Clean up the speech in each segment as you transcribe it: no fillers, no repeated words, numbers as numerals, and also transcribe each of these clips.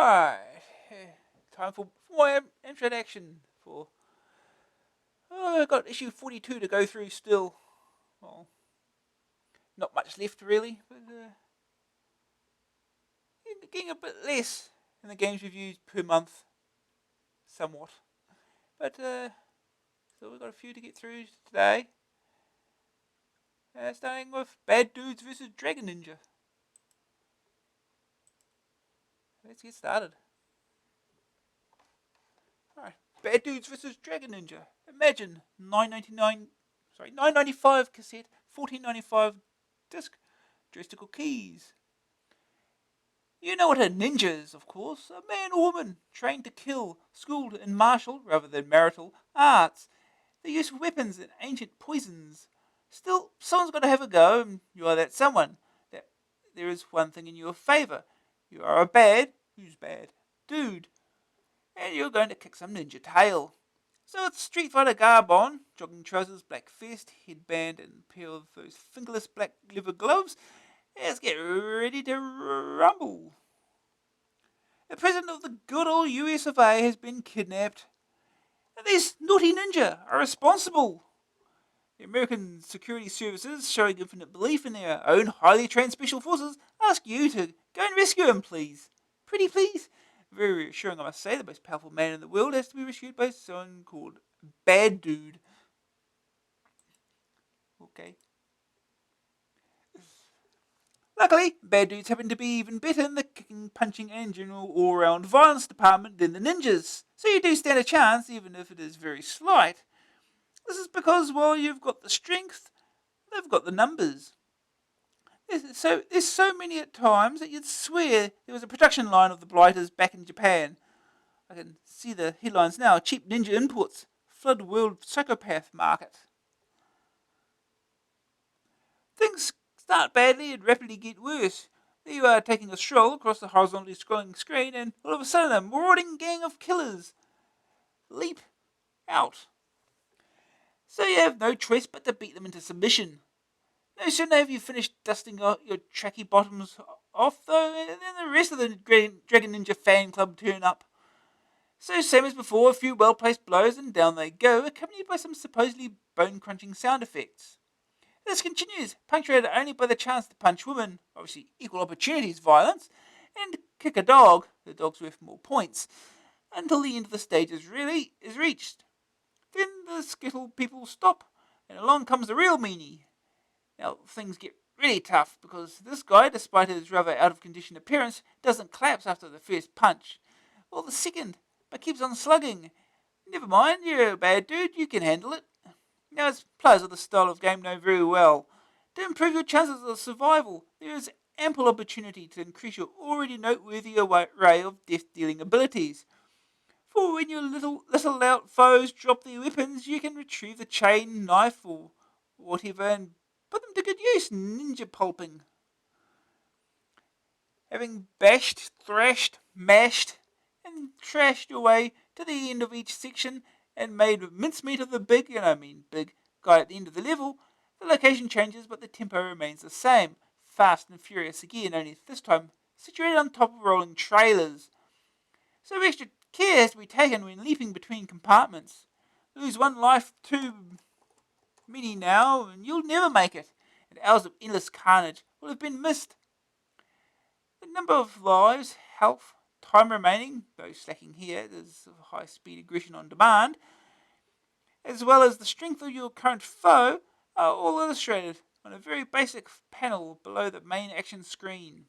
Alright, time for more Amstrad Action. I've got issue 42 to go through still. Well, not much left really, but getting a bit less in the games reviews per month, somewhat. But still we've got a few to get through today. Starting with Bad Dudes vs. Dragonninja. Let's get started. Alright, Bad Dudes vs. Dragonninja. Imagine $9.95 cassette, $14.95 disc, joystick keys. You know what a ninja is, of course. A man or woman trained to kill, schooled in martial rather than marital arts. The use of weapons and ancient poisons. Still, someone's got to have a go, and you are that someone. There is one thing in your favour. You are a who's bad, dude. And you're going to kick some ninja tail. So it's Street Fighter garb on, jogging trousers, black vest, headband, and a pair of those fingerless black leather gloves. Let's get ready to rumble. The president of the good old US of A has been kidnapped. And these naughty ninja are responsible. The American security services, showing infinite belief in their own highly trained special forces, ask you to go and rescue him, please. Pretty please. Very reassuring, I must say. The most powerful man in the world has to be rescued by someone called Bad Dude. Okay. Luckily, Bad Dudes happen to be even better in the kicking, punching, and general all-round violence department than the ninjas. So you do stand a chance, even if it is very slight. This is because while you've got the strength, they've got the numbers. There's so many at times that you'd swear there was a production line of the Blighters back in Japan. I can see the headlines now. Cheap ninja imports flood world psychopath market. Things start badly and rapidly get worse. There you are taking a stroll across the horizontally scrolling screen, and all of a sudden a marauding gang of killers leap out. So you have no choice but to beat them into submission. No sooner have you finished dusting your tracky bottoms off, though, and then the rest of the Dragonninja fan club turn up. So same as before, a few well-placed blows and down they go, accompanied by some supposedly bone-crunching sound effects. This continues, punctuated only by the chance to punch women, obviously equal opportunities violence, and kick a dog, the dog's worth more points, until the end of the stage is reached. Then the skittle people stop, and along comes the real meanie. Now things get really tough, because this guy, despite his rather out-of-condition appearance, doesn't collapse after the first punch, or the second, but keeps on slugging. Never mind, you're a bad dude, you can handle it. Now, as players of this style of game know very well, to improve your chances of survival, there is ample opportunity to increase your already noteworthy array of death-dealing abilities. For when your little out foes drop their weapons, you can retrieve the chain, knife, or whatever, and put them to good use, ninja pulping. Having bashed, thrashed, mashed, and trashed your way to the end of each section, and made mincemeat of the big guy at the end of the level, the location changes but the tempo remains the same. Fast and furious again, only this time situated on top of rolling trailers. So extra care has to be taken when leaping between compartments. Lose one life too many now, and you'll never make it, and hours of endless carnage will have been missed. The number of lives, health, time remaining, though slacking here, there's high-speed aggression on demand, as well as the strength of your current foe, are all illustrated on a very basic panel below the main action screen.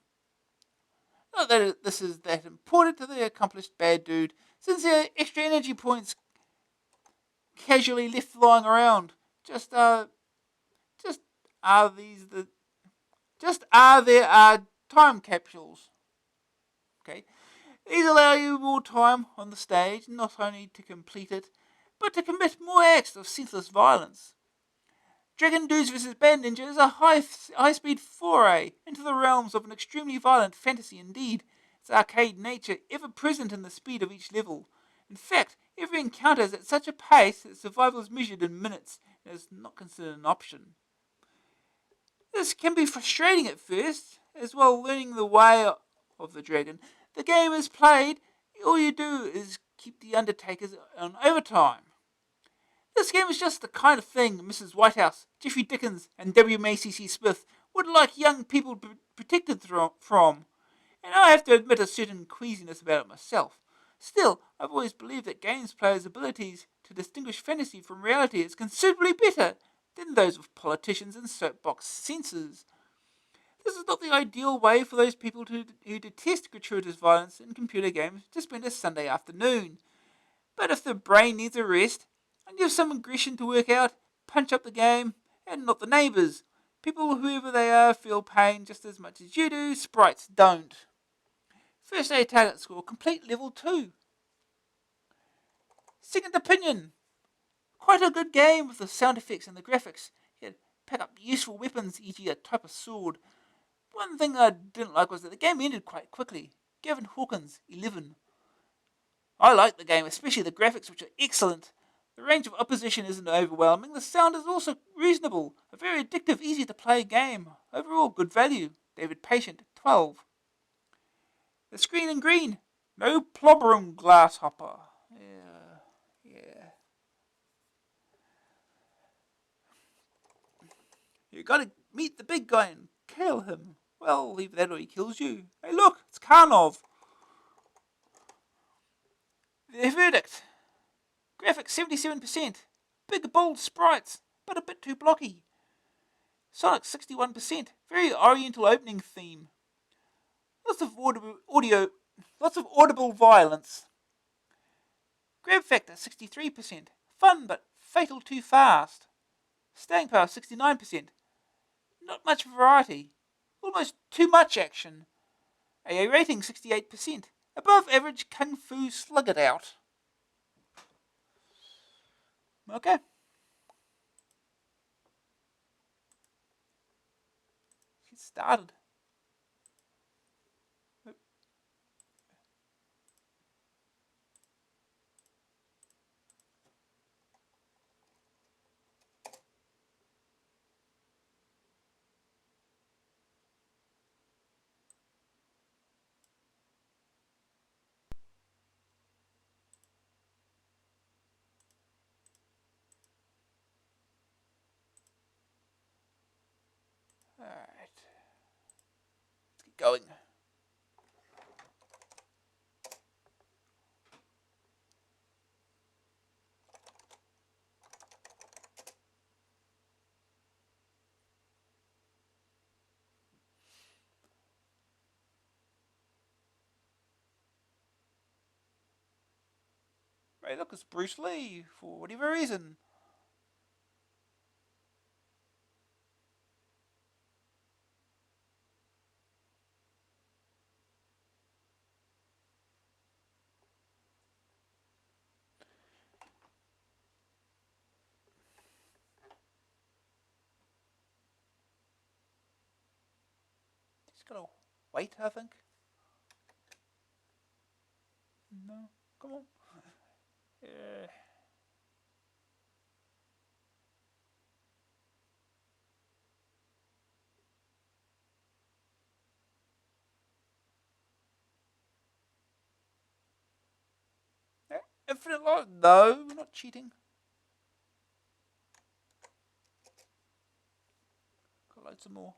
Not that this is that important to the accomplished bad dude, since there are extra energy points casually left lying around. Just are there time capsules. Okay. These allow you more time on the stage, not only to complete it, but to commit more acts of senseless violence. Dragon Dudes vs. Bad Ninja is a high-speed foray into the realms of an extremely violent fantasy indeed, its arcade nature ever present in the speed of each level. In fact, every encounter is at such a pace that survival is measured in minutes and is not considered an option. This can be frustrating at first, as well learning the way of the dragon. The game is played, all you do is keep the Undertakers on overtime. This game is just the kind of thing Mrs. Whitehouse, Jeffrey Dickens, and W. Macy C. Smith would like young people protected from. And I have to admit a certain queasiness about it myself. Still, I've always believed that games players' abilities to distinguish fantasy from reality is considerably better than those of politicians and soapbox censors. This is not the ideal way for those people who detest gratuitous violence in computer games to spend a Sunday afternoon. But if the brain needs a rest, and you have some aggression to work out, punch up the game, and not the neighbours. People, whoever they are, feel pain just as much as you do, sprites don't. First aid target score, complete level 2. Second opinion, quite a good game with the sound effects and the graphics. You could pick up useful weapons, e.g. a type of sword. One thing I didn't like was that the game ended quite quickly. Gavin Hawkins, 11. I like the game, especially the graphics, which are excellent. The range of opposition isn't overwhelming. The sound is also reasonable. A very addictive, easy to play game. Overall, good value. David Patient, 12. The screen in green. No plobbering, Glasshopper. Yeah. You gotta meet the big guy and kill him. Well, leave that or he kills you. Hey look, it's Karnov. The verdict. Graphics 77%. Big bold sprites, but a bit too blocky. Sonic 61%. Very oriental opening theme. Lots of audible violence. Grab factor 63%. Fun but fatal too fast. Staying power 69%. Not much variety. Almost too much action. AA rating 68%. Above average kung fu slug it out. Okay. Get started. Alright. Let's get going. Right, look, it's Bruce Lee, for whatever reason. Just gotta wait, I think. No, come on. Yeah. Infinite life? No, we're not cheating. Got loads of more.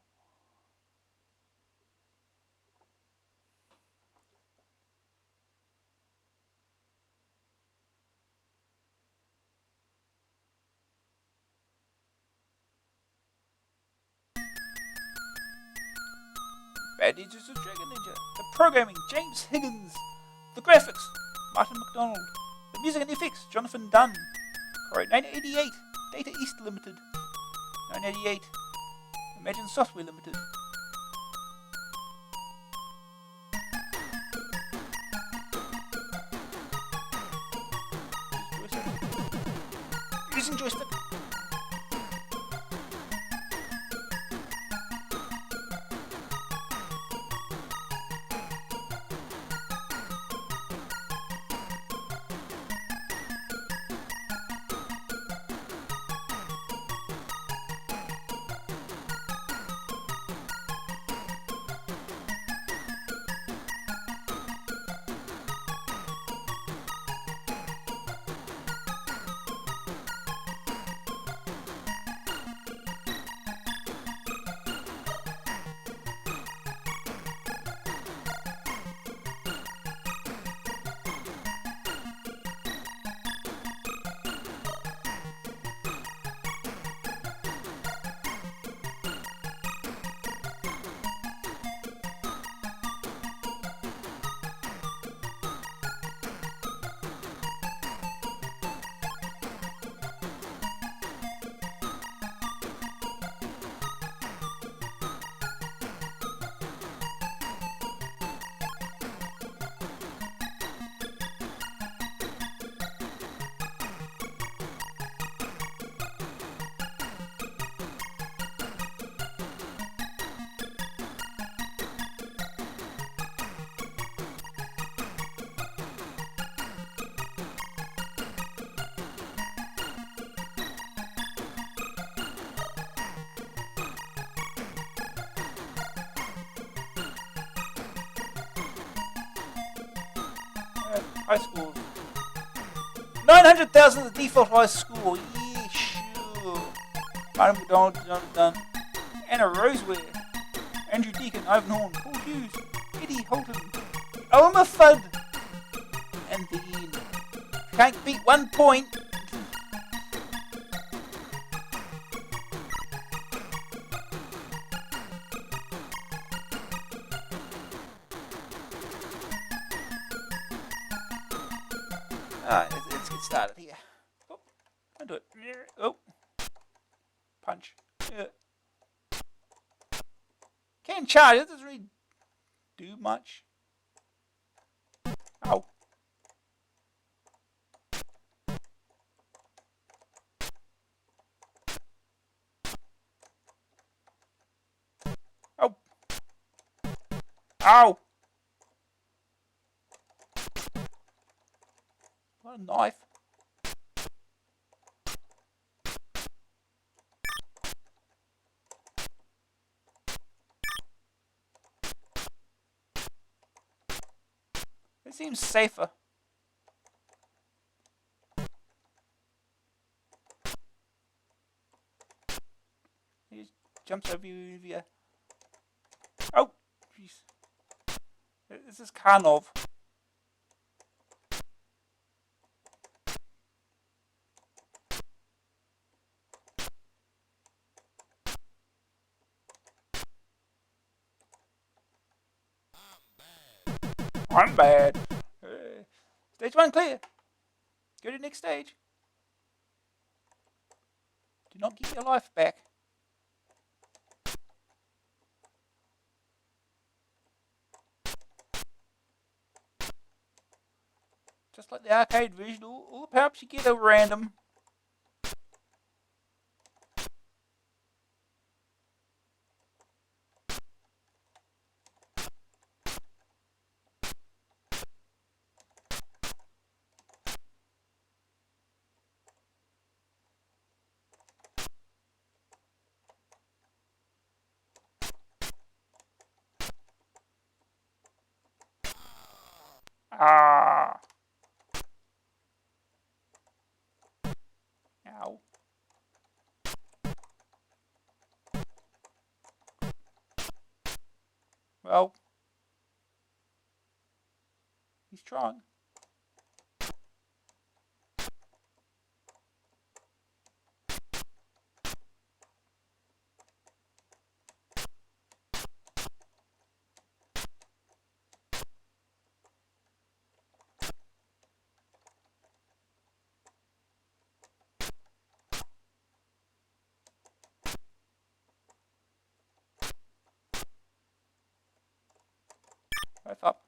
Bad Ninjas of Dragonninja. The programming, James Higgins. The graphics, Martin McDonald. The music and effects, Jonathan Dunn. Copyright 1988, Data East Limited. 1988, Imagine Software Limited. Using joystick. high score. 900,000 the default high score. Yeah, sure. Martin McDonald, done. Anna Roseware. Andrew Deacon, Ivan Horn, Paul Hughes, Eddie Holton, Elmer Fudd, and the end. Can't beat 1 point. Alright, let's get started here. Oh, I'll do it. Oh, punch. Can't charge, it doesn't really do much. Ow. Oh. Ow. What a knife. It seems safer. He just jumps over you. Oh, jeez. This is Karnov. I'm bad. Stage 1 clear. Go to the next stage. Do not get your life back. Just like the arcade version, all the power-ups you get are random. Ah. Ow. Well, he's trying. Both up.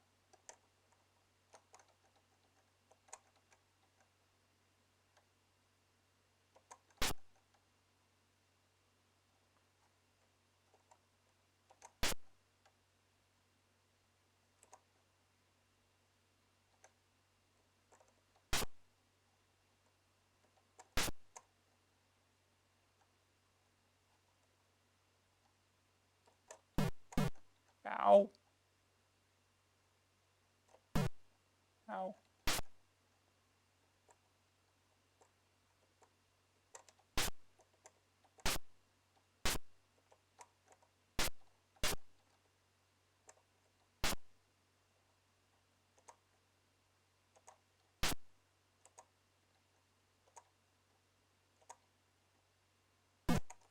Ow. Ow.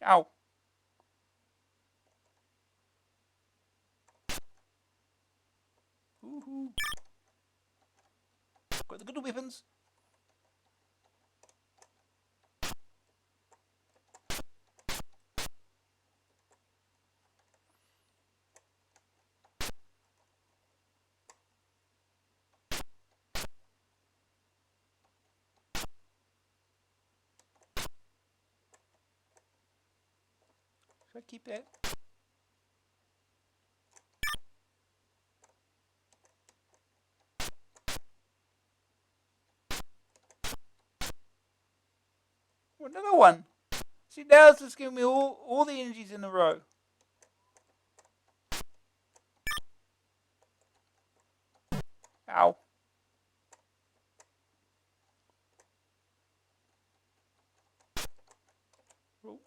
Ow. Woohoo. Got the good weapons. Should I keep that? Oh, another one. See, now it's just giving me all the energies in a row. Ow.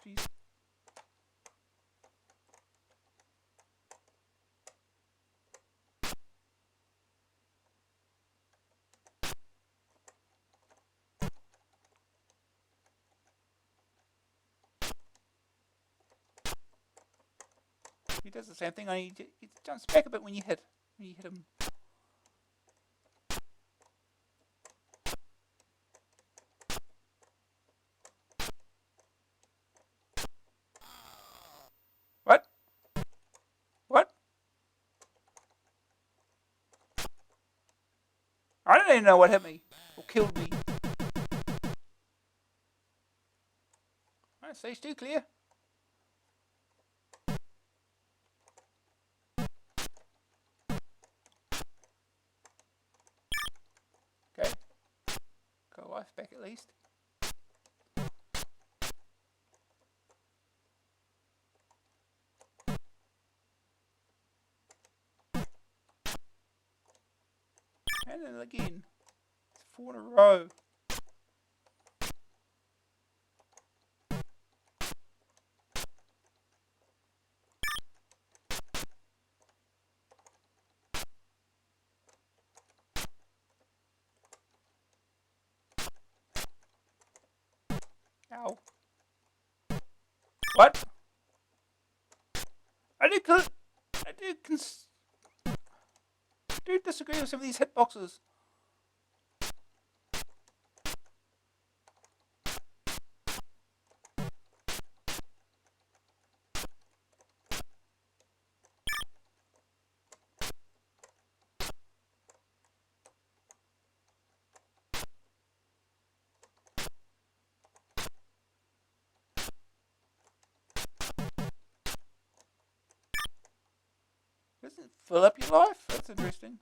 Jeez. He does the same thing, only he jumps back a bit when you hit him. What? What? I don't even know what hit me or killed me. Alright, stage 2 clear. Okay. Got life back at least. And then again. It's 4 in a row. Ow. What? I do disagree with some of these hitboxes. Doesn't it fill up your life? That's interesting.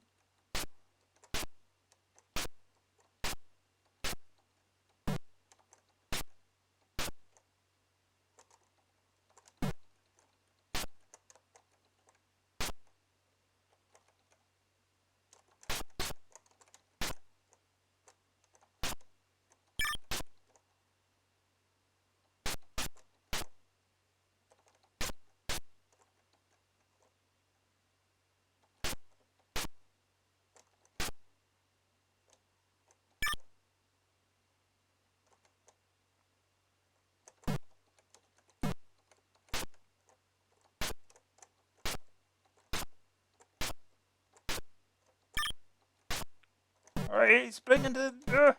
Alright, he's splitting into yeah.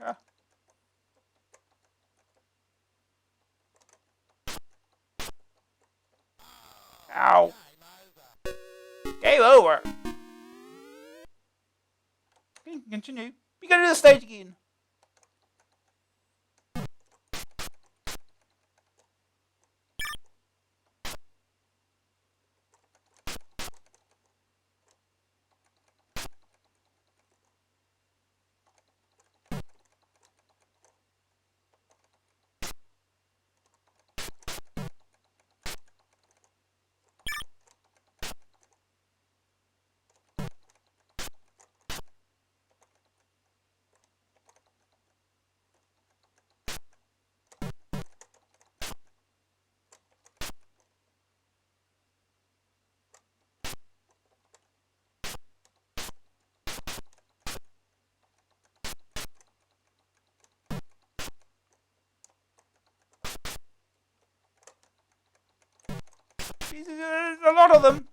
Yeah. Ow. Game over. Continue. We go to the stage again. Jesus, there's a lot of them.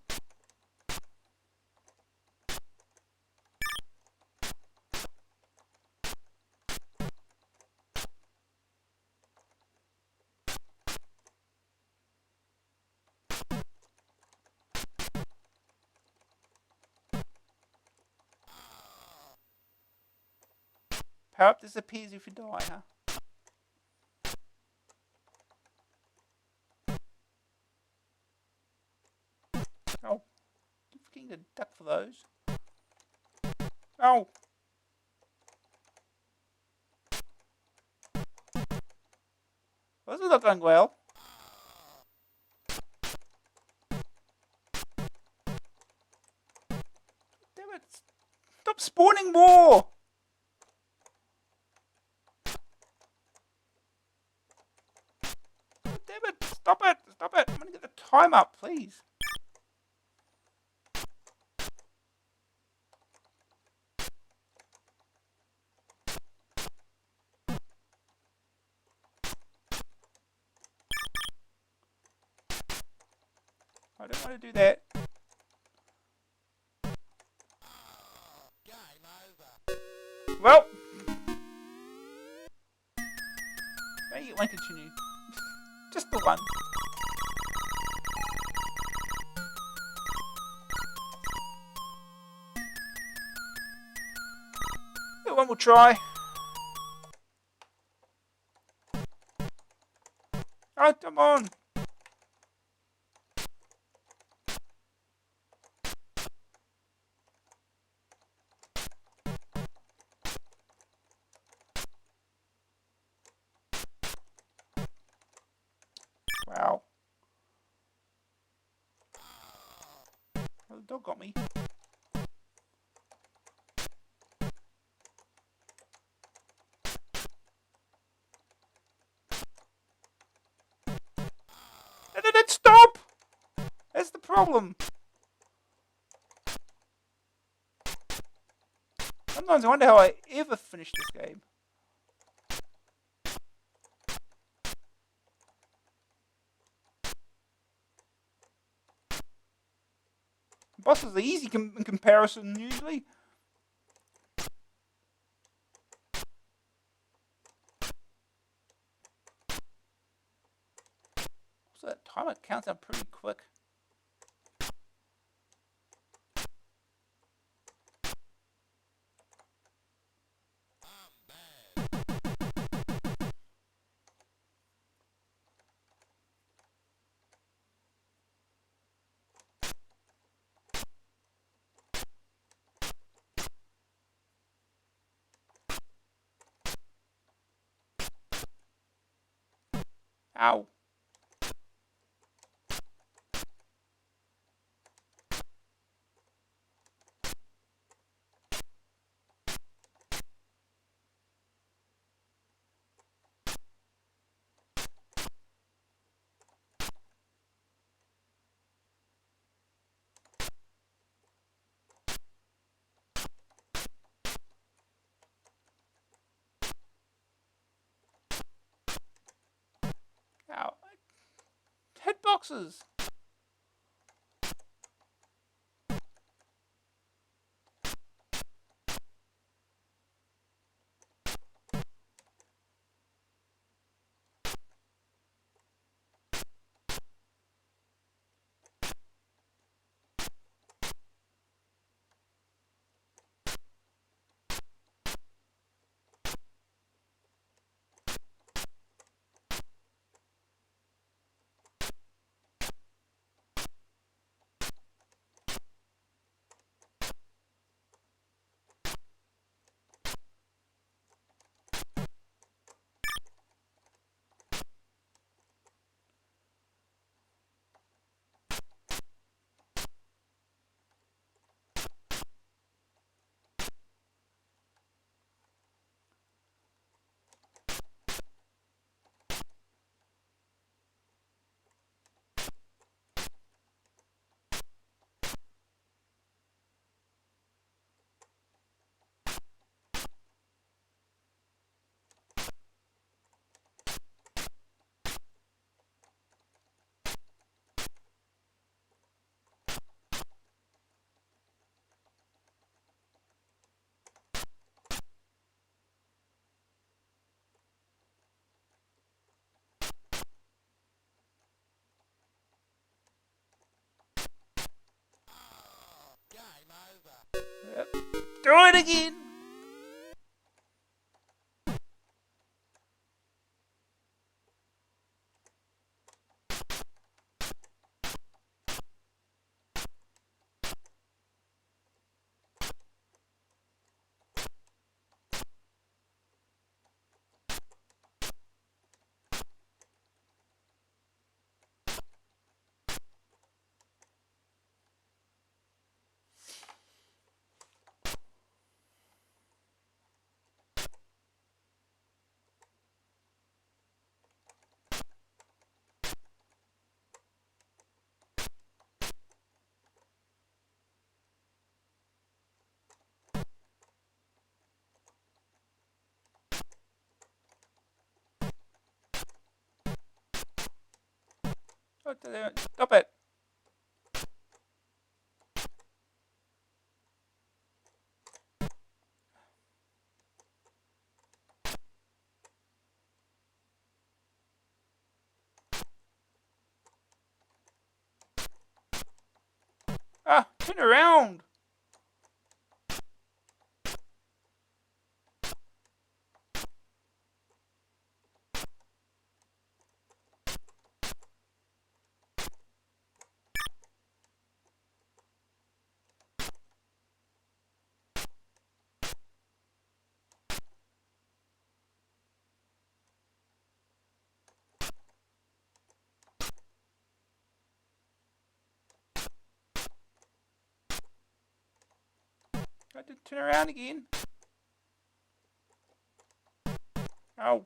Power up disappears if you die, huh? Oh. Keep forgetting to duck for those. Oh. This is not going well. Damn it. Stop spawning more. time up, please. I don't want to do that. Well, maybe it won't continue. Just the one. The one we'll try. Oh, come on. Wow. Oh, the dog got me. No, stop! That's the problem. Sometimes I wonder how I ever finish this game. Bosses are easy in comparison, usually. So that timer counts out pretty quick. Ow. Ow. Hitboxes. Yep. Do it again. Stop it. Ah, turn around. I had to turn around again. Oh.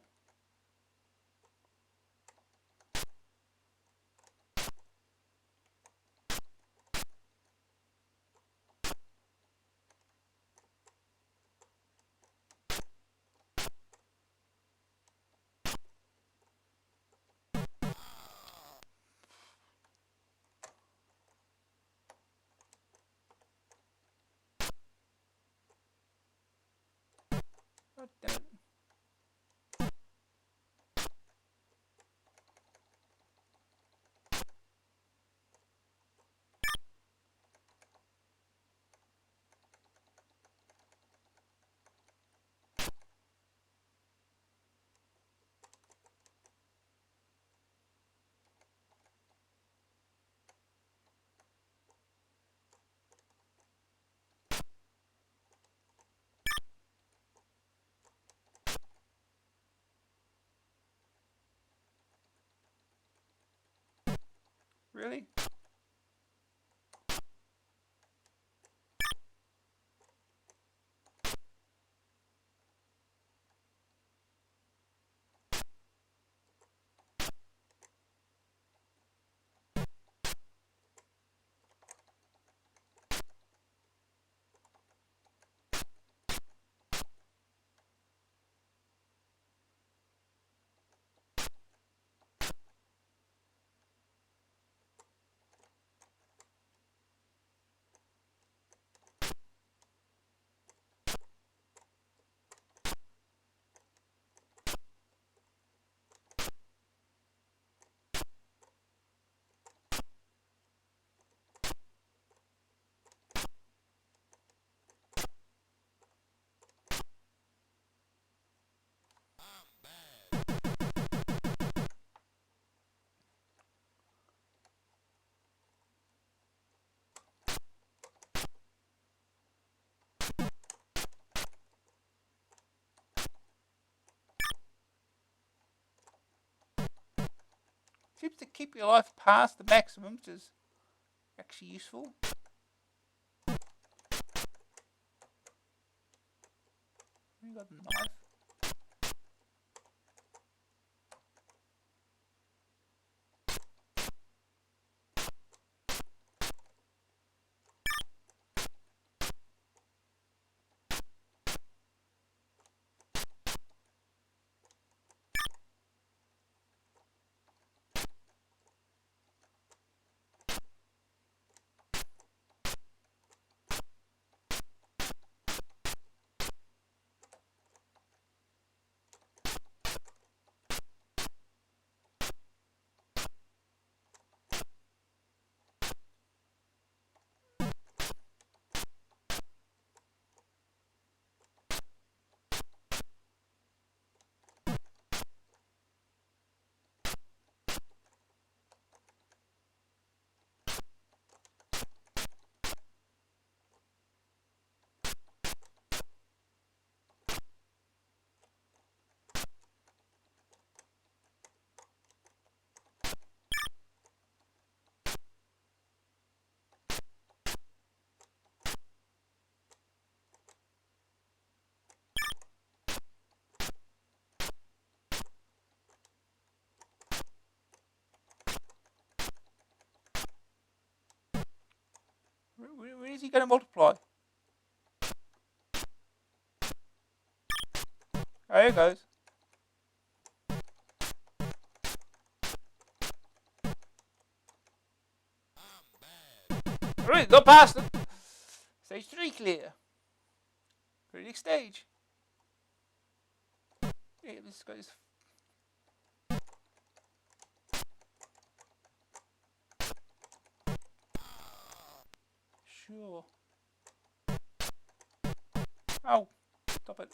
God damn it. Really? Seems to keep your life past the maximum, which is actually useful. You got the knife. When is he going to multiply? Oh, here goes. 3, go past it. Stage 3 clear. Go to the next stage. Yeah, this goes. Sure. Oh, stop it.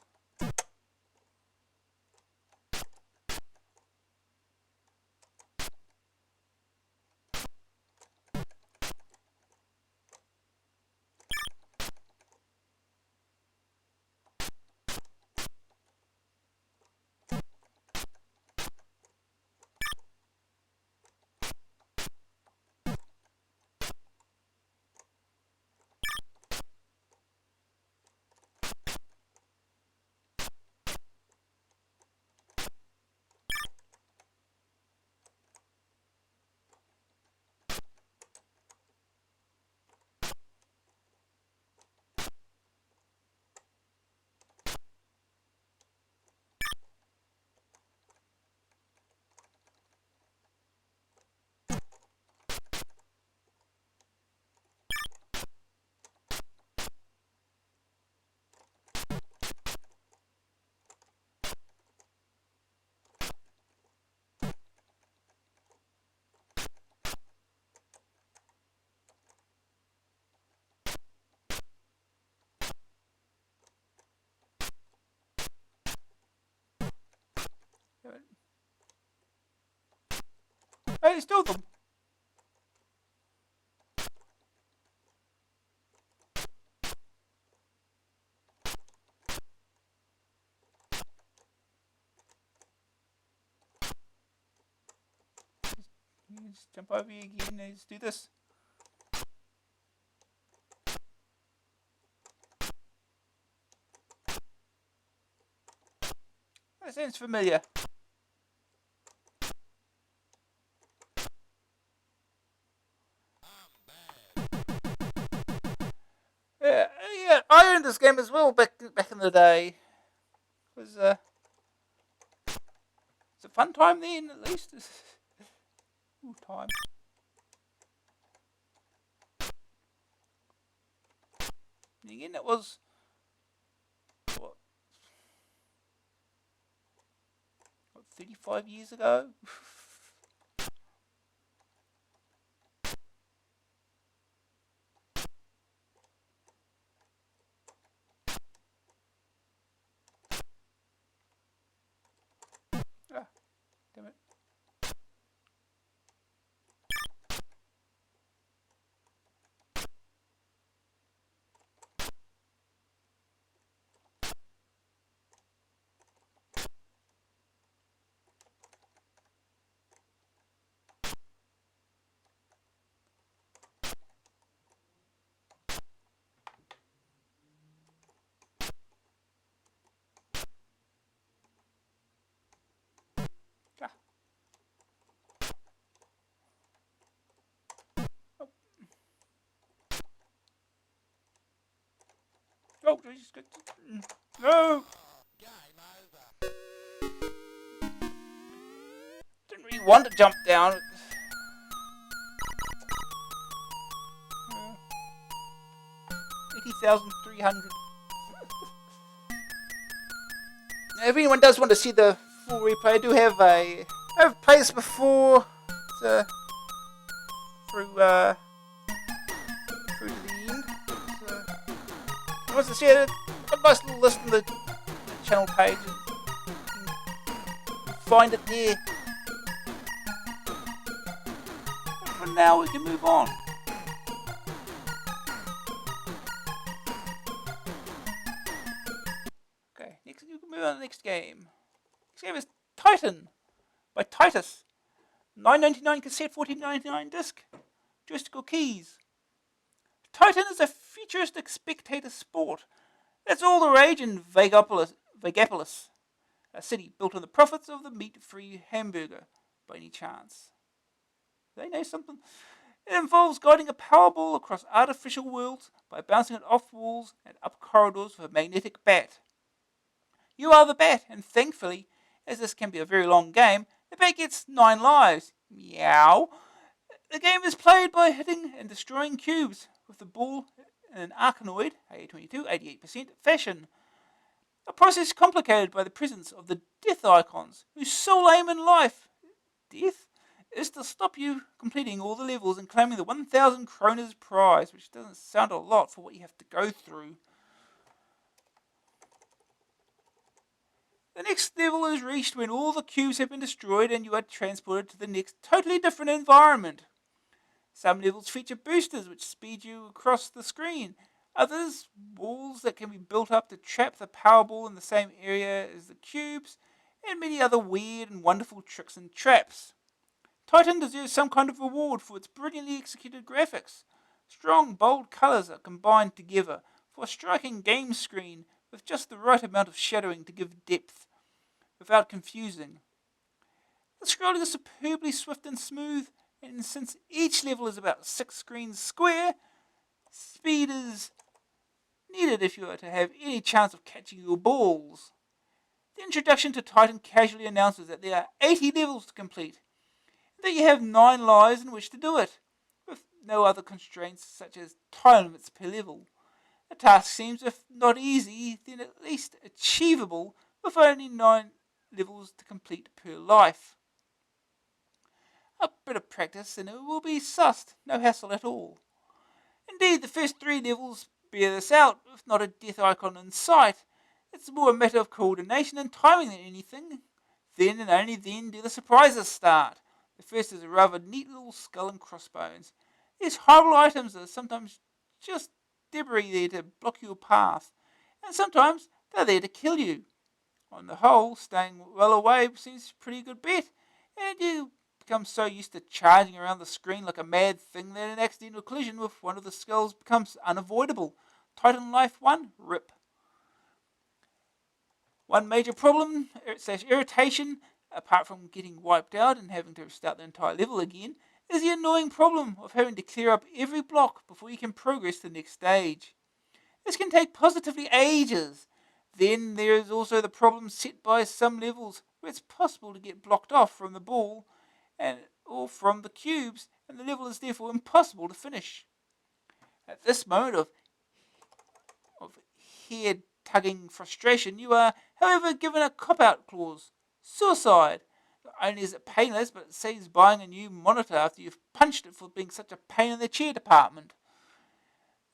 Hey, still them. Just jump over here again. Let's do this. That sounds familiar. Yeah, I owned this game as well back in the day. It was a fun time then, at least. Ooh, time. And again, that was what 35 years ago. Ah, damn it. Ah. Oh. Oh, Jesus. No! Didn't really want to jump down. 80,300. If anyone does want to see the full replay, I do have I've played this before. Through to the end. So, if you want to see it, I've got a nice little list on the channel page. And you can find it there. But for now, we can move on. Okay, next you can move on to the next game. Next game is Titan by Titus. $9.99 cassette, $14.99 disc. Joystick keys. Titan is a futuristic spectator sport. That's all the rage in Vegapolis, a city built on the profits of the meat-free hamburger, by any chance. They know something. It involves guiding a Powerball across artificial worlds by bouncing it off walls and up corridors with a magnetic bat. You are the bat, and thankfully, as this can be a very long game, the bat gets 9 lives. Meow. The game is played by hitting and destroying cubes with the ball in an arcanoid, A22, 88% fashion. A process complicated by the presence of the death icons, whose sole aim in life, death, is to stop you completing all the levels and claiming the 1,000 kronas prize, which doesn't sound a lot for what you have to go through. The next level is reached when all the cubes have been destroyed and you are transported to the next totally different environment. Some levels feature boosters which speed you across the screen. Others, walls that can be built up to trap the Powerball in the same area as the cubes, and many other weird and wonderful tricks and traps. Titan deserves some kind of reward for its brilliantly executed graphics. Strong, bold colours are combined together for a striking game screen with just the right amount of shadowing to give depth, without confusing. The scrolling is superbly swift and smooth, and since each level is about 6 screens square, speed is needed if you are to have any chance of catching your balls. The introduction to Titan casually announces that there are 80 levels to complete, and that you have 9 lives in which to do it, with no other constraints such as time limits per level. The task seems, if not easy, then at least achievable, with only 9 levels to complete per life. A bit of practice and it will be sussed, no hassle at all. Indeed, the first 3 levels bear this out, with not a death icon in sight. It's more a matter of coordination and timing than anything. Then and only then do the surprises start. The first is a rather neat little skull and crossbones. These horrible items are sometimes just debris there to block your path, and sometimes they're there to kill you. On the whole, staying well away seems a pretty good bet, and you become so used to charging around the screen like a mad thing that an accidental collision with one of the skulls becomes unavoidable. Titan Life 1, RIP. One major problem / irritation, apart from getting wiped out and having to restart the entire level again, is the annoying problem of having to clear up every block before you can progress to the next stage. This can take positively ages. Then there is also the problem set by some levels where it's possible to get blocked off from the ball or from the cubes, and the level is therefore impossible to finish. At this moment of head-tugging frustration, you are, however, given a cop-out clause: suicide. Not only is it painless, but it saves buying a new monitor after you've punched it for being such a pain in the chair department.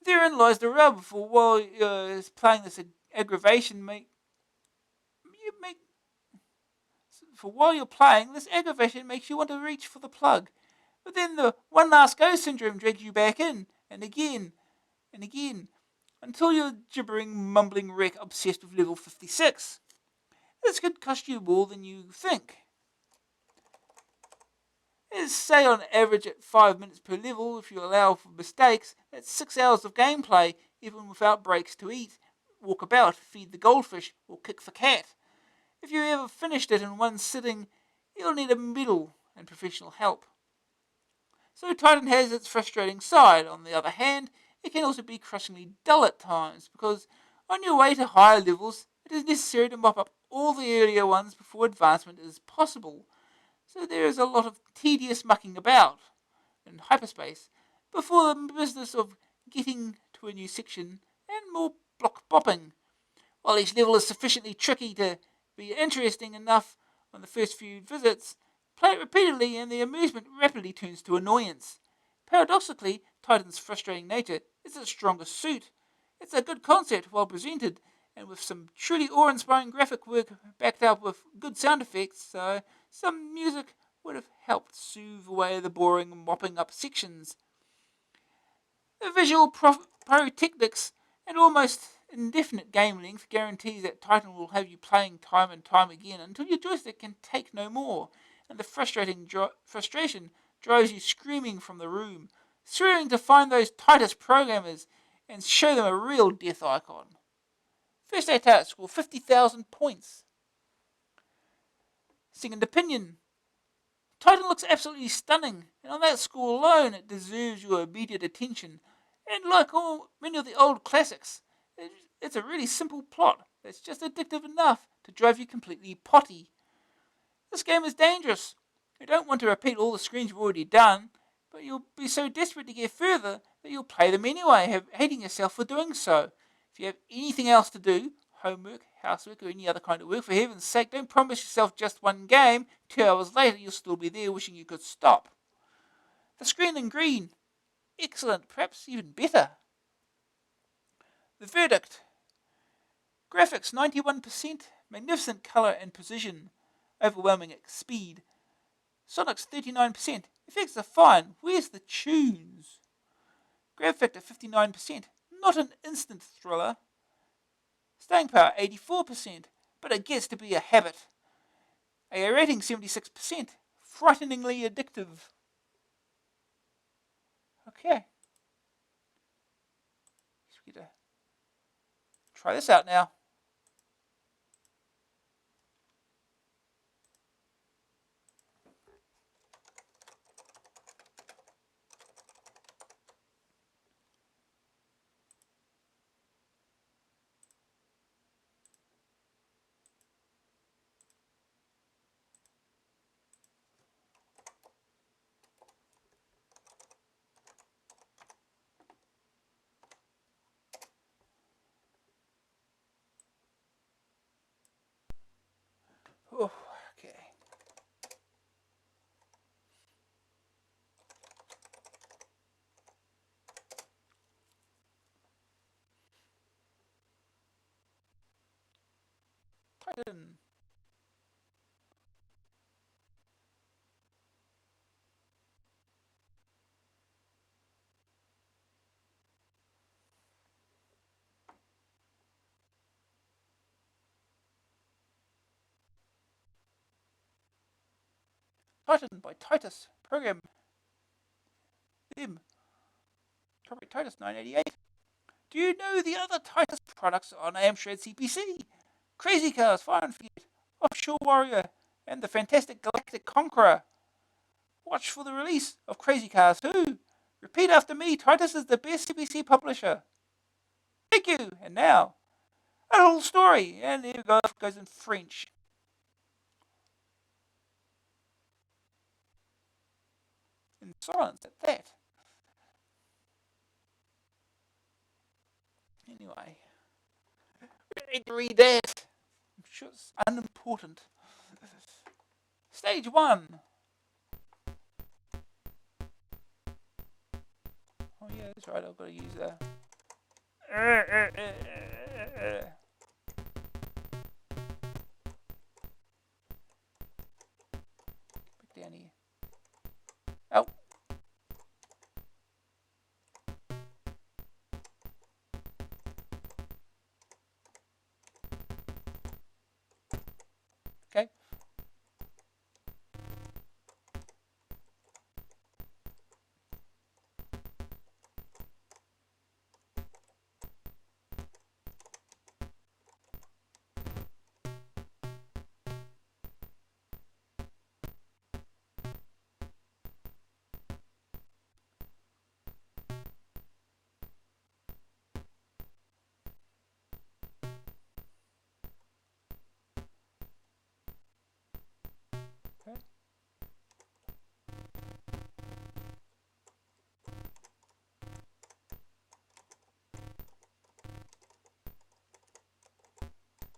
Therein lies the rub, for while you're playing this aggravation this aggravation makes you want to reach for the plug. But then the one last go syndrome drags you back in, and again, until you're gibbering, mumbling wreck obsessed with level 56. This could cost you more than you think. Is say on average at 5 minutes per level if you allow for mistakes. That's 6 hours of gameplay, even without breaks to eat, walk about, feed the goldfish, or kick the cat. If you ever finished it in one sitting, you'll need a medal and professional help. So Titan has its frustrating side. On the other hand, it can also be crushingly dull at times, because on your way to higher levels, it is necessary to mop up all the earlier ones before advancement is possible. So there is a lot of tedious mucking about in hyperspace before the business of getting to a new section and more block bopping. While each level is sufficiently tricky to be interesting enough on the first few visits, play it repeatedly and the amusement rapidly turns to annoyance. Paradoxically, Titan's frustrating nature is its strongest suit. It's a good concept well presented, and with some truly awe-inspiring graphic work backed up with good sound effects, so some music would have helped soothe away the boring mopping up sections. The visual pyrotechnics and almost indefinite game length guarantees that Titan will have you playing time and time again until your joystick can take no more, and the frustration drives you screaming from the room, screaming to find those Titus programmers and show them a real death icon. First 8 out score 50,000 points. Second opinion. Titan looks absolutely stunning, and on that score alone it deserves your immediate attention. And like many of the old classics, it's a really simple plot that's just addictive enough to drive you completely potty. This game is dangerous. You don't want to repeat all the screens you've already done, but you'll be so desperate to get further that you'll play them anyway, hating yourself for doing so. If you have anything else to do, homework, housework, or any other kind of work, for heaven's sake, don't promise yourself just one game. 2 hours later, you'll still be there wishing you could stop. The screen in green. Excellent, perhaps even better. The verdict. Graphics 91%, magnificent colour and precision, overwhelming at speed. Sonics 39%, effects are fine, where's the tunes? Grab factor 59%, not an instant thriller. Staying power 84%, but it gets to be a habit. A rating 76%, frighteningly addictive. Okay. We get to try this out now. Oh, okay. Titan. Titan by Titus. Program them. Copyright Titus 988. Do you know the other Titus products on Amstrad CPC? Crazy Cars, Fire and Forget, Offshore Warrior, and the fantastic Galactic Conqueror. Watch for the release of Crazy Cars 2. Repeat after me, Titus is the best CPC publisher. Thank you, and now, a little story, and here it goes in French. In silence at that. Anyway, we need to read that. I'm sure it's unimportant. Stage 1. Oh yeah, that's right, I've got to use that. Back down here. Oh. Okay.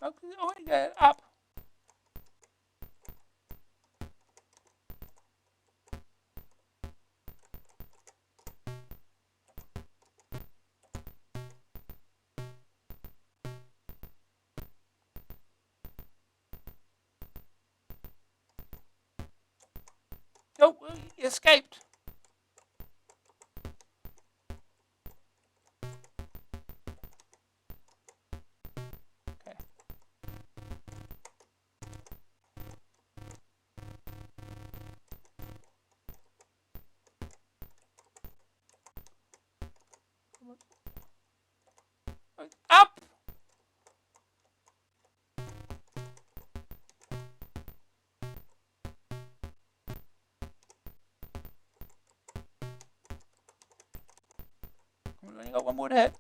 Okay. Oh, up. Oh, he escaped. Okay. Up. We've only got one more to hit.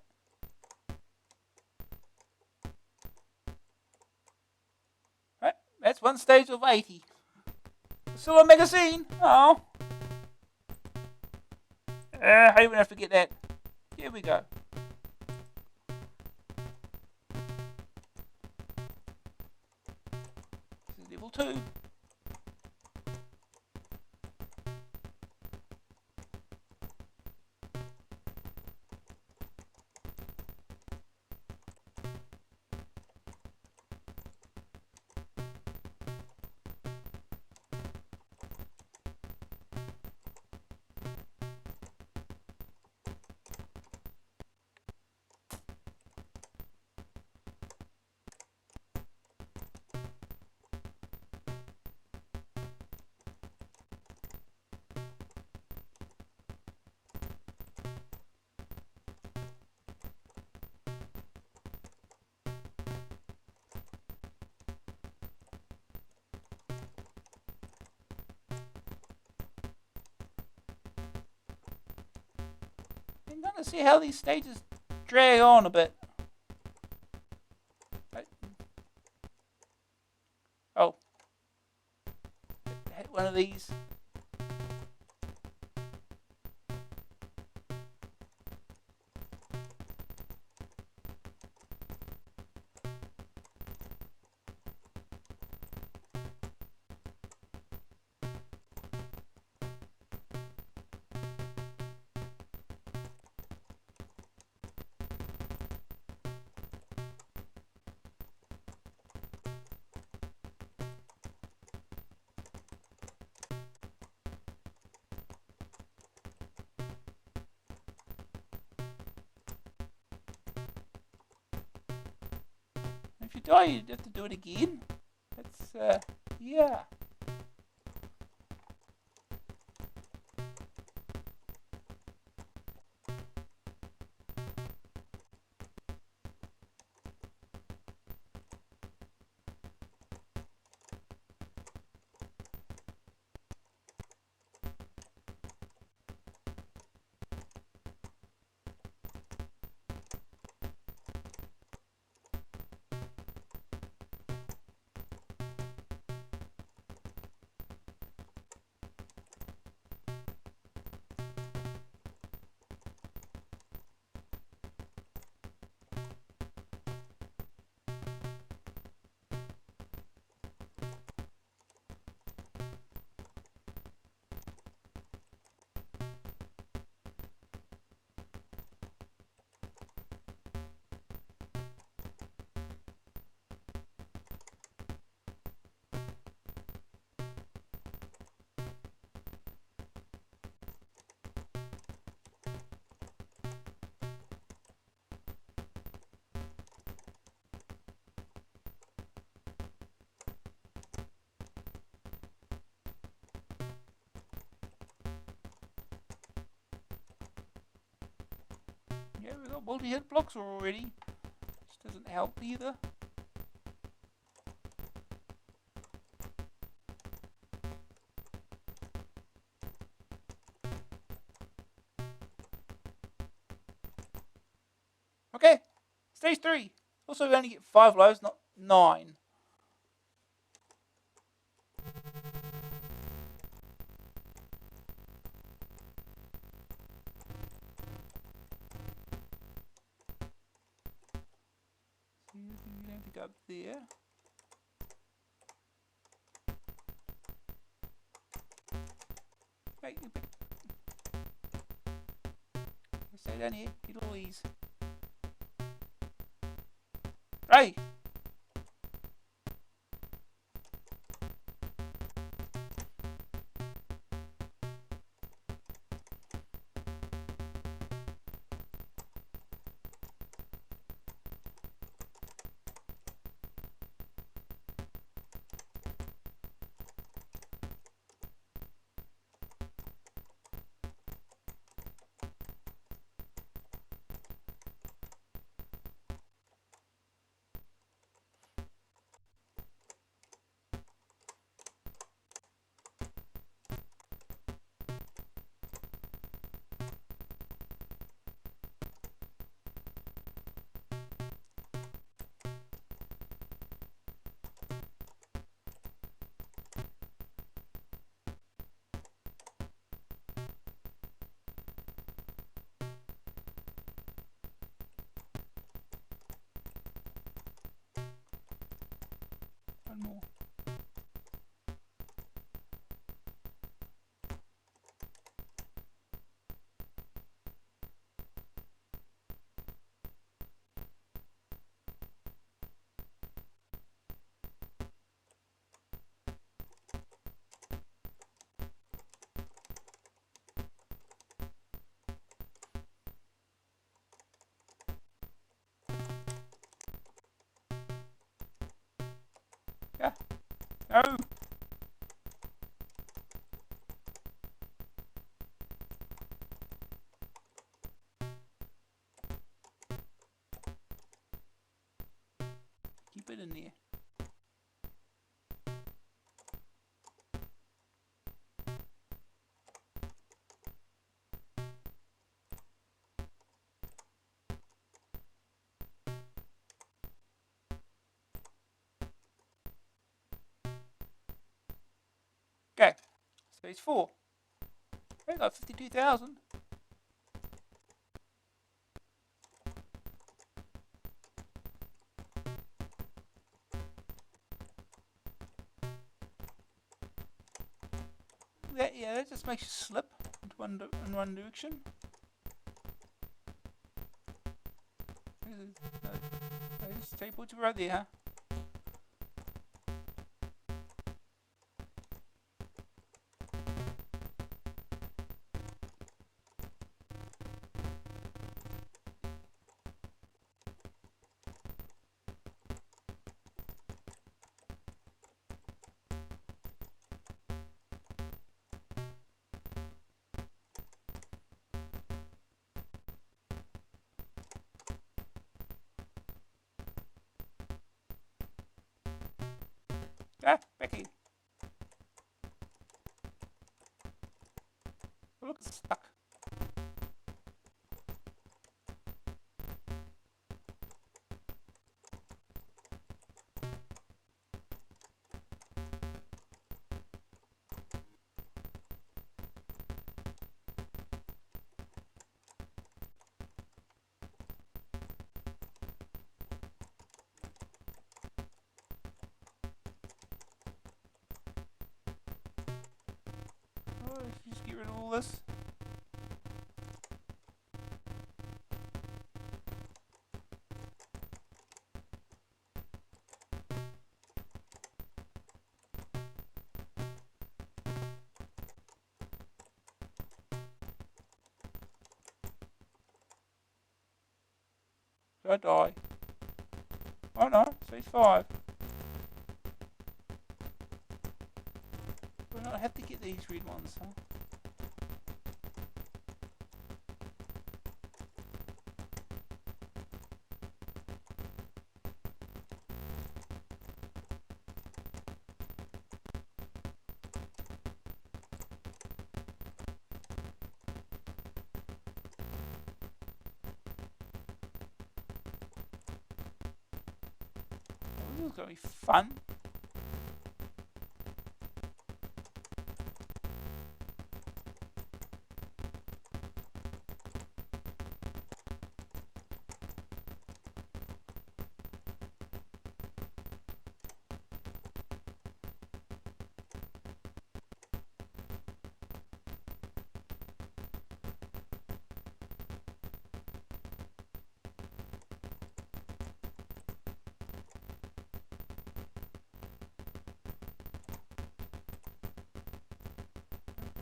Right, that's one stage of 80. Still a magazine. Oh. I hate when I forget that. Here we go. This is level 2. I'm gonna see how these stages drag on a bit. Right. Oh. Hit one of these. If you die, you have to do it again. That's, yeah. Yeah, we got multi-hit blocks already. Which doesn't help either. Okay, stage 3. Also, we only get 5 lives, not 9. So we have to go up there. Right, stay down here. Get all these. Right. One more. Yeah. No. Keep it in there. Okay. Stage 4. I got 52,000. That just makes you slip in one direction. Just teleport you right there, huh? Ah, back here. Oh, look, it's stuck. Oh, just get rid of all this. Do I die? Oh no, stage 5. Do I not have to get these red ones, huh? Oh, this is gonna be fun.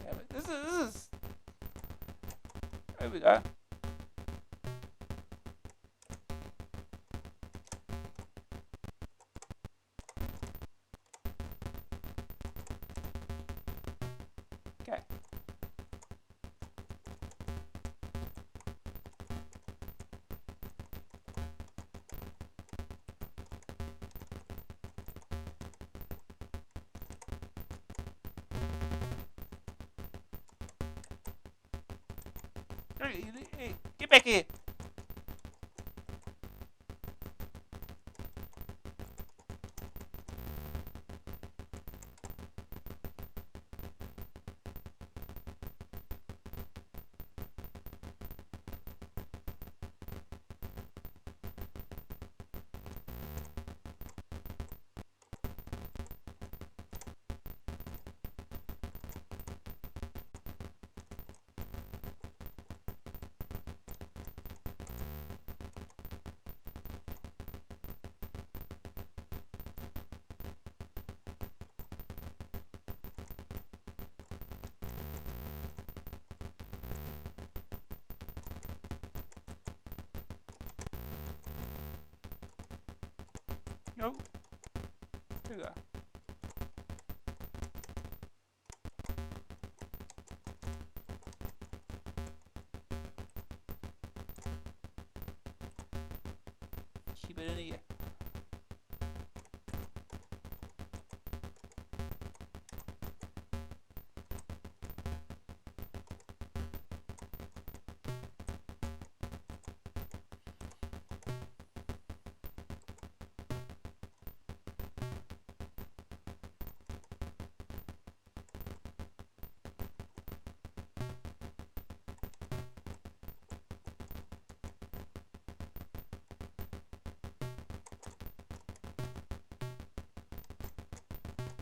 Damn it. This is... There we go. Okay. Hey, get back here. No. Here we go. Keep it in here.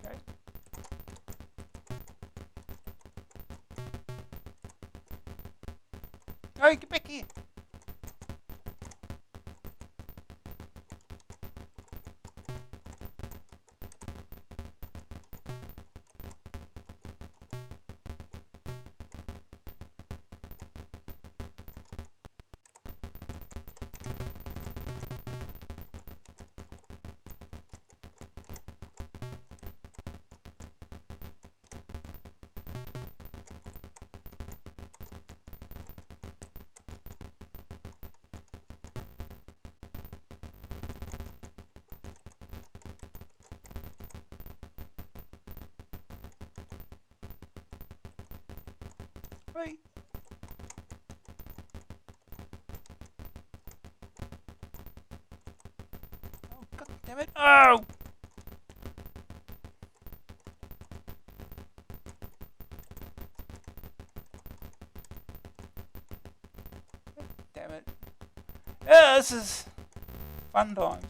Okay. Hey, get back here. Hey. Oh, god damn it. Oh! Damn it. Yeah, this is fun times.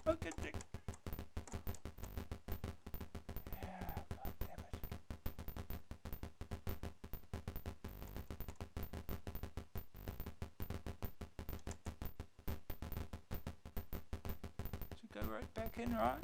Okay, dick. Yeah, god damn it. Should go right back in, right?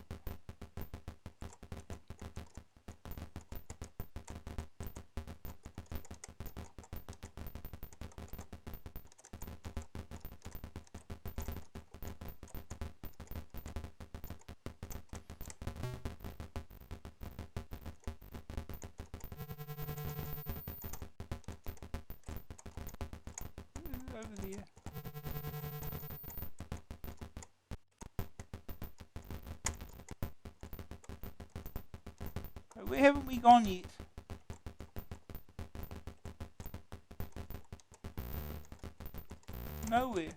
Over there. Okay, where haven't we gone yet? Nowhere.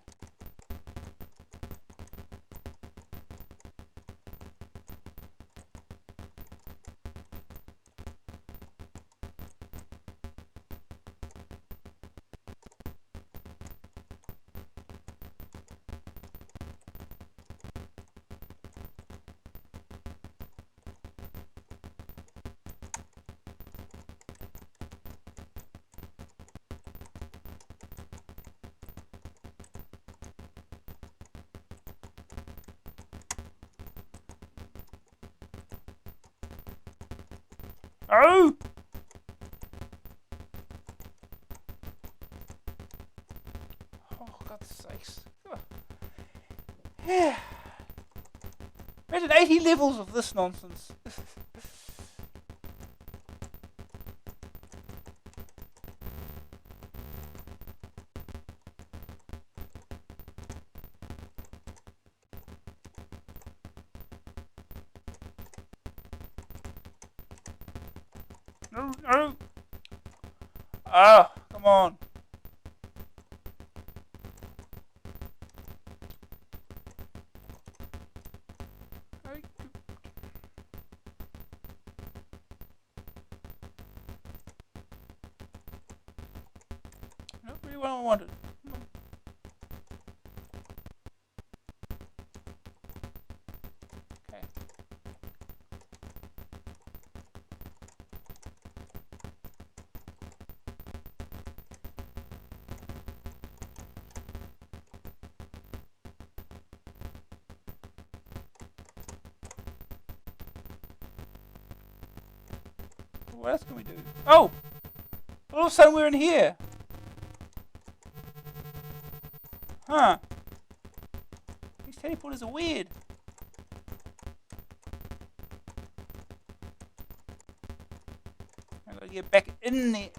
Oh! Oh, God's sakes. Oh. Yeah. Imagine 80 levels of this nonsense. No, no. Oh, come on. Not really what I wanted. What else can we do? Oh! All of a sudden we're in here. Huh. These teleporters are weird. I gotta get back in there.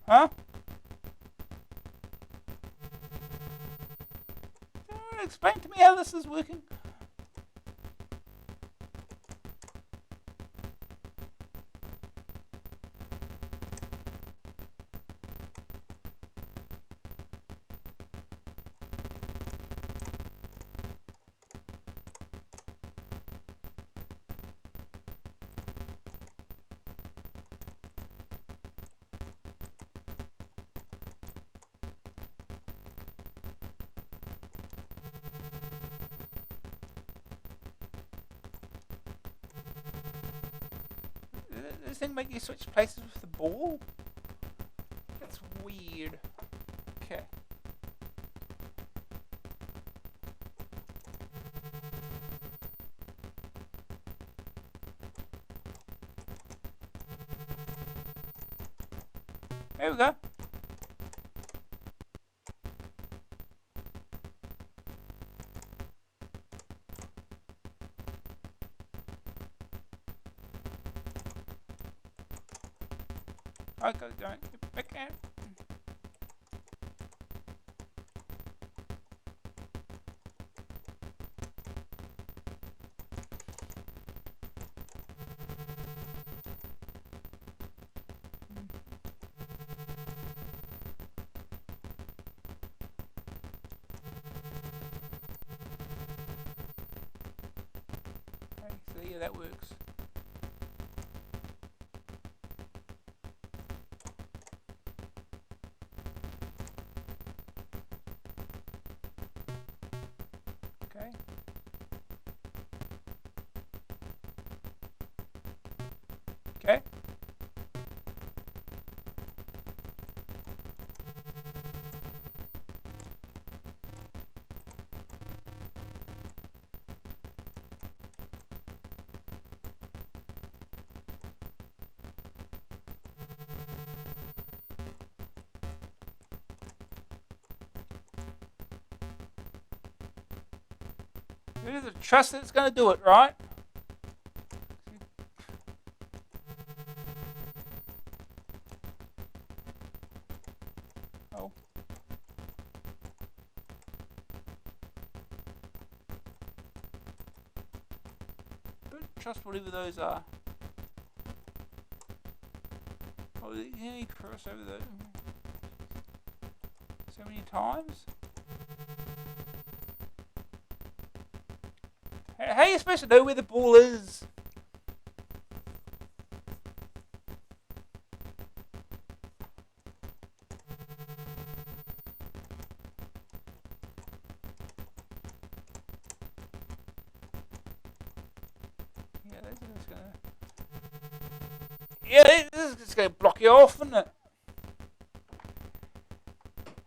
Huh? Explain to me how this is working. Does this thing make you switch places with the ball? That's weird. Okay. There we go. I got it going. Get back out. Okay, so yeah, that works. Okay. Okay. There's a trust that it's going to do it, right? Oh. Don't trust whatever those are. Oh, you need to cross over those so many times. How are you supposed to know where the ball is? Yeah, this is gonna. Yeah, this is just gonna block you off, isn't it?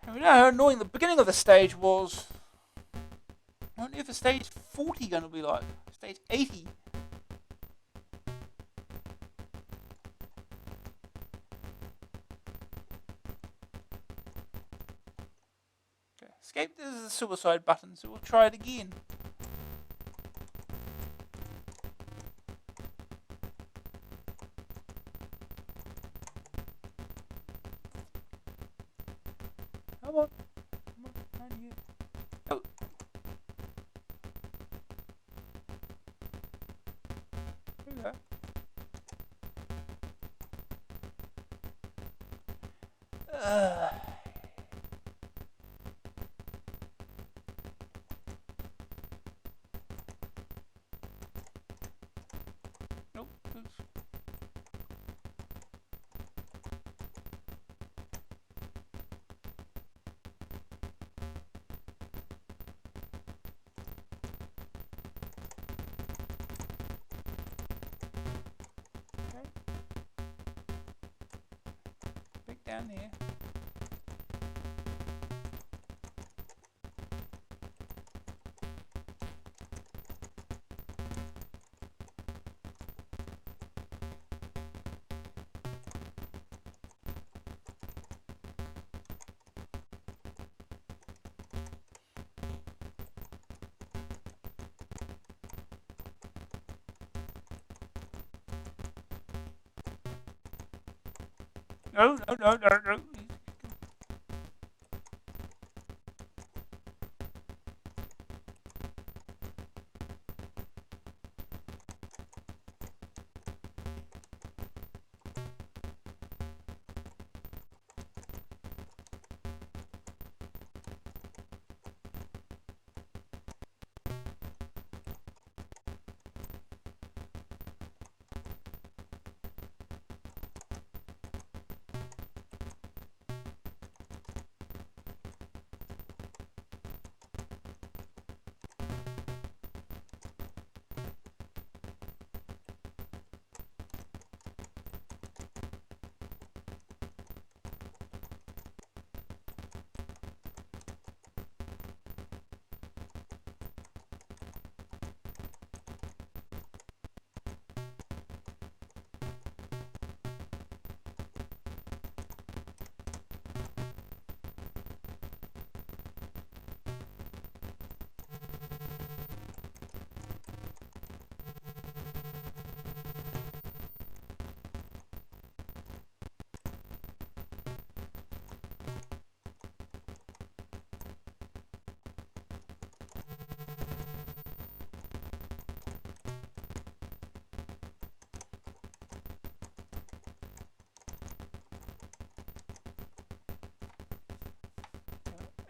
And we know how annoying the beginning of the stage was. I wonder if the stage 40 gonna be like stage 80. Okay, escape. This is a suicide button, so we'll try it again. Come on, come on, down here. Oh. Here we go. Back down there. No, no, no, no, no.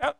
Oh.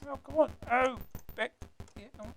Oh, come on. Oh, back. Yeah, come on.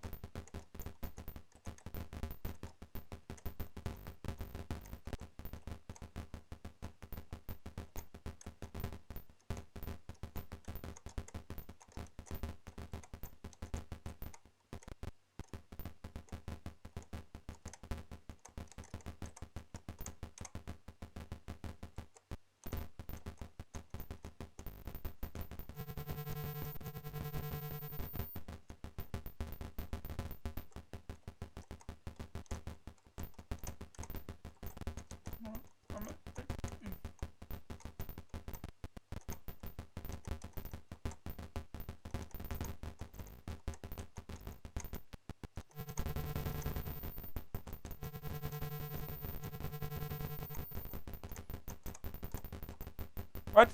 What?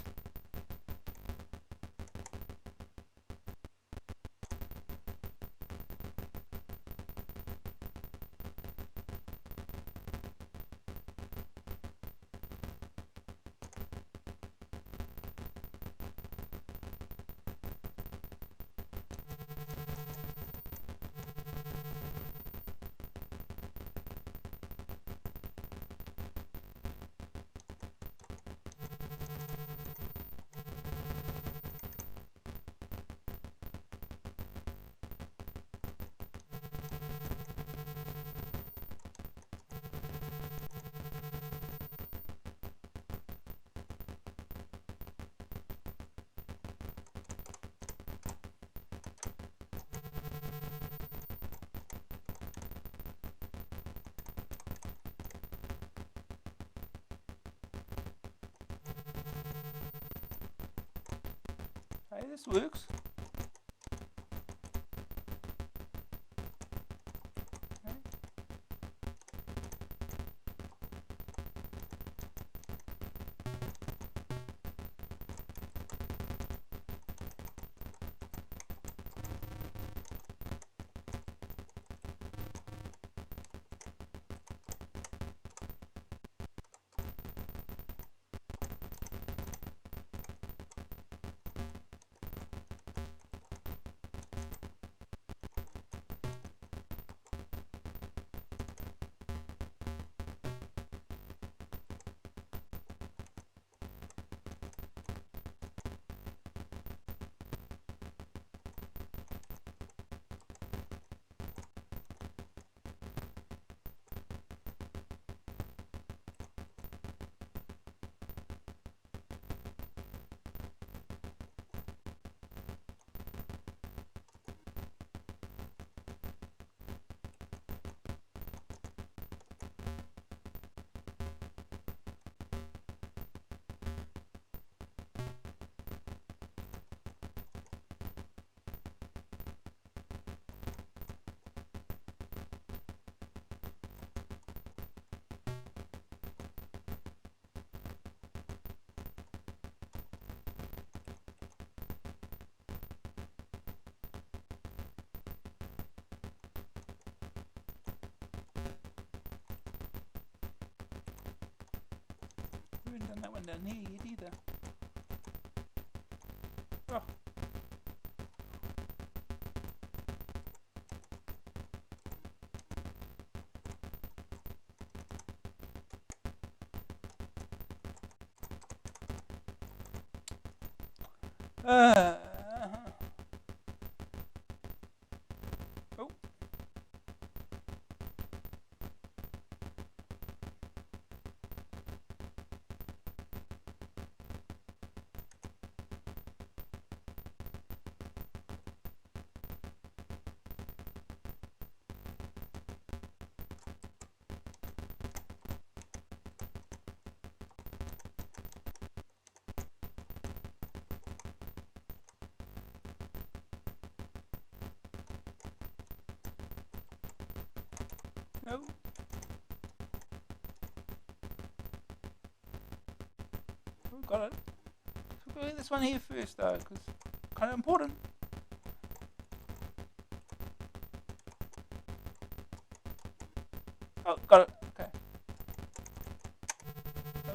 Okay, this works. Okay. We haven't done that one down here yet either. Oh. Uh, oh. No. Oh, got it. So we'll go this one here first though, because kind of important. Oh, got it. Okay. Oh.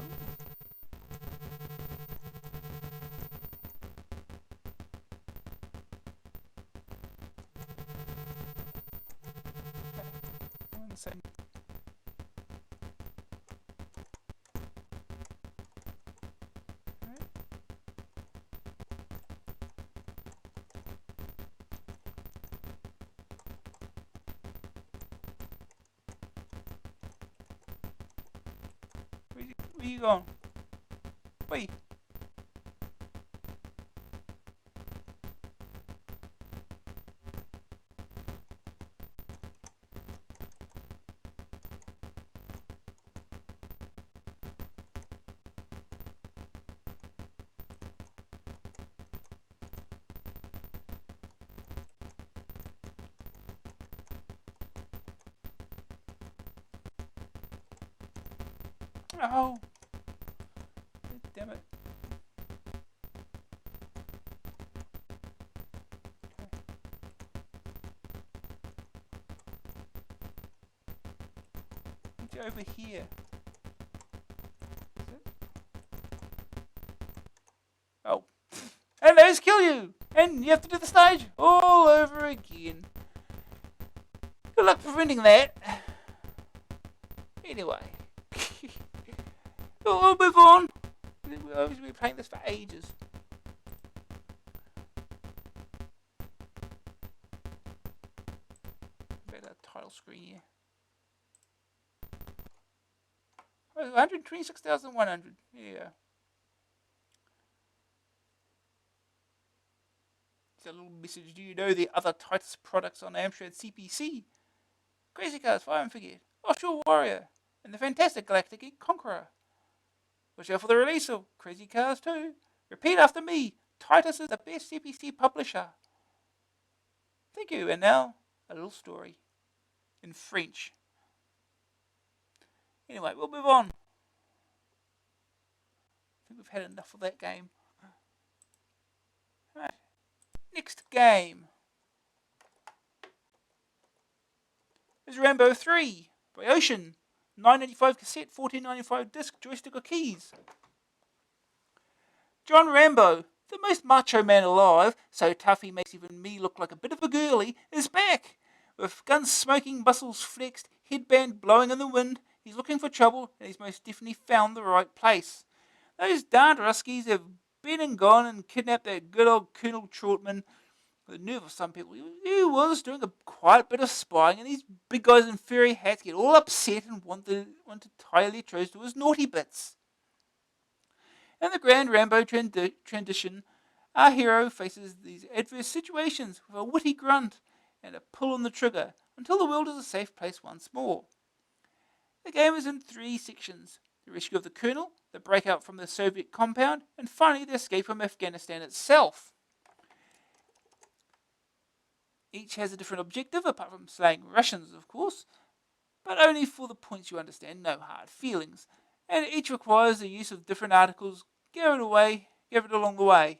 Okay. I'm on the same. Right. Where you going? Wait. Oh. Damn it. Okay. Get you over here. Is it? Oh. And those kill you! And you have to do the stage all over again. Good luck preventing that. Anyway. We'll move on. We'll obviously be playing this for ages. Better title screen here. 126,100. Yeah. It's a little message. Do you know the other tightest products on Amstrad CPC? Crazy Cars, Fire and Forget, Offshore Warrior, and the fantastic Galactic Conqueror. Watch out for the release of Crazy Cars 2. Repeat after me. Titus is the best CPC publisher. Thank you, and now a little story in French. Anyway, we'll move on. I think we've had enough of that game. Right. Next game is Rambo III by Ocean. 9.95 cassette, 14.95 disc, joystick or keys. John Rambo, the most macho man alive, so tough he makes even me look like a bit of a girly, is back. With guns smoking, muscles flexed, headband blowing in the wind, he's looking for trouble, and he's most definitely found the right place. Those darned Ruskies have been and gone and kidnapped that good old Colonel Trautman. The nerve of some people. He was doing a quiet bit of spying, and these big guys in furry hats get all upset and want to tie electrodes to his naughty bits. In the Grand Rambo transition, our hero faces these adverse situations with a witty grunt and a pull on the trigger until the world is a safe place once more. The game is in 3 sections: the rescue of the Colonel, the breakout from the Soviet compound, and finally the escape from Afghanistan itself. Each has a different objective, apart from slaying Russians, of course, but only for the points you understand, no hard feelings, and each requires the use of different articles gathered along the way.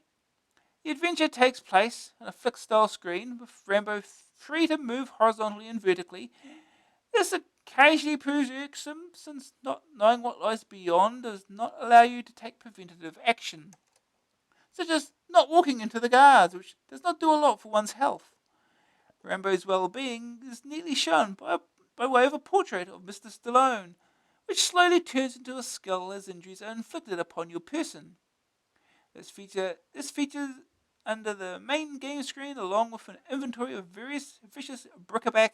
The adventure takes place on a flick-style screen, with Rambo free to move horizontally and vertically. This occasionally proves irksome, since not knowing what lies beyond does not allow you to take preventative action, such as not walking into the guards, which does not do a lot for one's health. Rambo's well-being is neatly shown by way of a portrait of Mr. Stallone, which slowly turns into a skull as injuries are inflicted upon your person. This features under the main game screen, along with an inventory of various vicious bric-a-brac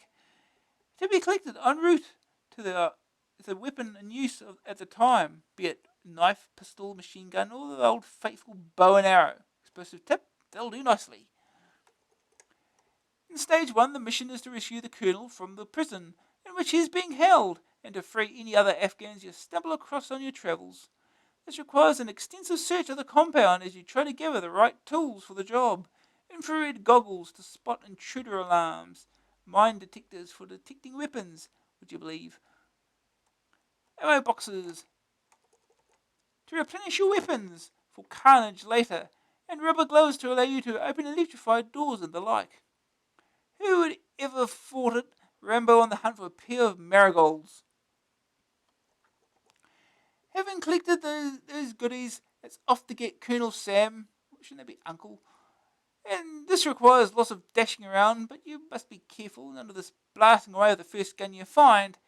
to be collected en route to the weapon in use at the time, be it knife, pistol, machine gun, or the old faithful bow and arrow. Explosive tip, they'll do nicely. In Stage 1, the mission is to rescue the Colonel from the prison in which he is being held, and to free any other Afghans you stumble across on your travels. This requires an extensive search of the compound as you try to gather the right tools for the job: infrared goggles to spot intruder alarms, mine detectors for detecting weapons, would you believe, ammo boxes to replenish your weapons for carnage later, and rubber gloves to allow you to open electrified doors and the like. Who would ever have thought it? Rambo on the hunt for a pair of marigolds. Having collected those goodies, it's off to get Colonel Sam. Shouldn't that be Uncle? And this requires lots of dashing around, but you must be careful none of this blasting away of the first gun you find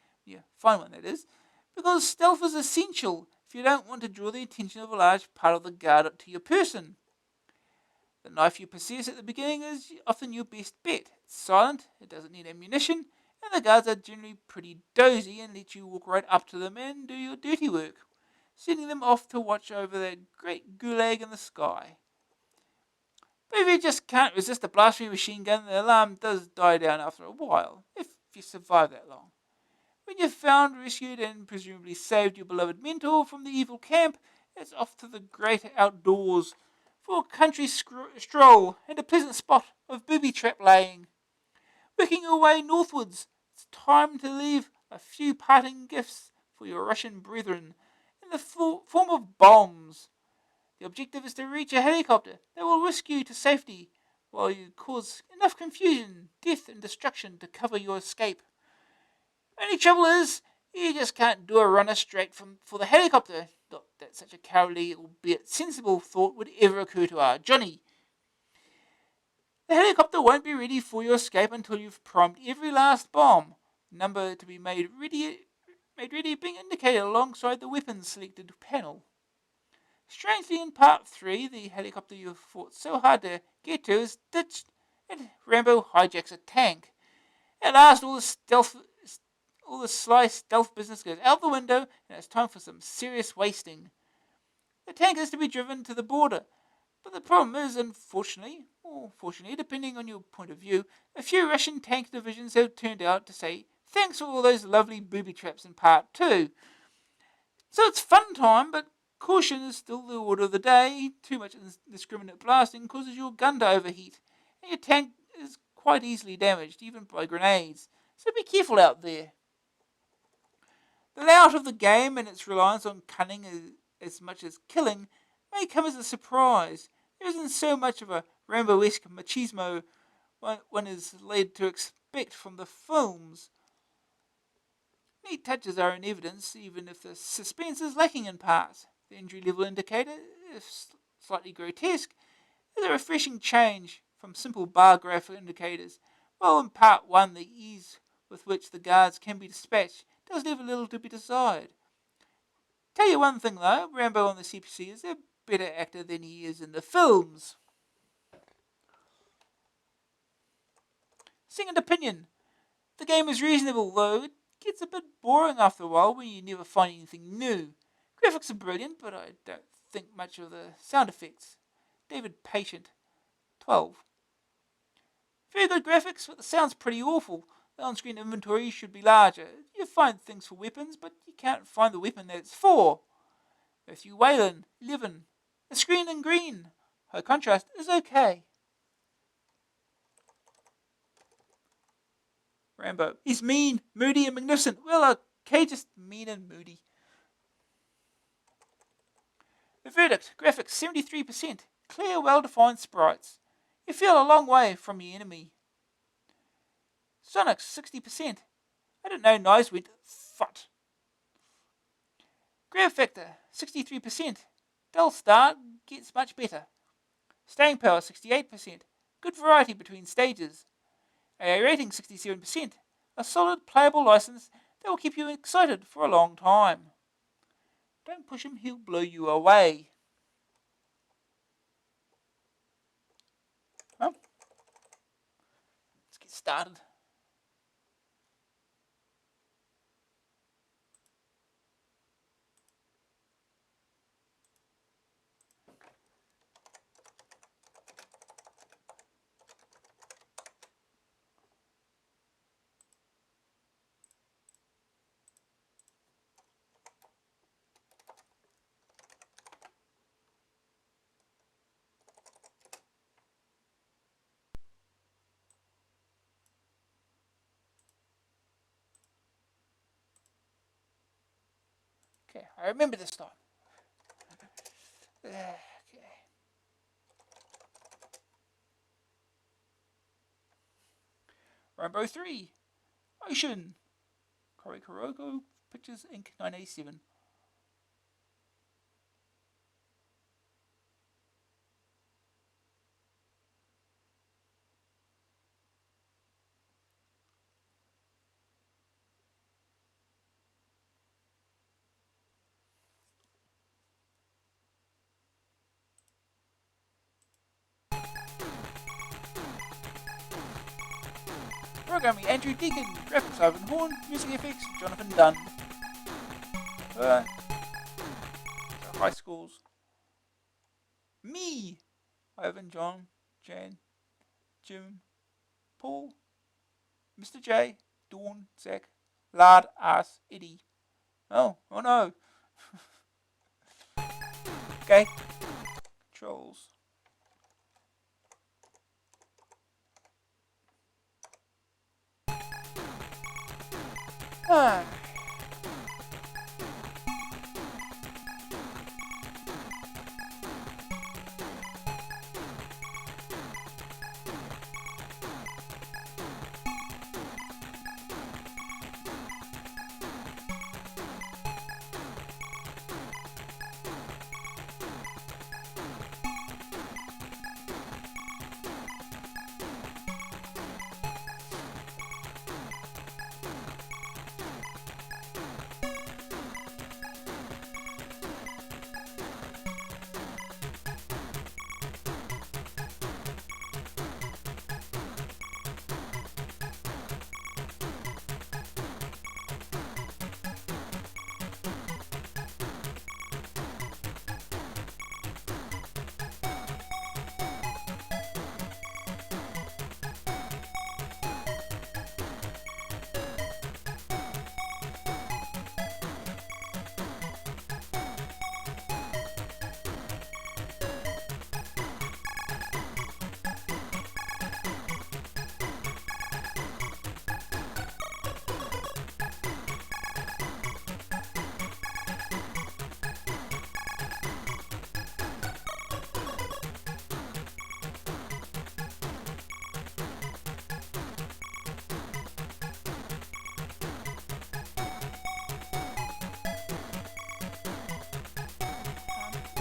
one that is, because stealth is essential if you don't want to draw the attention of a large part of the guard up to your person. The knife you possess at the beginning is often your best bet. It's silent, it doesn't need ammunition, and the guards are generally pretty dozy and let you walk right up to them and do your dirty work, sending them off to watch over that great gulag in the sky. But if you just can't resist a blast from your machine gun, the alarm does die down after a while, if you survive that long. When you've found, rescued, and presumably saved your beloved mentor from the evil camp, it's off to the great outdoors for a country stroll and a pleasant spot of booby trap laying. Working your way northwards, it's time to leave a few parting gifts for your Russian brethren in the form of bombs. The objective is to reach a helicopter that will rescue you to safety while you cause enough confusion, death, and destruction to cover your escape. Only trouble is, you just can't do a runner straight for the helicopter. Not that such a cowardly, albeit sensible thought would ever occur to our Johnny. The helicopter won't be ready for your escape until you've primed every last bomb, number to be made ready being indicated alongside the weapons selected panel. Strangely, in Part 3, the helicopter you fought so hard to get to is ditched, and Rambo hijacks a tank. At last, all the sly stealth business goes out the window, and it's time for some serious wasting. The tank is to be driven to the border, but the problem is, unfortunately, or fortunately, depending on your point of view, a few Russian tank divisions have turned out to say thanks for all those lovely booby traps in Part 2. So it's fun time, but Caution is still the order of the day. Too much indiscriminate blasting causes your gun to overheat, and your tank is quite easily damaged, even by grenades. So be careful out there. The layout of the game and its reliance on cunning as much as killing may come as a surprise. There isn't so much of a Rambo-esque machismo one is led to expect from the films. Neat touches are in evidence, even if the suspense is lacking in parts. The injury level indicator, if slightly grotesque, is a refreshing change from simple bar graph indicators. While in part 1 the ease with which the guards can be dispatched does leave a little to be desired. Tell you one thing though, Rambo on the CPC is a better actor than he is in the films. Second opinion. The game is reasonable though it gets a bit boring after a while when you never find anything new. Graphics are brilliant, but I don't think much of the sound effects. David Patient, 12. Very good graphics, but the sound's pretty awful. The on-screen inventory should be larger. You find things for weapons, but you can't find the weapon that it's for. Matthew Whalen, 11. The screen in green. High contrast is okay. Rambo. He's mean, moody, and magnificent. Well, okay, just mean and moody. The verdict. Graphics, 73%. Clear, well-defined sprites. You feel a long way from your enemy. Sonics, 60%. I didn't know knives went fut. Grab factor, 63%. Dull start, gets much better. Staying power, 68%. Good variety between stages. AA rating, 67%. A solid, playable license that will keep you excited for a long time. Don't push him, he'll blow you away. Well, let's get started. Okay, I remember this time. Okay. Rambo III. Ocean. Koroko Pictures Inc. 987. Programming Andrew Deacon. Graphics Ivan Horn. Music effects Jonathan Dunn. High schools. Me. Ivan, John, Jan, Jim, Paul, Mr. J, Dawn, Zach, Lard, Ass, Eddie. Oh no. Okay. Controls. Ah.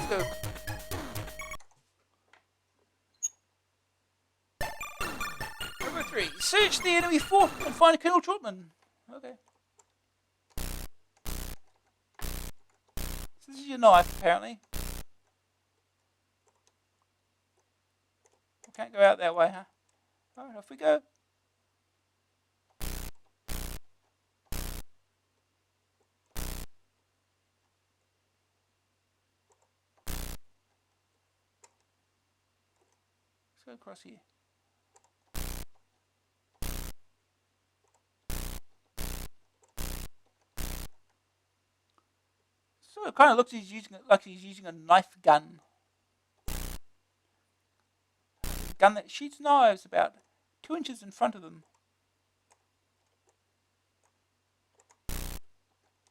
go. Number 3. Search the enemy fort and find Colonel Trotman. Okay. So this is your knife, apparently. We can't go out that way, huh? Alright, off we go. Let's go across here. So it kind of looks like he's using a knife gun. A gun that shoots knives about 2 inches in front of them.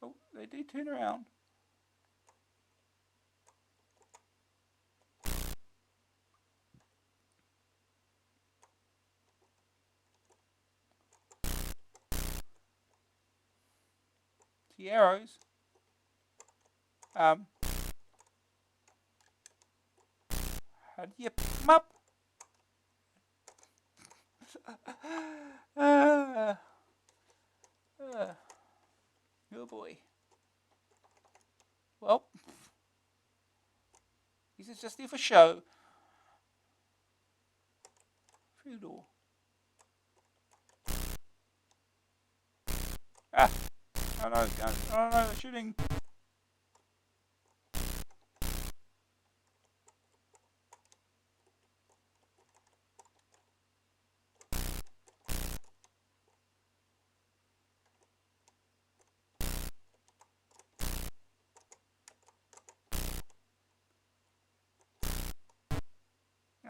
Oh, they do turn around. The arrows. How do you pick them up? Oh boy. Well, this is just there for show. Through the door. Ah! Oh no, oh no, they're shooting.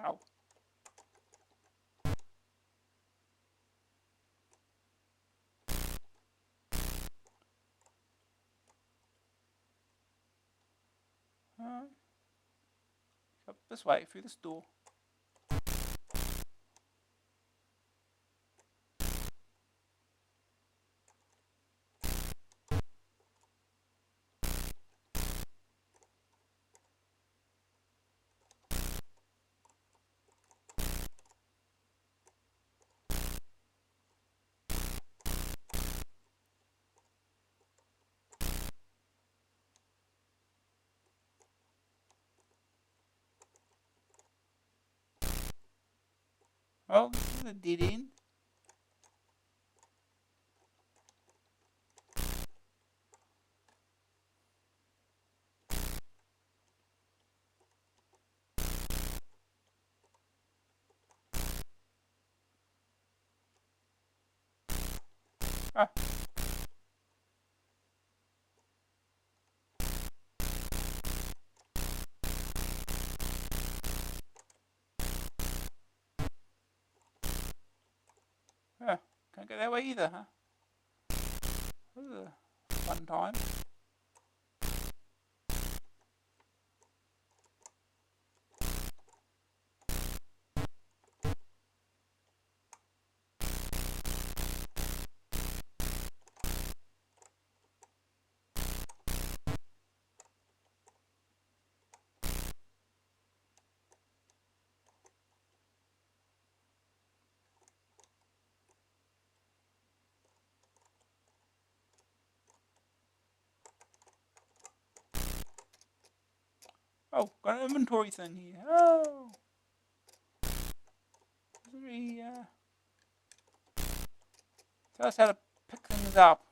Ow. Up this way, through this door. Well, this is a dead end. Ah. Ah. Can't go that way either, huh? Ugh. Fun time. Oh, got an inventory thing here. Oh! Very, tell us how to pick things up.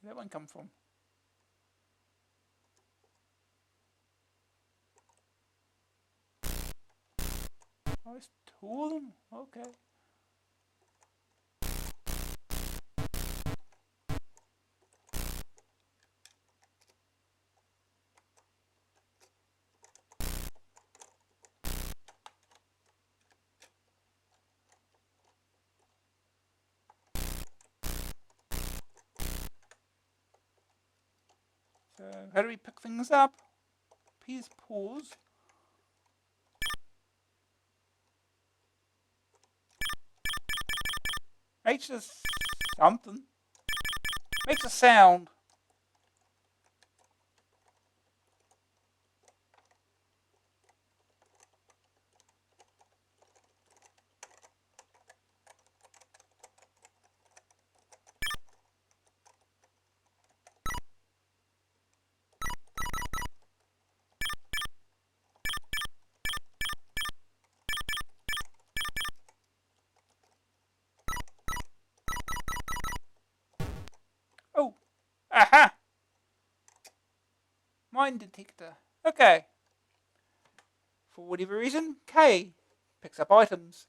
Where'd that one come from? Oh, it's two of them? Okay. So, how do we pick things up? Please pause. Makes us something. Makes a sound. Oh, aha! Mine detector. Okay. For whatever reason, K picks up items.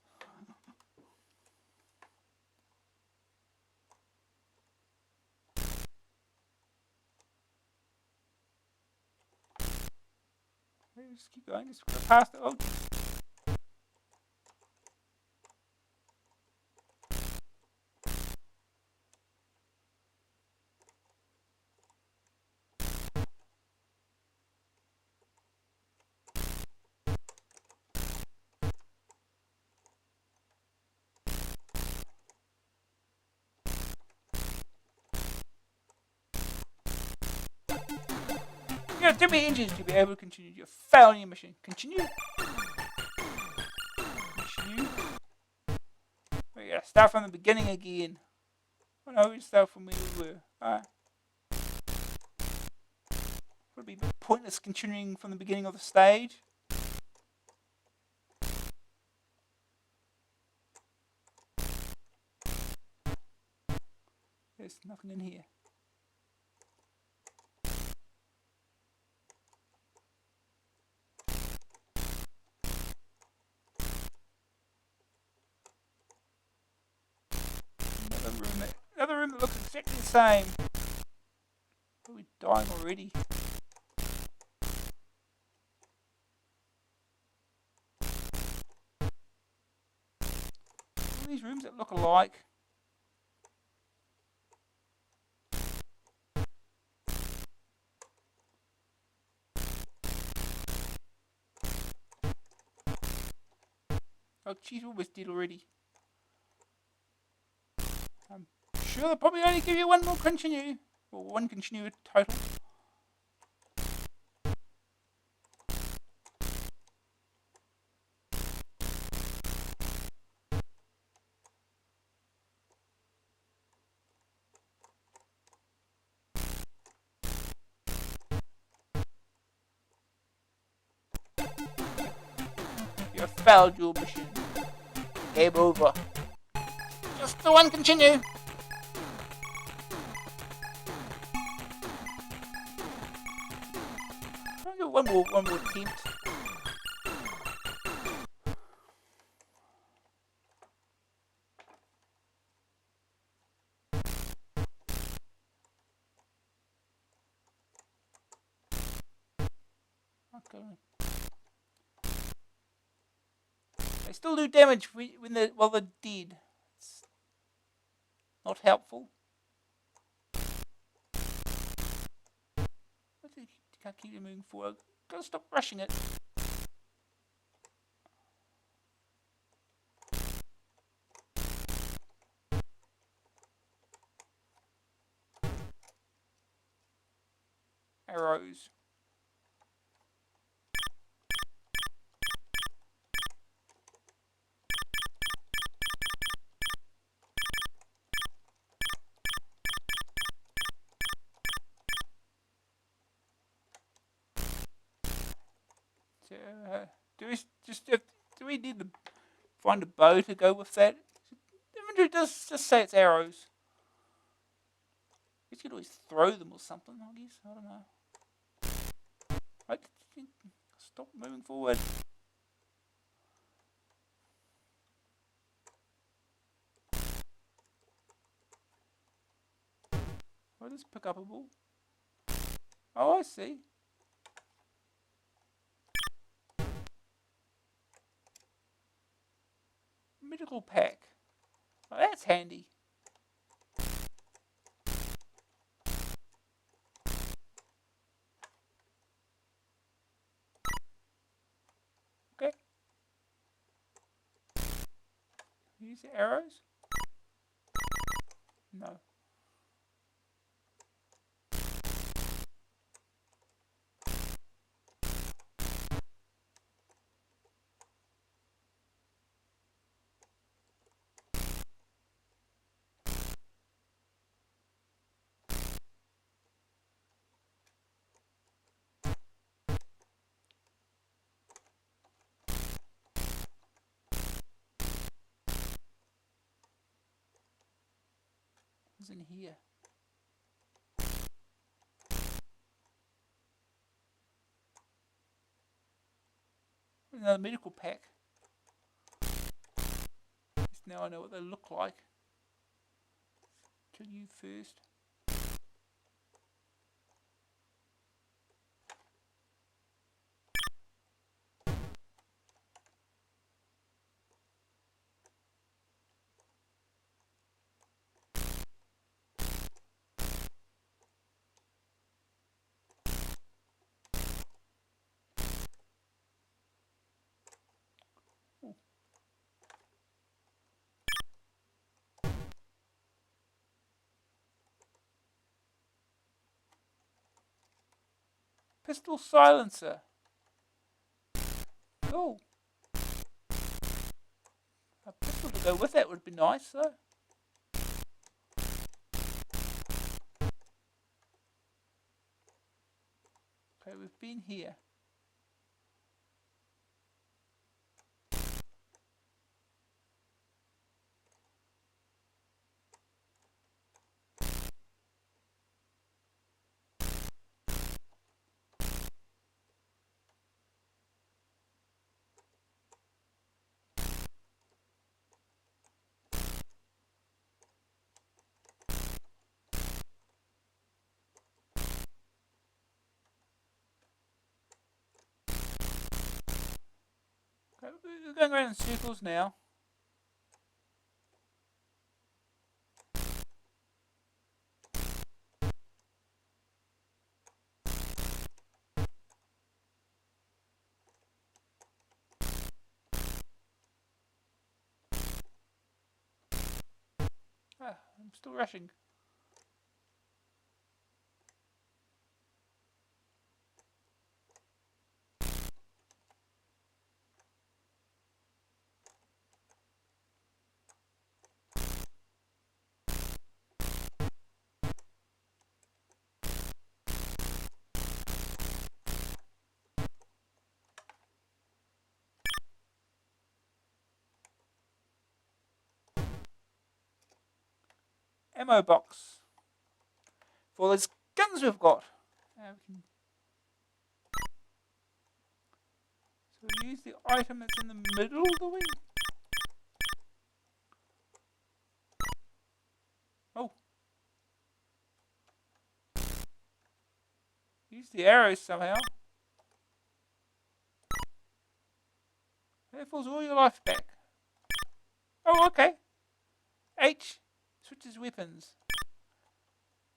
Just keep going. Just go past it. Oh, you have 2 engines to be able to continue your failure mission. Continue. Continue. We gotta start from the beginning again. Oh no, we start from where we were. Alright. Would it be pointless continuing from the beginning of the stage? There's nothing in here. Another room that looks exactly the same. Are we dying already? All these rooms that look alike. Oh, she's almost dead already. I'm sure they'll probably only give you one more continue. Or one continue total. You have failed your mission. Game over. Just the one continue. I'll do one more attempt. Okay. They still do damage while they're dead. It's not helpful. Can't keep moving forward. Gotta stop rushing it. Arrows. So, do we need to find a bow to go with that? Inventory does just say it's arrows. I guess you could always throw them or something, I guess. I don't know. Right, stop moving forward. What is pick upable? Oh, I see. Medical pack. Oh, that's handy. Okay. Use the arrows? No. What's in here? Another medical pack. Just now I know what they look like. Kill you first. Ooh. Pistol silencer. Cool. A pistol to go with that would be nice, though. Okay, we've been here. Okay, we're going around in circles now. Ah, I'm still rushing. Ammo box. For those guns we've got. So we use the item that's in the middle, do we? Oh. Use the arrows somehow. That fills all your life back. Oh, okay. H switches weapons.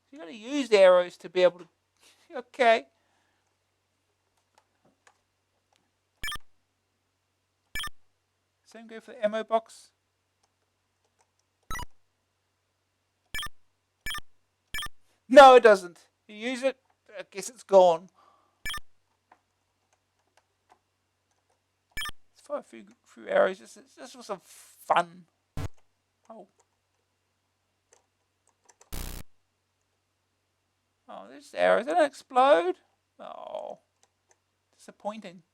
So you gotta use the arrows to be able to... Okay. Same go for the ammo box. No, it doesn't. You use it, I guess it's gone. Let's fire a few arrows just for some fun. Oh. Oh, there's arrows. They don't explode. Oh. Disappointing.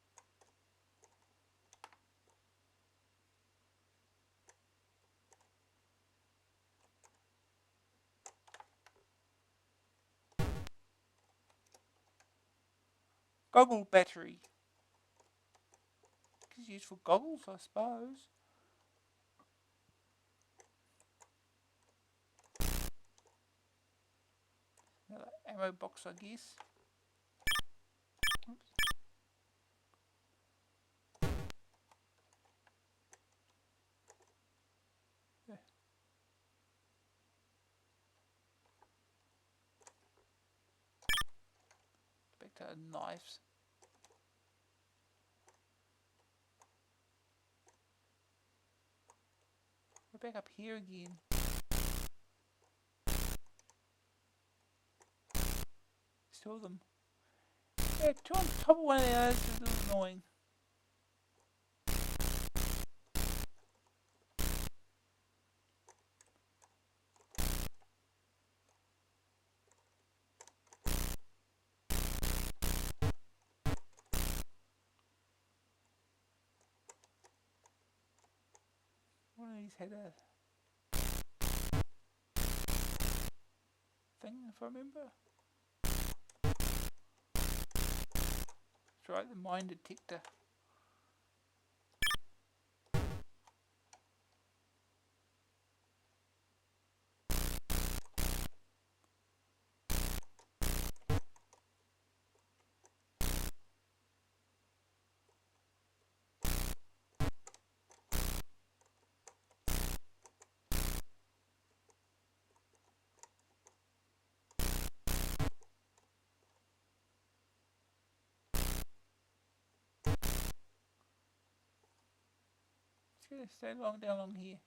Goggle battery. It's used for goggles, I suppose. ammo box, I guess. Oops. Yeah. Back to knives. We're back up here again. Two of them. Yeah, two on top of one of the others is a little annoying. One of these had a thing, if I remember. That's right, the mine detector. Just gonna stay down along here.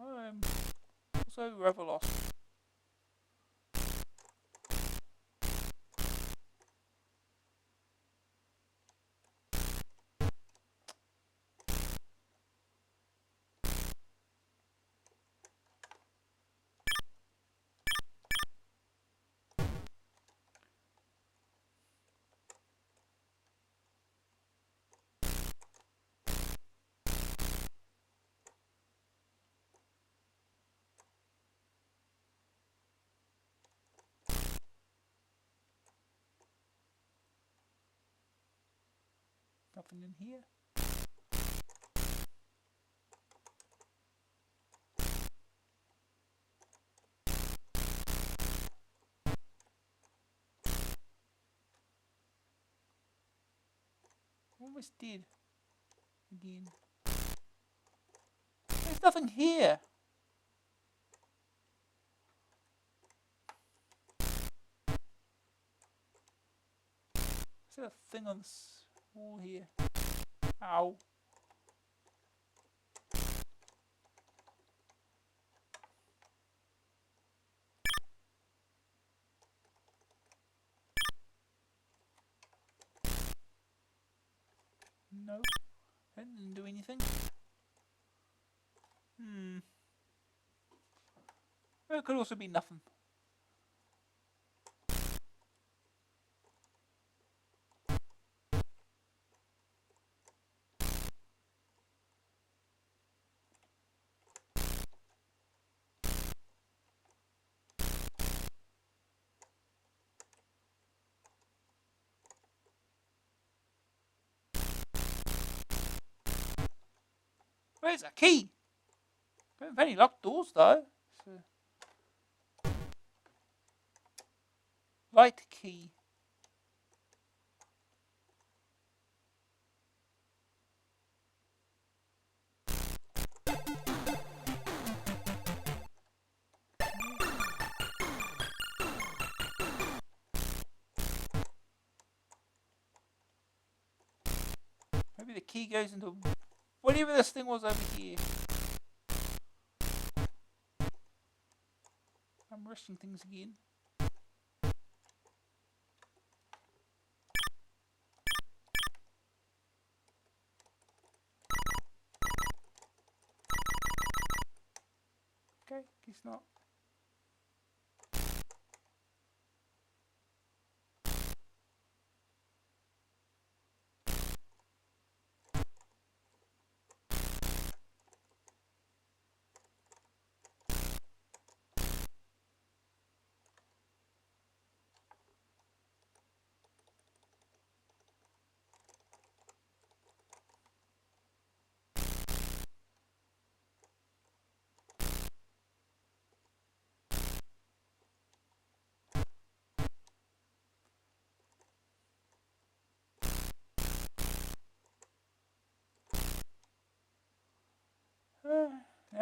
I'm also rather lost. Nothing in here. Almost dead. Again. There's nothing here. Is there a thing on this wall here? Ow. No. That didn't do anything. Well, it could also be nothing. Where's a key? I haven't found any locked doors though. So. Light key. Maybe the key goes into whatever this thing was over here. I'm rushing things again. Okay, guess not.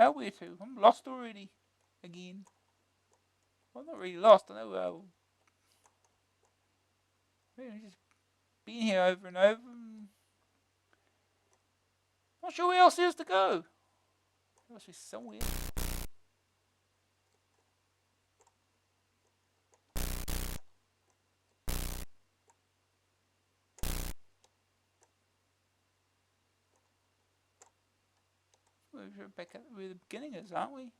now where to? I'm lost already. Again. Well, I'm not really lost. I know. We've just been here over and over. Not sure where else there is to go. There must be somewhere. We're back at where the beginning is, aren't we?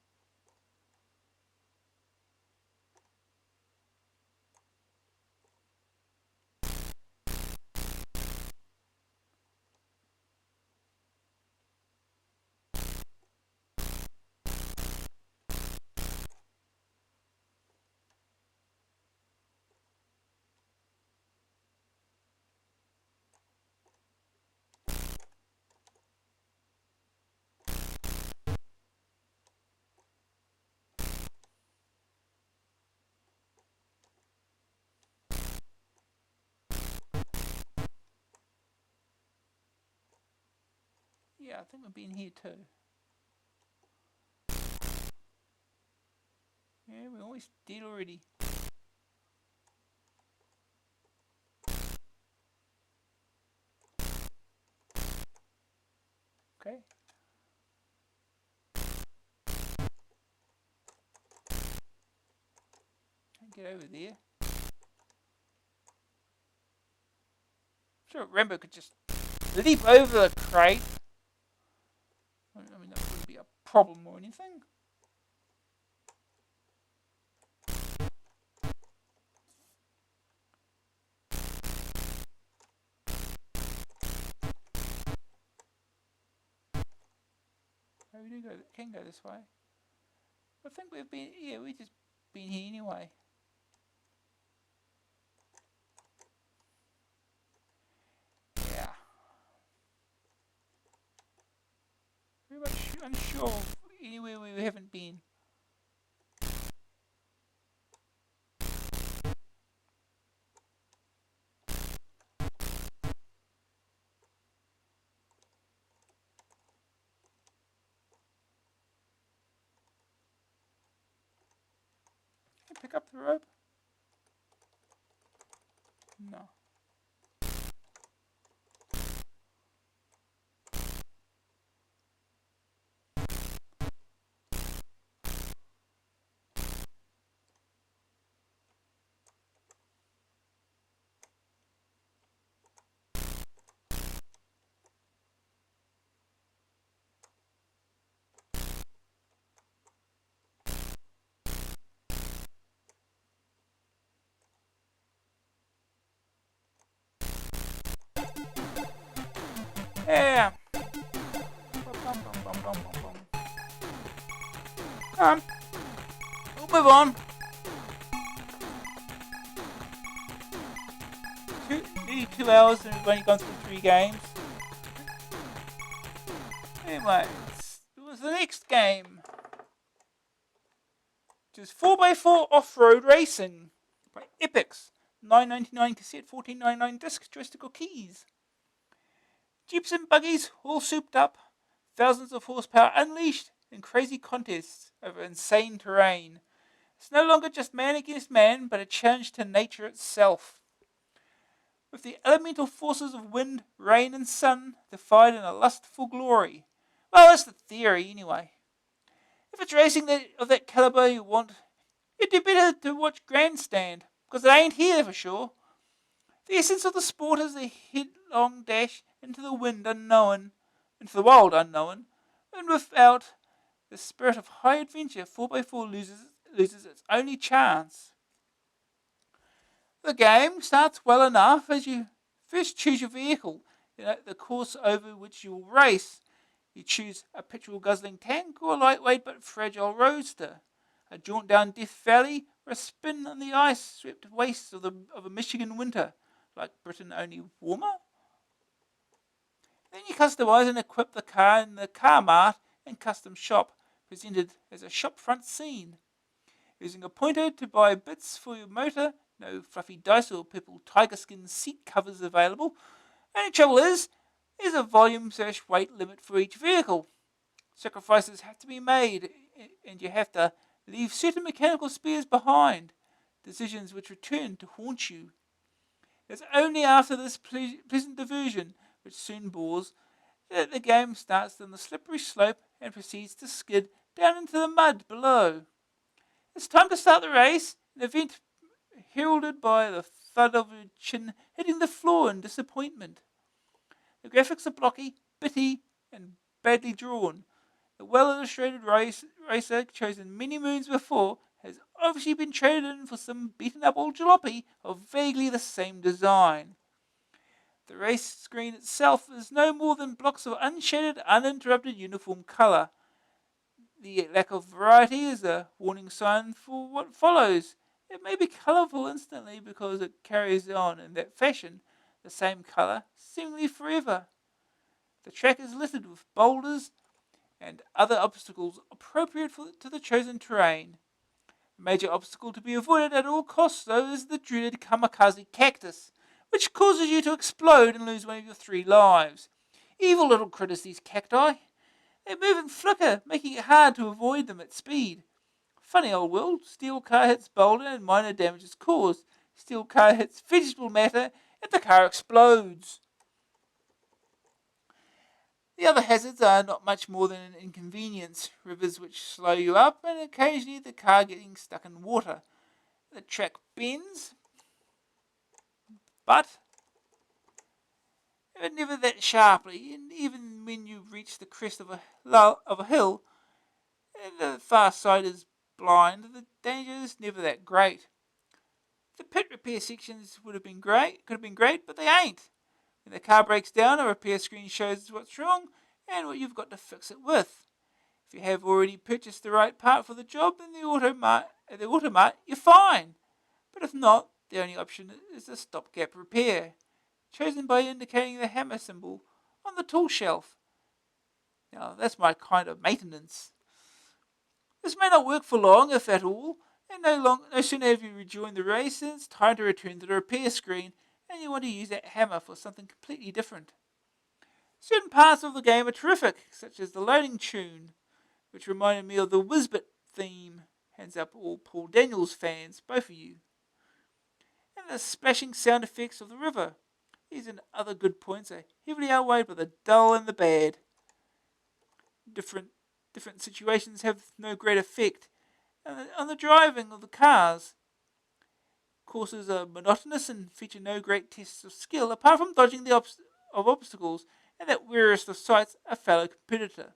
Yeah, I think we've been here too. Yeah, we always did already. Okay. Can't get over there. Sure, Rambo could just leap over the crate. I mean, that wouldn't be a problem or anything. Oh, we can go this way. I think we've just been here anyway. Yeah. Very much unsure of anywhere we haven't been. Can I pick up the rope? No. Yeah. Come on. We'll move on. Nearly 2 hours and we've only gone through 3 games. Anyway, it was the next game. Which is 4x4 off-road racing by Epix. $9.99 cassette, $14.99 disc, joystick keys. Jeeps and buggies all souped up. Thousands of horsepower unleashed in crazy contests over insane terrain. It's no longer just man against man, but a challenge to nature itself. With the elemental forces of wind, rain, and sun defied in a lustful glory. Well, that's the theory, anyway. If it's racing of that caliber you want, you'd do better to watch Grandstand, because it ain't here for sure. The essence of the sport is the headlong dash into the wind unknown, into the wild unknown, and without the spirit of high adventure, 4x4 loses its only chance. The game starts well enough as you first choose your vehicle, the course over which you will race. You choose a petrol-guzzling tank or a lightweight but fragile roadster, a jaunt down Death Valley or a spin on the ice-swept wastes of a Michigan winter, like Britain only warmer. Then you customize and equip the car in the car mart and custom shop, presented as a shopfront scene. Using a pointer to buy bits for your motor, no fluffy dice or purple tiger skin seat covers available. Only trouble is, there's a volume/weight limit for each vehicle. Sacrifices have to be made, and you have to leave certain mechanical spears behind, decisions which return to haunt you. It's only after this pleasant diversion, which soon bores, that the game starts on the slippery slope and proceeds to skid down into the mud below. It's time to start the race, an event heralded by the thud of your chin hitting the floor in disappointment. The graphics are blocky, bitty, and badly drawn. The well-illustrated racer, chosen many moons before, has obviously been traded in for some beaten-up old jalopy of vaguely the same design. The race screen itself is no more than blocks of unshaded, uninterrupted uniform colour. The lack of variety is a warning sign for what follows. It may be colourful instantly because it carries on in that fashion, the same colour, seemingly forever. The track is littered with boulders and other obstacles appropriate to the chosen terrain. A major obstacle to be avoided at all costs, though, is the dreaded kamikaze cactus, which causes you to explode and lose one of your 3 lives. Evil little critters, these cacti. They move and flicker, making it hard to avoid them at speed. Funny old world. Steel car hits boulder and minor damage is caused. Steel car hits vegetable matter and the car explodes. The other hazards are not much more than an inconvenience. Rivers which slow you up and occasionally the car getting stuck in water. The track bends, but never that sharply, and even when you reach the crest of a hill, and the far side is blind, the danger is never that great. The pit repair sections could have been great, but they ain't. When the car breaks down, a repair screen shows what's wrong and what you've got to fix it with. If you have already purchased the right part for the job in the Automart, you're fine. But if not, the only option is a stopgap repair, chosen by indicating the hammer symbol on the tool shelf. Now, that's my kind of maintenance. This may not work for long, if at all, and no sooner have you rejoined the race than it's time to return to the repair screen, and you want to use that hammer for something completely different. Certain parts of the game are terrific, such as the loading tune, which reminded me of the Whizbit theme. Hands up all Paul Daniels fans, both of you. And the splashing sound effects of the river. These and other good points are heavily outweighed by the dull and the bad. Different situations have no great effect on the driving of the cars. Courses are monotonous and feature no great tests of skill, apart from dodging the obstacles and that weariest of sights, a fellow competitor.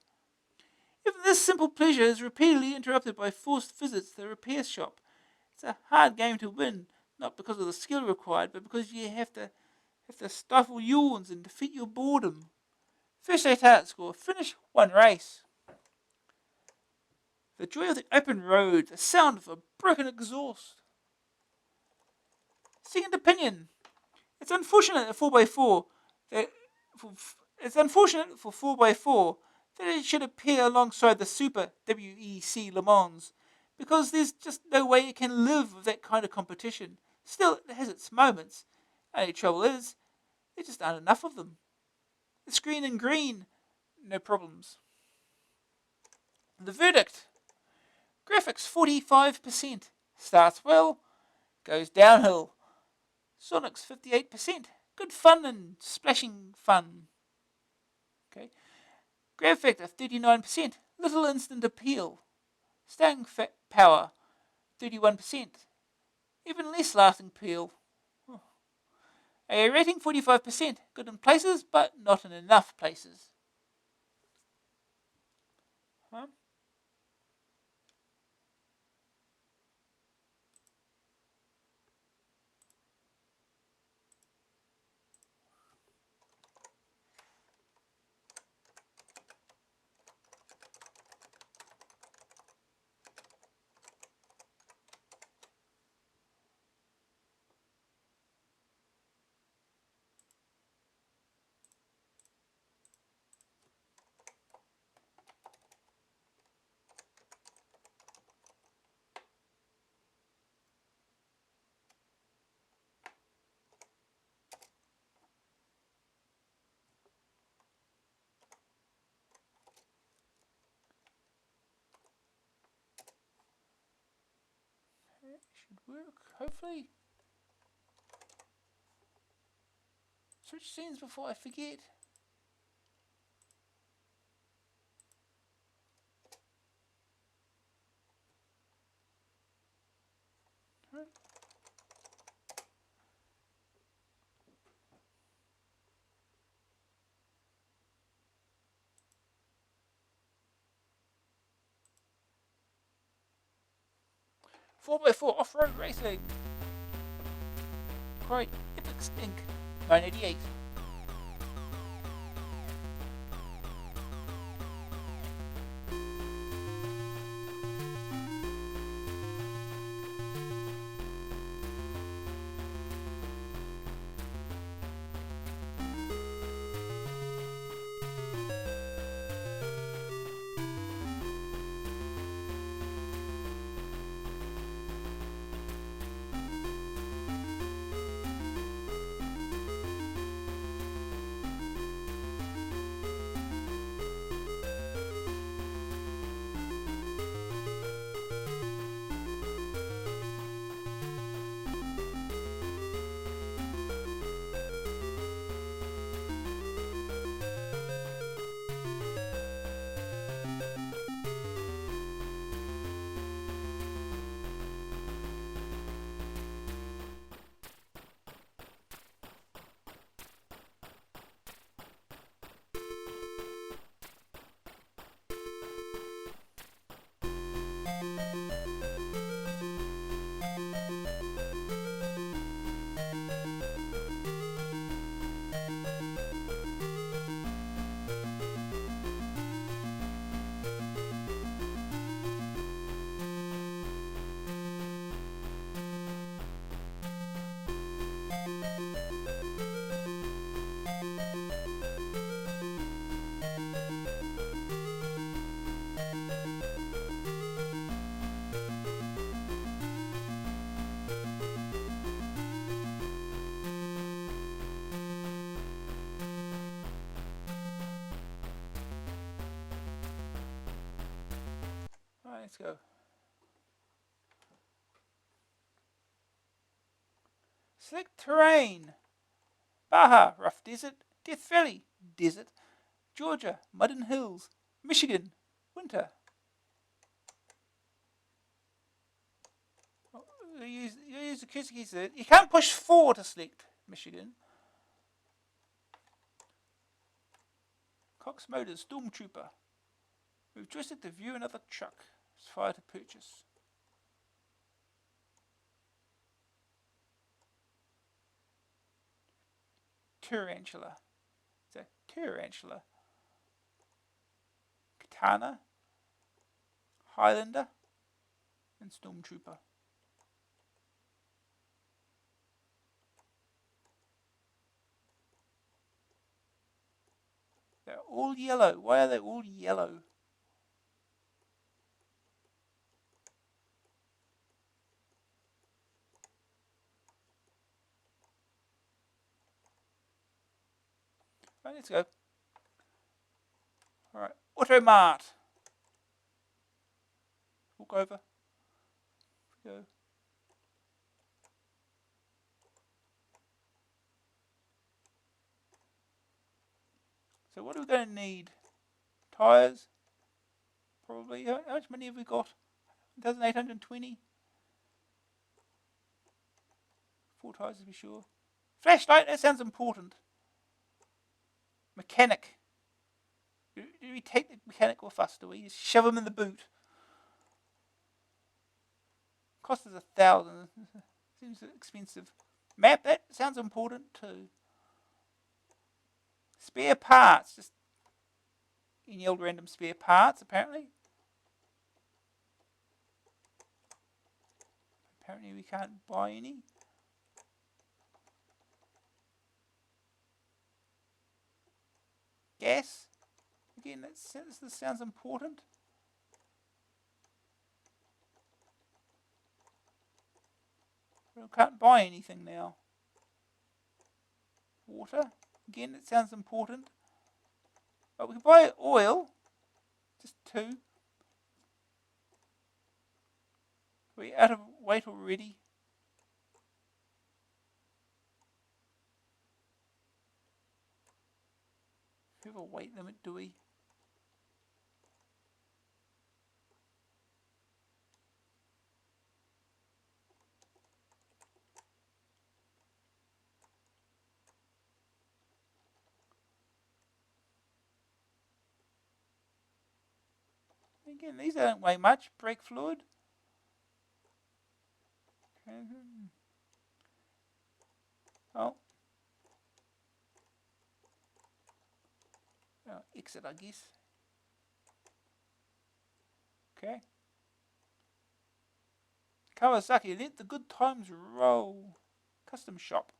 Even this simple pleasure is repeatedly interrupted by forced visits to the repair shop. It's a hard game to win, not because of the skill required, but because you have to stifle yawns and defeat your boredom. First 8 out score, finish 1 race. The joy of the open road, the sound of a broken exhaust. Second opinion. It's unfortunate that 4x4 that it's unfortunate for 4x4 that it should appear alongside the Super WEC Le Mans, because there's just no way it can live with that kind of competition. Still, it has its moments. Only trouble is, there just aren't enough of them. It's green and green, no problems. The verdict. Graphics 45%. Starts well, goes downhill. Sonic's 58%. Good fun and splashing fun. Okay. Grab factor 39%. Little instant appeal. Staying power 31%. Even less lasting appeal. A rating 45%. Good in places, but not in enough places. Huh? Should work, hopefully. Switch scenes before I forget. Right. 4x4 off-road racing. Great. Epic Stink. 988. Alright, let's go. Select terrain. Baja, rough desert. Death Valley, desert. Georgia, mud and hills. Michigan, winter. You use the cursor keys there. You can't push 4 to select Michigan. Cox Motors, Stormtrooper. Move joystick to view another truck. It's fire to purchase. Tarantula. It's a tarantula. Katana. Highlander. And Stormtrooper. They're all yellow. Why are they all yellow? Right, let's go. Alright, Automart. Walk over. Go. So what are we going to need? Tyres? Probably. How much money have we got? 1,820. 4 tyres to be sure. Flashlight, that sounds important. Mechanic. Do we take the mechanic with us, do we? Just shove him in the boot. Cost us 1,000. Seems expensive. Map, that sounds important too. Spare parts. Just any old random spare parts, apparently. Apparently we can't buy any. Gas. Again, this sounds important. We can't buy anything now. Water. Again, it sounds important. But we can buy oil. Just 2. We're out of wait already. We have a weight limit, do we? Again, these don't weigh much. Brake fluid. Okay. Oh. Exit, I guess. Okay. Kawasaki, let the good times roll. Custom shop.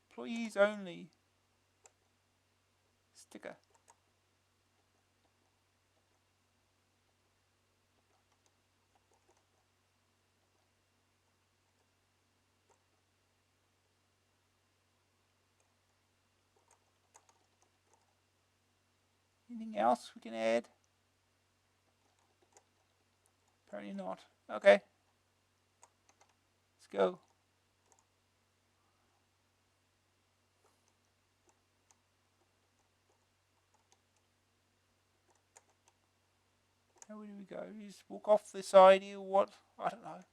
Employees only. Sticker. Anything else we can add? Apparently not. Okay. Let's go. Now where do we go? We just walk off the side here or what? I don't know.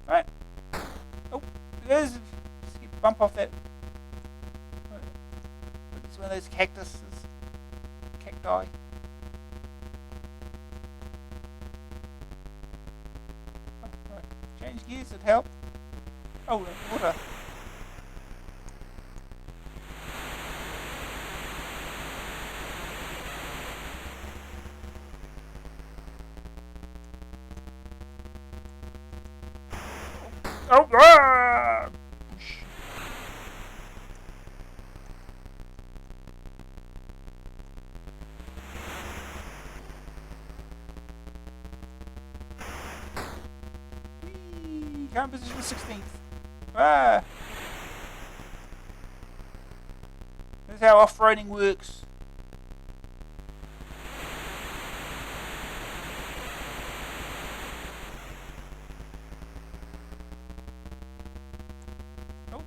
Right. Oh, there's bump off that. It's one of those cactuses. Cacti. Oh, right. Change gears would help. Oh, the water. Oh, ah! Current position 16th. Ah! This is how off-roading works.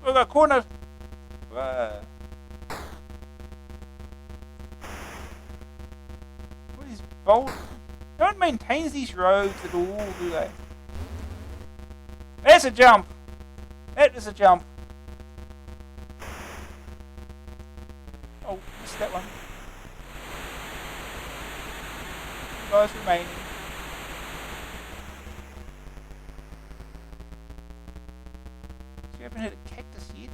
Oh, the corner. Ah. What is bold? No one maintains these roads at all, do they? There's a jump. That is a jump. Oh, missed that one. Two guys remaining. So you haven't hit a cactus yet.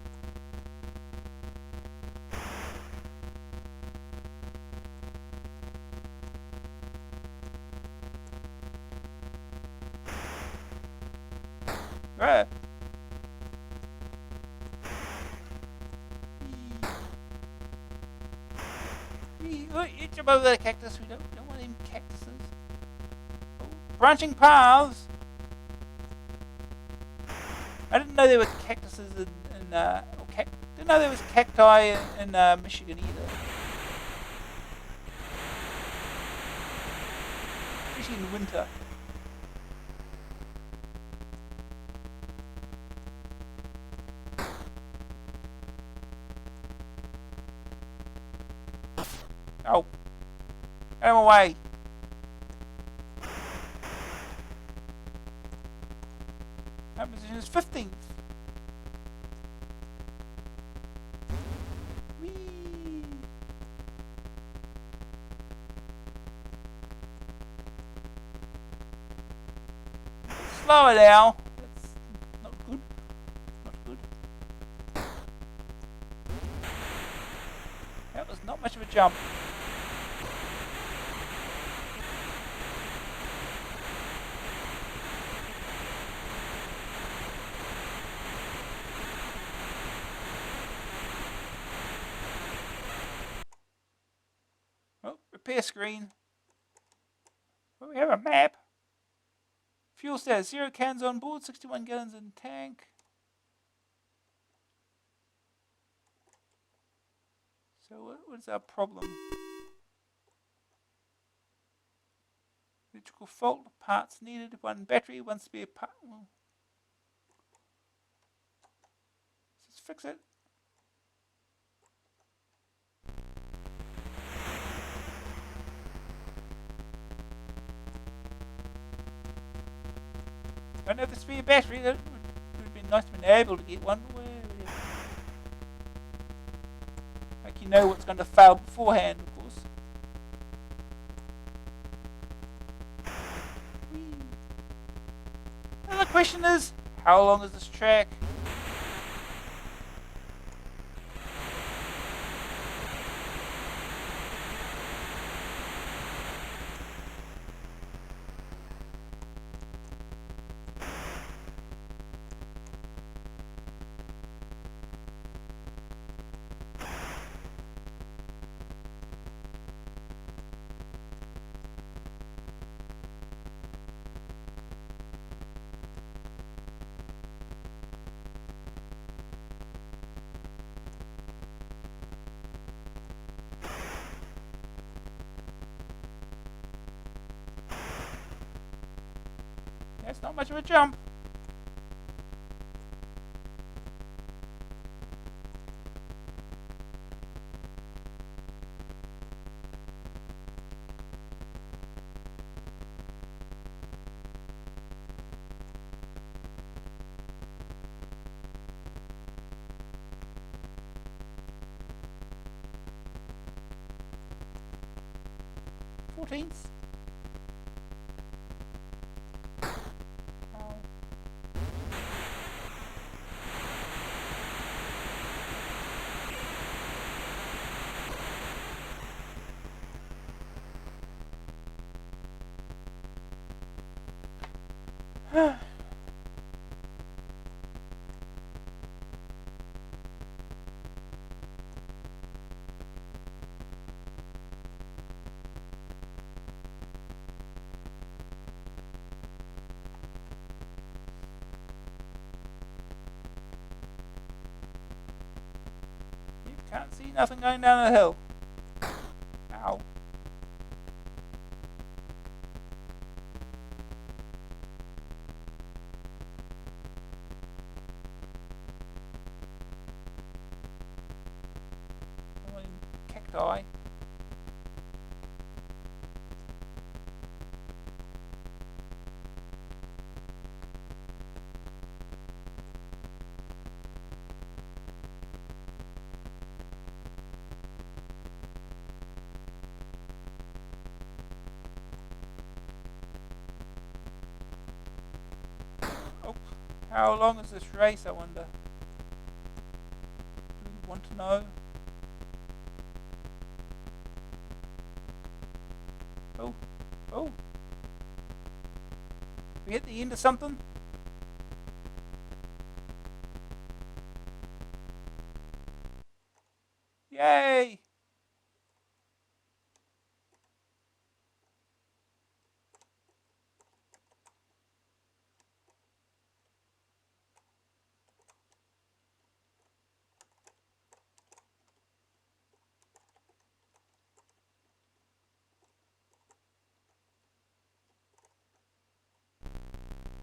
Right. It's above the cactus. We don't want them cactuses. Oh, branching paths. I didn't know there were cactuses in didn't know there was cacti in Michigan either. Especially in winter. Oh. Get him away. That position is 15th. Whee. Slower now. That's not good. Not good. That was not much of a jump. Oh, repair screen. Oh, we have a map. Fuel status, 0 cans on board, 61 gallons in tank. So what's our problem? Electrical fault, parts needed, 1 battery, 1 spare part. Well, let's fix it. Don't have the spare battery. That would have been nice to be able to get one. Like you know what's going to fail beforehand, of course. And the question is, how long is this track? That's not much of a jump. Fourteenth. Oh. 'Can't see nothing going down the hill. Ow. Cacti. Oh, how long is this race, I wonder? Do you want to know? Oh, oh. We hit the end of something? Yay!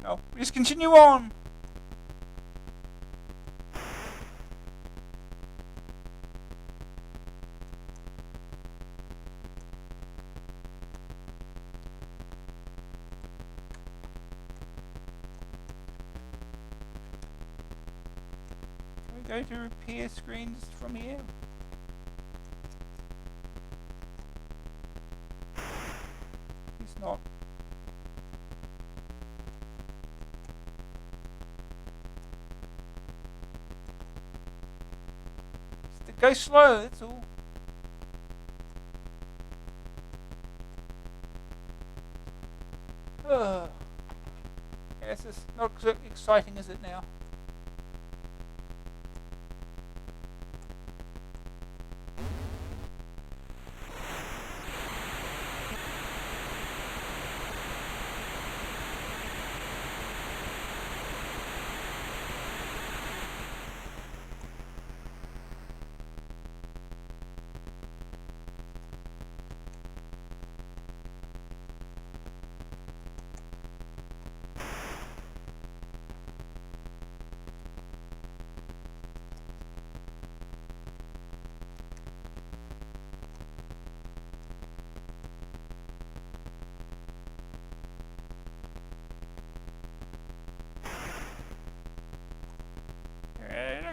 No, we just continue on. Can we go to repair screens from here? It's not. Go slow, that's all. Yeah, this is not so exciting, is it now?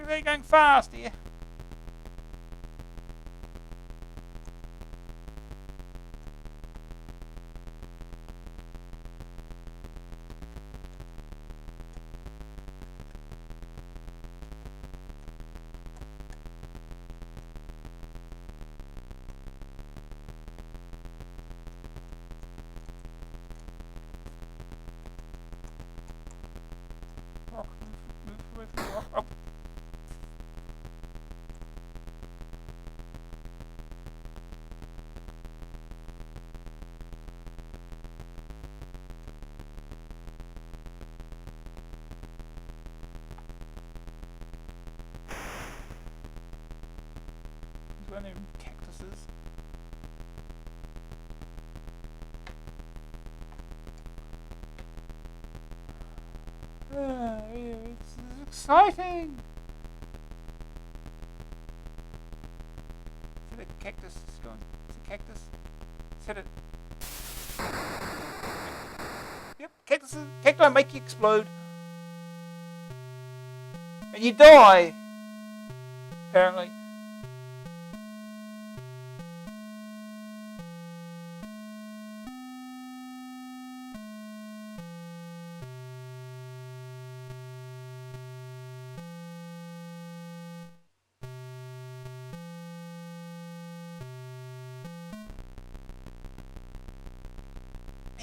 They're going fast here. Rock, move away from the rock. Oh. There's one of them cactuses. It's exciting! Is that a cactus? It's gone. It's a cactus. Is that it? Yep, cactuses. Cacti make you explode. And you die! Apparently.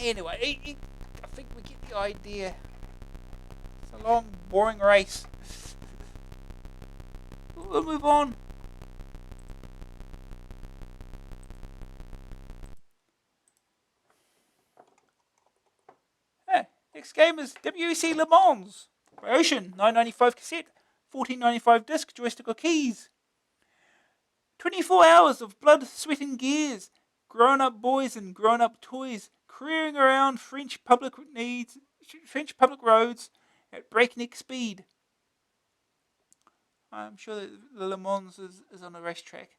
Anyway, I think we get the idea. It's a long, boring race. We'll move on. Next game is WEC Le Mans. Ocean, $9.95 cassette, $14.95 disc, joystick or keys. 24 hours of blood, sweat and gears. Grown-up boys and grown-up toys careering around French public roads at breakneck speed. I'm sure that Le Mans is on a racetrack.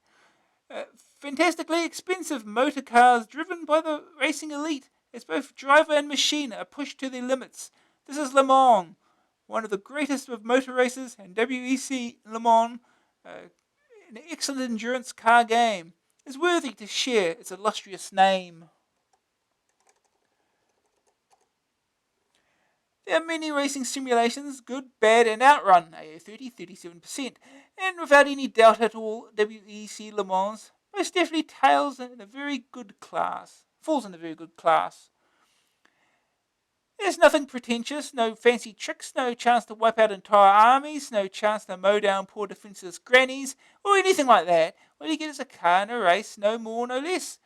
Fantastically expensive motor cars driven by the racing elite as both driver and machine are pushed to their limits. This is Le Mans, one of the greatest of motor races, and WEC Le Mans, an excellent endurance car game, is worthy to share its illustrious name. There are many racing simulations, good, bad, and outrun, AO30, 37%, and without any doubt at all, WEC Le Mans most definitely falls in a very good class. There's nothing pretentious, no fancy tricks, no chance to wipe out entire armies, no chance to mow down poor defenceless grannies, or anything like that. All you get is a car in a race, no more, no less.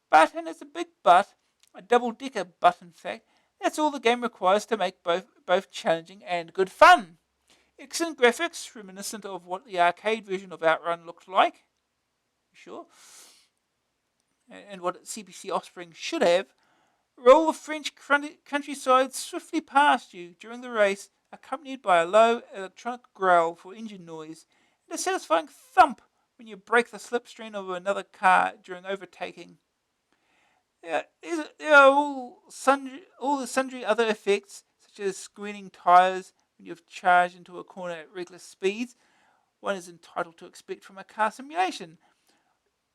But, and it's a big but, a double-decker but in fact, that's all the game requires to make both challenging and good fun. Excellent graphics, reminiscent of what the arcade version of Outrun looked like. Sure. And what CPC offspring should have. Roll the French countryside swiftly past you during the race, accompanied by a low electronic growl for engine noise, and a satisfying thump when you break the slipstream of another car during overtaking. There are all the sundry other effects, such as squirting tyres when you've charged into a corner at reckless speeds, one is entitled to expect from a car simulation,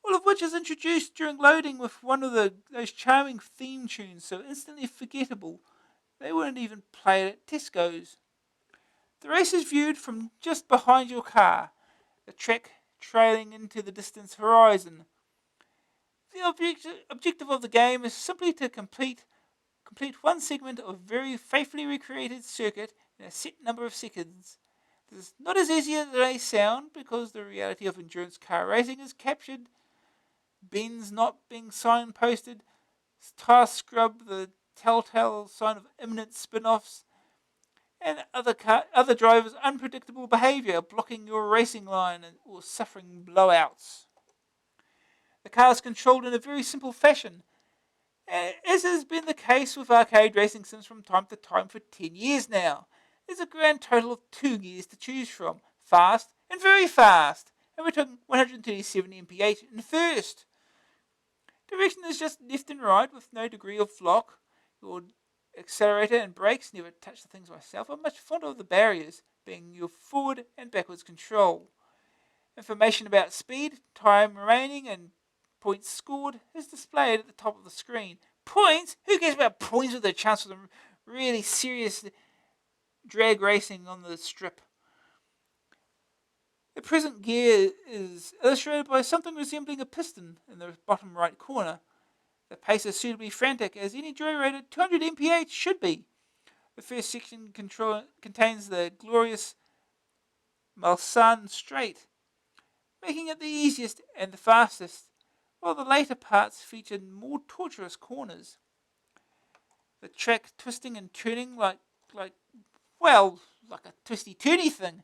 all of which is introduced during loading with one of those charming theme tunes so instantly forgettable they wouldn't even play it at Tesco's. The race is viewed from just behind your car, the track trailing into the distant horizon. The objective of the game is simply to complete one segment of very faithfully recreated circuit in a set number of seconds. This is not as easy as it may sound because the reality of endurance car racing is captured. Bends not being signposted, tire scrub the telltale sign of imminent spin-offs, and other drivers' unpredictable behaviour blocking your racing line or suffering blowouts. The car is controlled in a very simple fashion, as has been the case with arcade racing sims from time to time for 10 years now. There's a grand total of 2 gears to choose from, fast and very fast, and we're talking 137 mph in first. Direction is just left and right with no degree of lock. accelerator and brakes. Never touched the things myself. I'm much fonder of the barriers, being your forward and backwards control. Information about speed, time remaining, and points scored is displayed at the top of the screen. Points? Who cares about points with a chance for them really serious drag racing on the strip? The present gear is illustrated by something resembling a piston in the bottom right corner. The pace is suitably frantic, as any joyride at 200 mph should be. The first section contains the glorious Malsan Strait, making it the easiest and the fastest, while the later parts feature more tortuous corners. The track twisting and turning like a twisty-turny thing.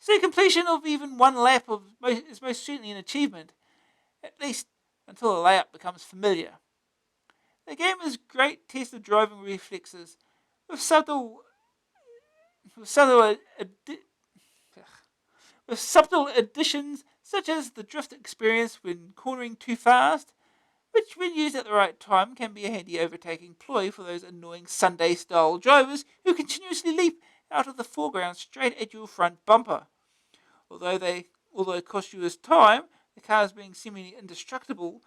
So completion of even one lap is most certainly an achievement, at least until the layout becomes familiar. The game is a great test of driving reflexes, with subtle additions such as the drift experience when cornering too fast, which when used at the right time can be a handy overtaking ploy for those annoying Sunday-style drivers who continuously leap out of the foreground straight at your front bumper. Although it costs you time, the cars being seemingly indestructible,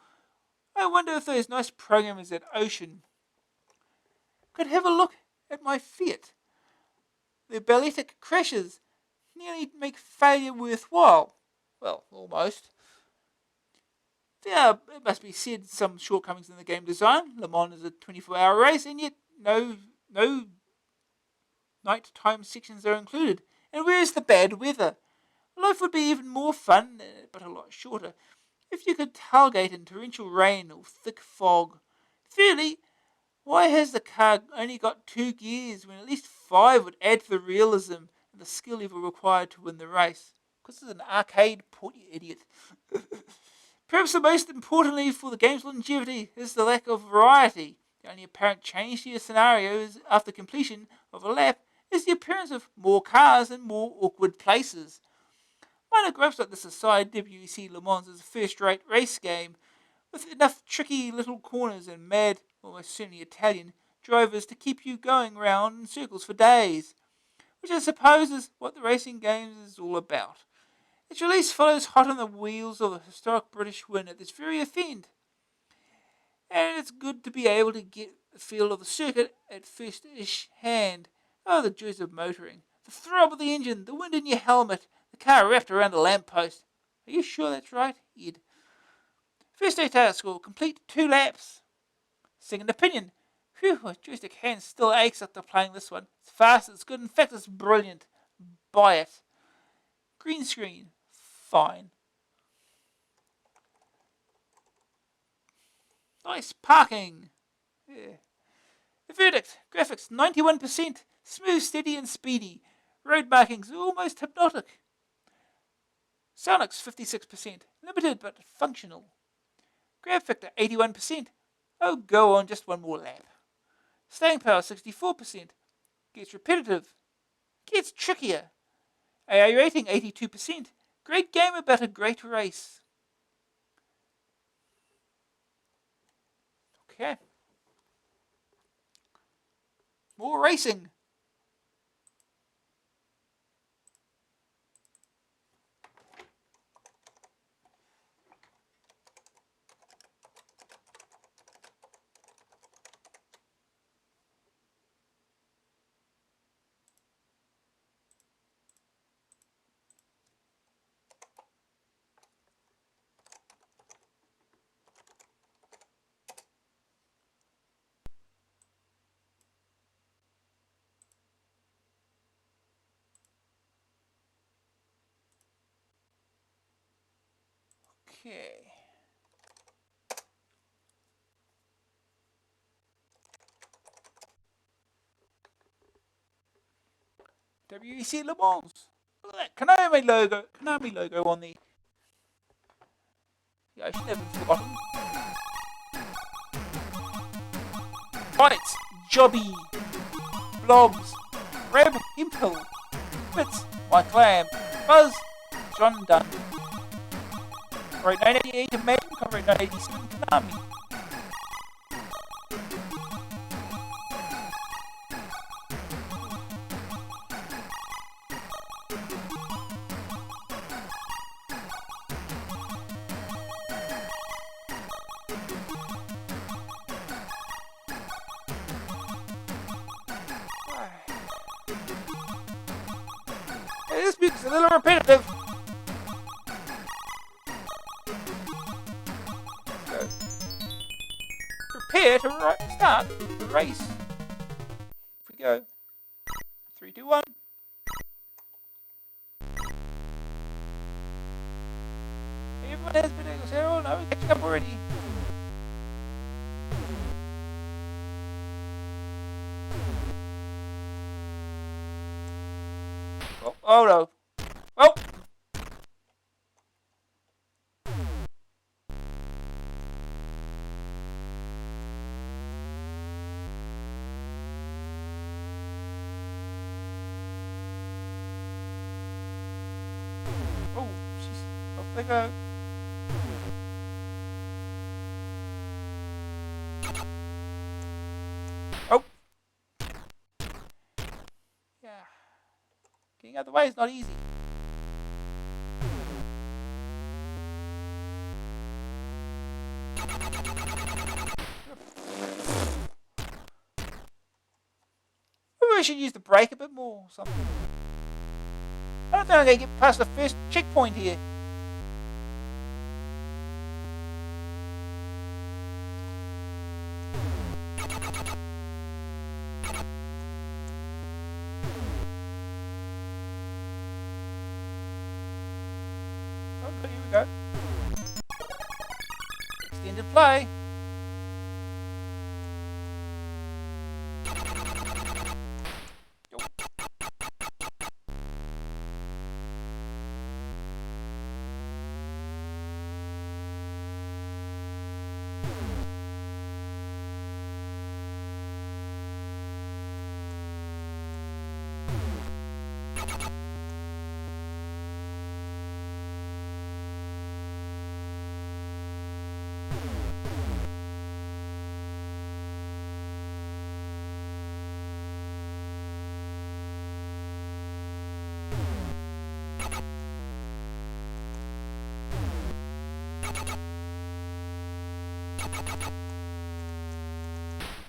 I wonder if those nice programmers at Ocean could have a look at my Fiat. The balletic crashes nearly make failure worthwhile. Well, almost. There are, it must be said, some shortcomings in the game design. Le Mans is a 24-hour race, and yet no nighttime sections are included. And where is the bad weather? Life would be even more fun, but a lot shorter, if you could tailgate in torrential rain or thick fog. Thirdly, why has the car only got 2 gears when at least 5 would add to the realism and the skill level required to win the race? Because this is an arcade port, you idiot. Perhaps the most importantly for the game's longevity is the lack of variety. The only apparent change to your scenarios after completion of a lap is the appearance of more cars and more awkward places. Minor gripes like this aside, WEC Le Mans is a first-rate race game with enough tricky little corners and mad, almost certainly Italian, drivers to keep you going round in circles for days, which I suppose is what the racing games is all about. Its release follows hot on the wheels of the historic British win at this very event, and it's good to be able to get the feel of the circuit at first-ish hand. Oh, the joys of motoring. The throb of the engine, the wind in your helmet, the car wrapped around a lamppost. Are you sure that's right, Ed? First day task score, complete 2 laps. Second opinion. Phew, my joystick hand still aches after playing this one. It's fast, it's good, in fact it's brilliant. Buy it. Green screen. Fine. Nice parking. Yeah. The verdict. Graphics 91%. Smooth, steady and speedy. Road markings almost hypnotic. Soundix 56%. Limited but functional. Grab factor 81%. Oh, go on, just one more lap. Staying power 64%. Gets repetitive. Gets trickier. AI rating 82%. Great game about a great race. Okay. More racing. Okay. WEC Le Mans. Look at that Konami logo on the. Yeah, I should never forgotten. Fights, Jobby, Blobs, Reb Hemphill, Fitz, Mike Lamb, Buzz, John Dunn. Copyright 1988 Imagine, copyright 1987 Konami. It's a little repetitive. So, prepare to start the race. Off we go. 3, 2, 1. Everyone has been oh no, catching up already. Oh no. Oh! Oh, jeez. Off they go. Oh! Yeah. Getting out of the way is not easy. Maybe I should use the brake a bit more or something. I don't think I'm going to get past the first checkpoint here. Oh, here we go. Extended play.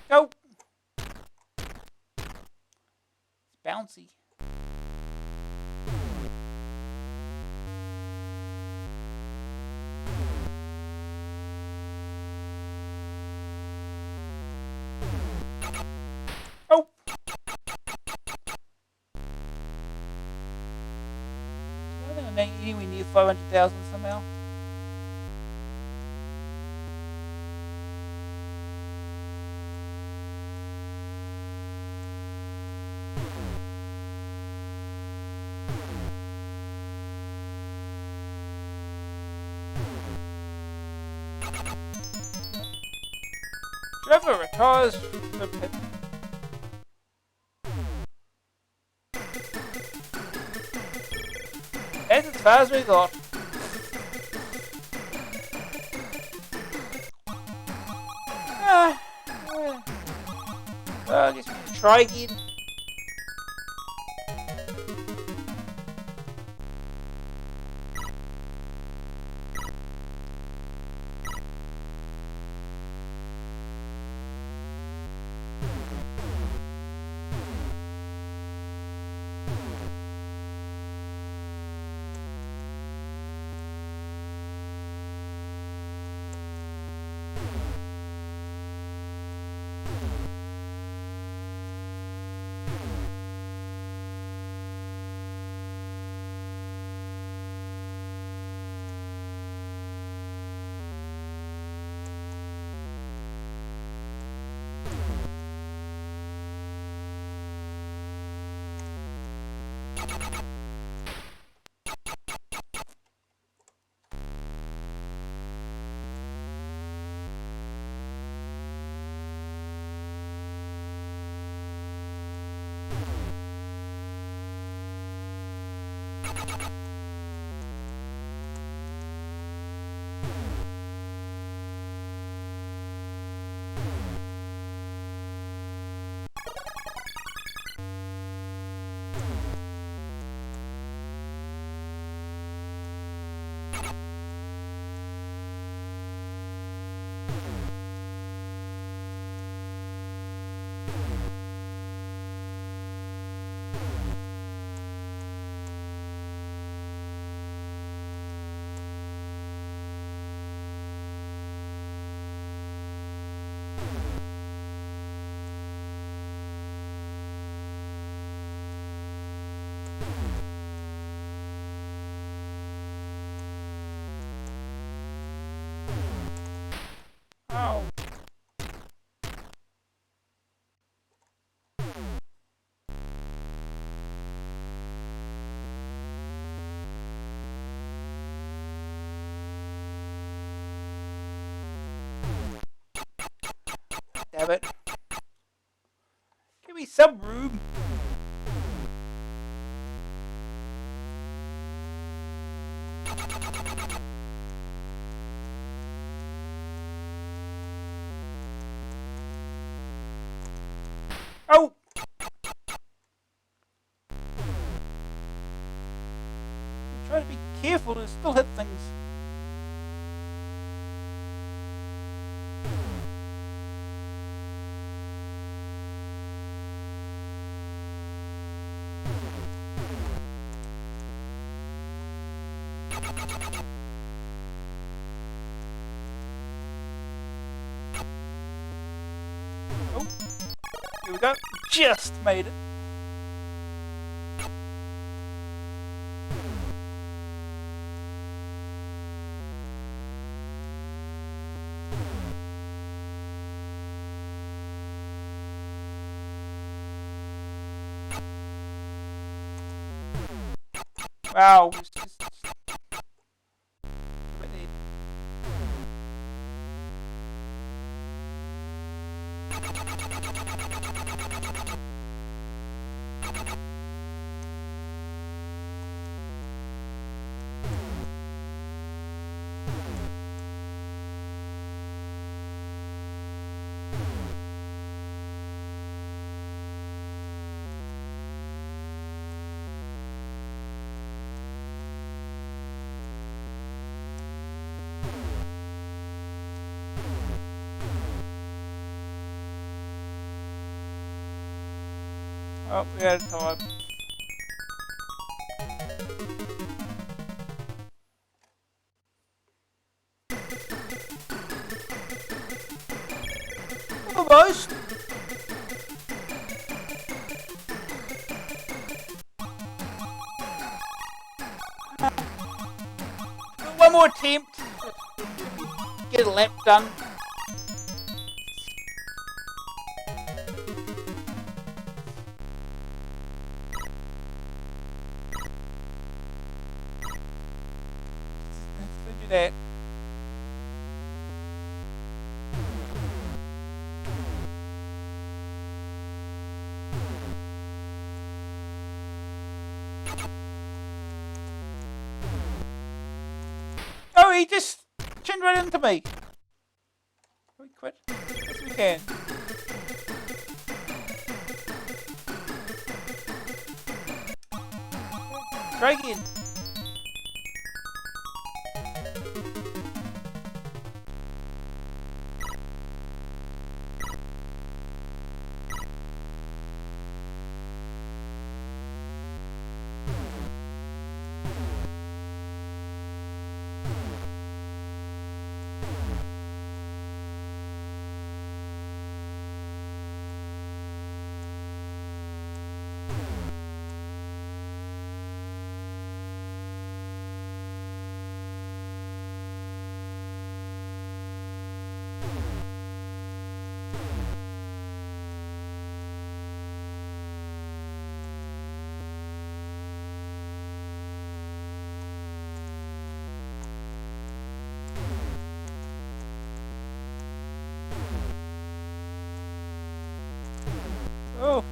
Go! It's bouncy. Oh! I think I'm anywhere near 500,000 somehow. Driver retires from the pit. That's as far as we got. I guess we can try again. Damn it. Give me some room. Oh! I'm trying to be careful and still hit things. Oh, here we go. Just made it. Wow. Oh, we had time. Almost. One more attempt. Get a lap done. Let's do that. Oh, he just chinned right into me. Can we quit? Yes, we can. Try again. Oh.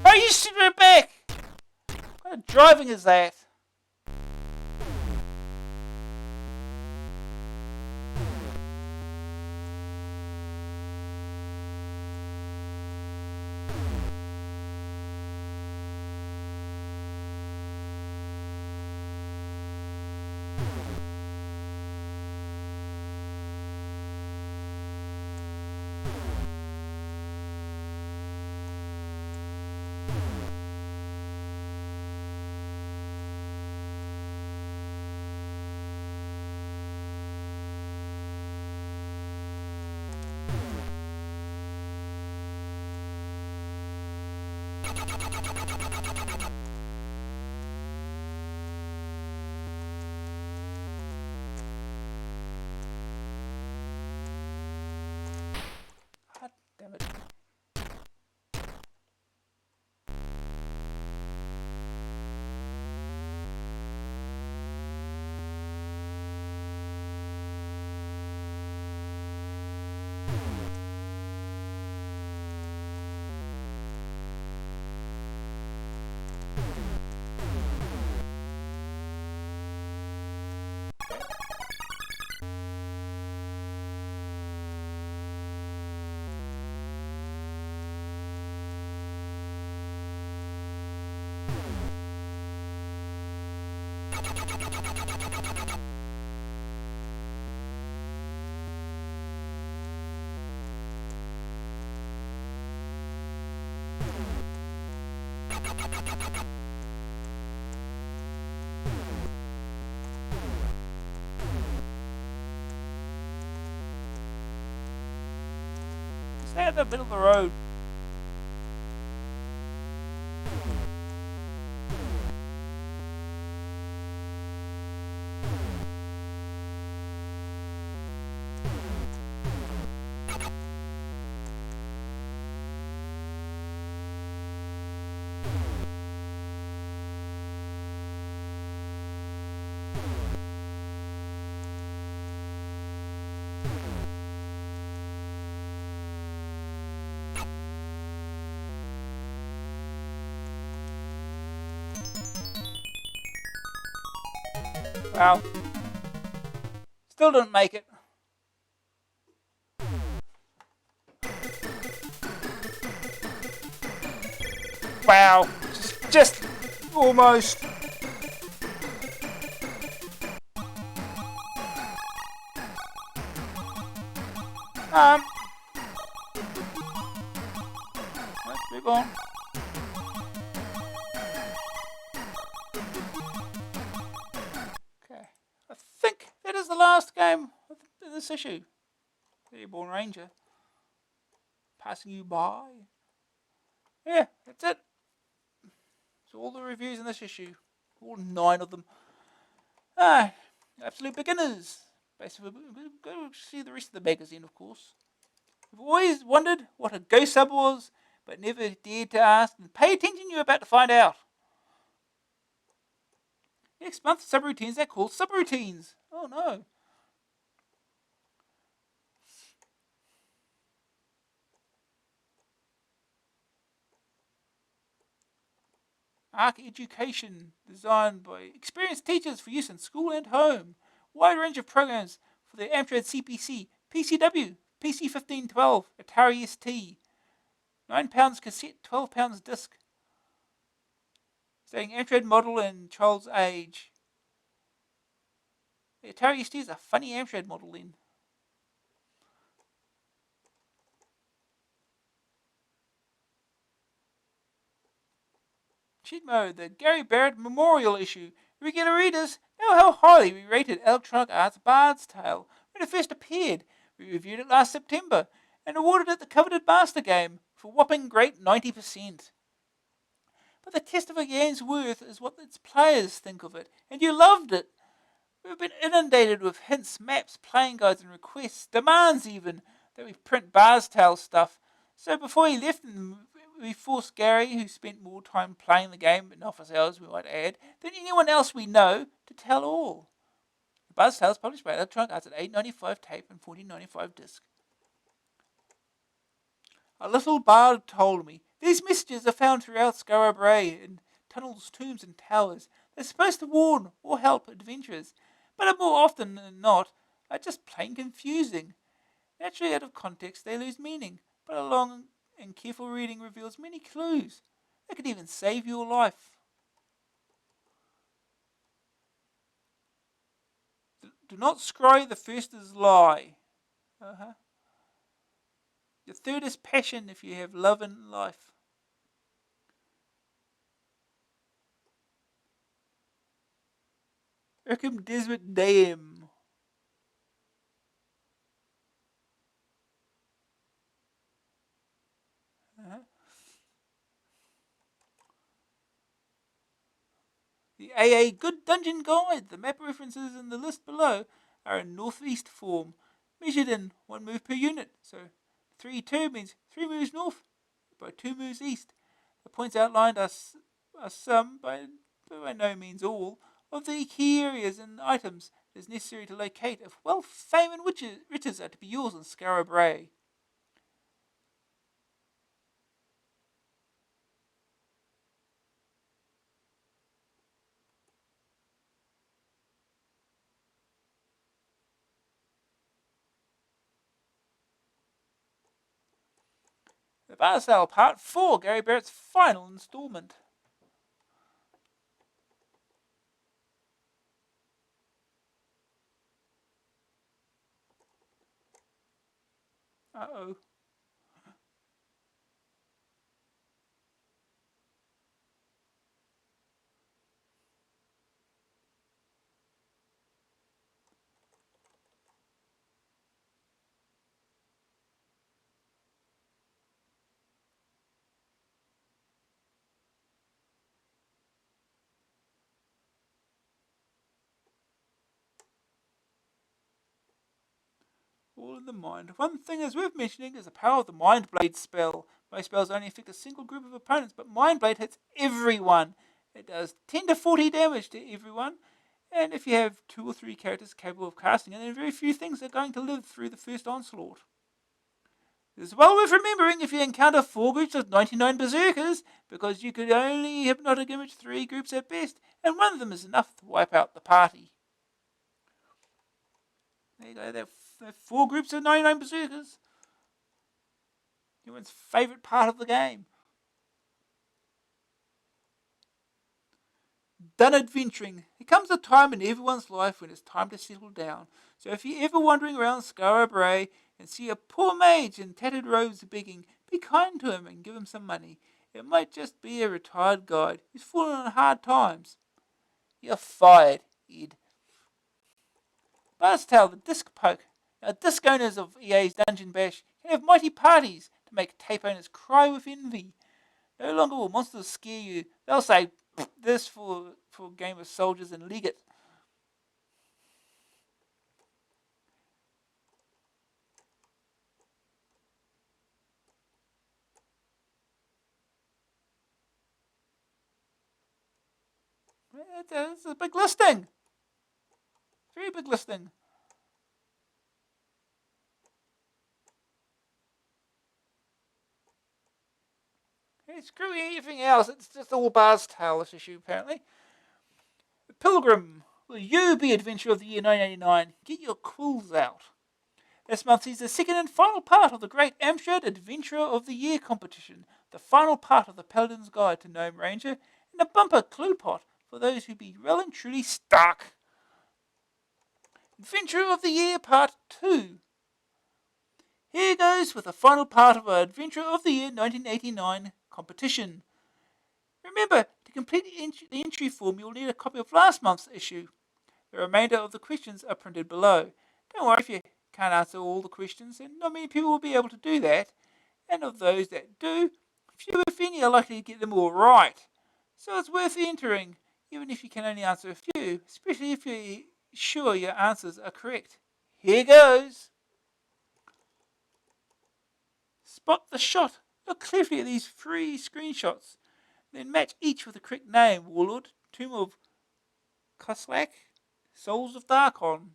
Oh, you should be back! What kind of driving is that? Stay at the middle of the road. Wow. Still didn't make it. Wow. Just almost. Let's move on. Okay. I think that is the last game of this issue. Airborne Ranger. Passing you by. Yeah, that's it. So all the reviews in this issue. All 9 of them. Absolute beginners. Basically, go see the rest of the magazine, of course. I've always wondered what a ghost sub was, but never dared to ask. And pay attention, you're about to find out. Next month, subroutines are called subroutines. Oh no. Arc Education, designed by experienced teachers for use in school and home. Wide range of programs for the Amstrad CPC, PCW, PC 1512, Atari ST. £9 cassette, £12 disc. Stating Amstrad model and child's age. The Atari ST is a funny Amstrad model then. Cheat mode, the Gary Barrett Memorial issue. Regular readers know how highly we rated Electronic Arts Bard's Tale when it first appeared. We reviewed it last September and awarded it the coveted Master Game for a whopping great 90%. But the test of a game's worth is what its players think of it, and you loved it. We've been inundated with hints, maps, playing guides and requests, demands even, that we print Bard's Tale stuff. So before he left, we forced Gary, who spent more time playing the game in office hours, we might add, than anyone else we know, to tell all. The Bard's Tale is published by Electronic Arts at $8.95 tape and $14.95 disc. A little bard told me, these messages are found throughout Skara Brae, in tunnels, tombs and towers. They're supposed to warn or help adventurers, but more often than not, are just plain confusing. Naturally, out of context, they lose meaning, but a long and careful reading reveals many clues. They could even save your life. Do not scry the first is lie. The third is passion if you have love in life. Urkum Desmond Dame. The AA Good Dungeon Guide. The map references in the list below are in northeast form, measured in 1 move per unit. So 3-2 means 3 moves north by 2 moves east. The points outlined are some, by no means all, of the key areas and items it is necessary to locate if wealth, fame and riches are to be yours in Skara Brae. The Bard's Tale Part 4, Gary Barrett's final installment. Uh-oh. All in the mind. One thing that's worth mentioning is the power of the Mind Blade spell. Most spells only affect a single group of opponents, but Mind Blade hits everyone. It does 10 to 40 damage to everyone, and if you have 2 or 3 characters capable of casting it, then very few things are going to live through the first onslaught. It's well worth remembering if you encounter 4 groups of 99 berserkers, because you could only hypnotic image 3 groups at best, and one of them is enough to wipe out the party. There you go, there are 4 groups of 99 berserkers. Everyone's favourite part of the game. Done adventuring. There comes a time in everyone's life when it's time to settle down. So if you're ever wandering around Skara Brae and see a poor mage in tattered robes begging, be kind to him and give him some money. It might just be a retired guide who's fallen on hard times. You're fired, Ed. Buzztail, the disc poke. Now, disc owners of EA's Dungeon Bash can have mighty parties to make tape owners cry with envy. No longer will monsters scare you. They'll say, this for a game of soldiers and league it. It's a big listing. Very big listing. Hey, screw anything else. It's just all Buzztail, this issue, apparently. The Pilgrim. Will you be Adventure of the Year 1989? Get your quills out. This month sees the second and final part of the great Amstrad Adventurer of the Year competition, the final part of the Paladin's Guide to Gnome Ranger, and a bumper clue pot for those who be well and truly stuck. Adventurer of the Year Part 2. Here goes with the final part of our Adventurer of the Year 1989 competition. Remember, to complete the entry form, you'll need a copy of last month's issue. The remainder of the questions are printed below. Don't worry if you can't answer all the questions, and not many people will be able to do that. And of those that do, few if any are likely to get them all right. So it's worth entering, even if you can only answer a few, especially if you're sure your answers are correct. Here goes. Spot the shot. Look carefully at these 3 screenshots. Then match each with the correct name. Warlord, Tomb of Koslak, Souls of Darkon.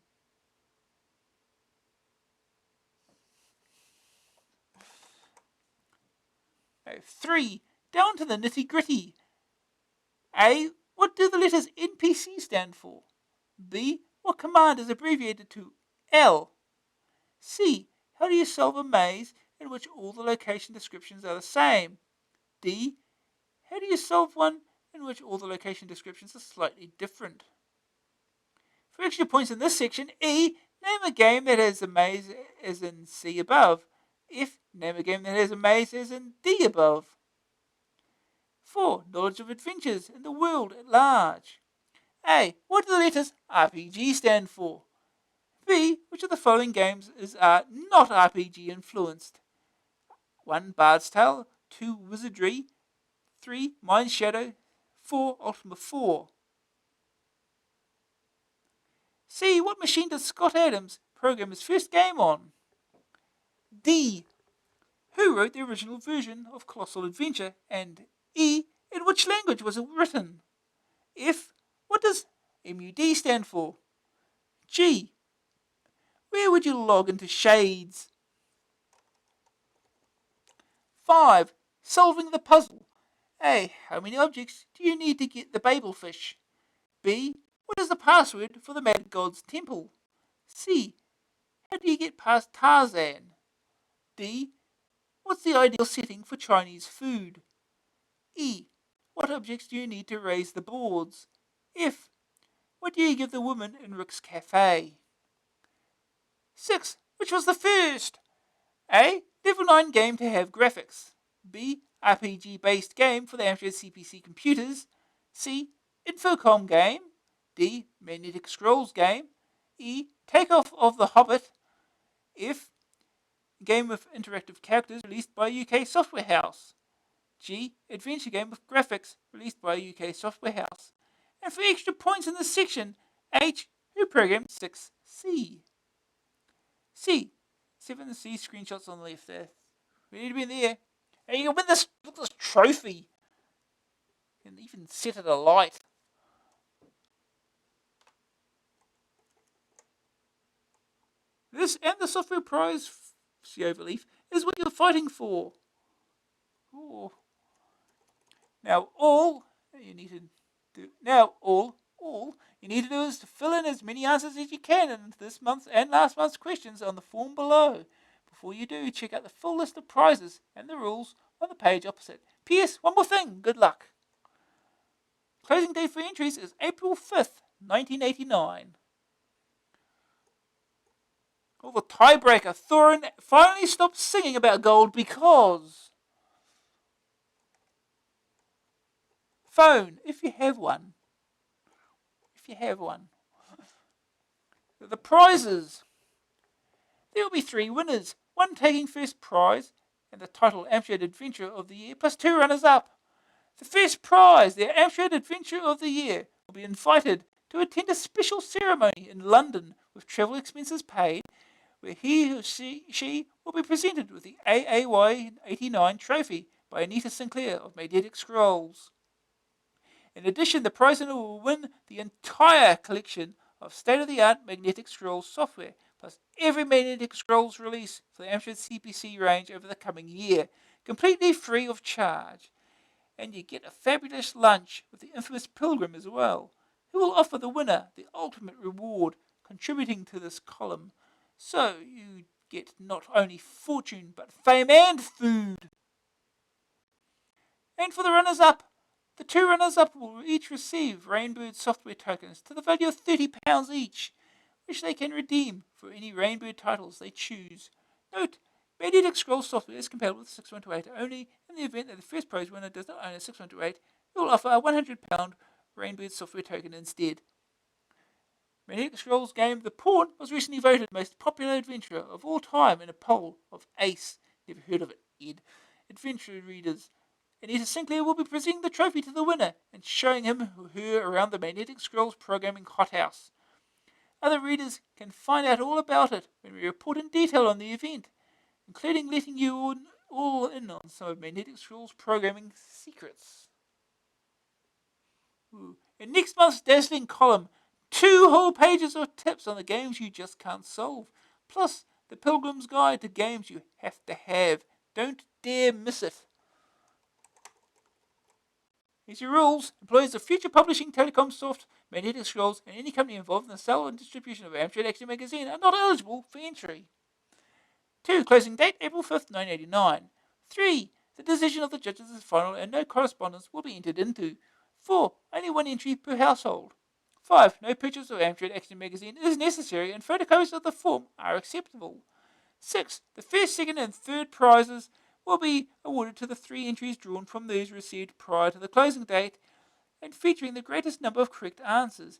3. Down to the nitty gritty. A. What do the letters NPC stand for? B. What command is abbreviated to L? C. How do you solve a maze in which all the location descriptions are the same? D. How do you solve one in which all the location descriptions are slightly different? For extra points in this section, E. Name a game that has a maze as in C above. F. Name a game that has a maze as in D above. 4. Knowledge of adventures in the world at large. A. What do the letters RPG stand for? B. Which of the following games are not RPG influenced? 1. Bard's Tale. 2. Wizardry. 3. Mind Shadow. 4. Ultima 4. C. What machine does Scott Adams program his first game on? D. Who wrote the original version of Colossal Adventure? And E. In which language was it written? F. What does MUD stand for? G. Where would you log into Shades? 5. Solving the puzzle. A. How many objects do you need to get the Babelfish? B. What is the password for the Mad God's Temple? C. How do you get past Tarzan? D. What's the ideal setting for Chinese food? E. What objects do you need to raise the boards? F. What do you give the woman in Rick's Cafe? 6. Which was the first? A. Level 9 game to have graphics. B. RPG-based game for the Amstrad CPC computers. C. Infocom game. D. Magnetic Scrolls game. E. Takeoff of the Hobbit. F. Game with interactive characters released by UK Software House. G. Adventure game with graphics released by UK Software House. And for extra points in this section, H. Who programmed 6C? C. 7C screenshots on the left there. We need to be in there. And you can win this trophy. You can even set it alight. This and the software prize, see overleaf, is what you're fighting for. Ooh. Now all you need to do is to fill in as many answers as you can in this month's and last month's questions on the form below. Before you do, check out the full list of prizes and the rules on the page opposite. P.S. One more thing. Good luck. Closing date for entries is April 5th, 1989. Oh, the tiebreaker. Thorin finally stopped singing about gold because... Phone, if you have one. The prizes. There will be 3 winners. 1 taking first prize and the title Amstrad Adventure of the Year, plus 2 runners-up. The first prize, the Amstrad Adventure of the Year, will be invited to attend a special ceremony in London with travel expenses paid, where he or she will be presented with the AAY 89 trophy by Anita Sinclair of Magnetic Scrolls. In addition, the prize winner will win the entire collection of state-of-the-art Magnetic Scrolls software, plus every Magnetic Scrolls release for the Amstrad CPC range over the coming year, completely free of charge. And you get a fabulous lunch with the infamous Pilgrim as well, who will offer the winner the ultimate reward, contributing to this column. So you get not only fortune, but fame and food. And for the runners-up, the 2 runners-up will each receive Rainbird software tokens to the value of £30 each, which they can redeem for any Rainbird titles they choose. Note, Magnetic Scrolls software is compatible with 6128 only in the event that the first prize winner does not own a 6128. It will offer a £100 Rainbird software token instead. Magnetic Scrolls game The Pawn was recently voted most popular adventure of all time in a poll of ACE, never heard of it, Ed, adventure readers. Anita Sinclair will be presenting the trophy to the winner and showing him or her around the Magnetic Scrolls programming hothouse. Other readers can find out all about it when we report in detail on the event, including letting you all in on some of Magnetic Scrolls programming secrets. In next month's dazzling column, 2 whole pages of tips on the games you just can't solve, plus the Pilgrim's Guide to games you have to have. Don't dare miss it. Here's your rules. Employees of Future Publishing, Telecom Soft, Magnetic Scrolls, and any company involved in the sale and distribution of Amstrad Action magazine are not eligible for entry. 2. Closing date, April 5th, 1989. 3. The decision of the judges is final and no correspondence will be entered into. 4. Only 1 entry per household. 5. No purchase of Amstrad Action magazine is necessary and photocopies of the form are acceptable. 6. The first, second, and third prizes will be awarded to the 3 entries drawn from those received prior to the closing date and featuring the greatest number of correct answers.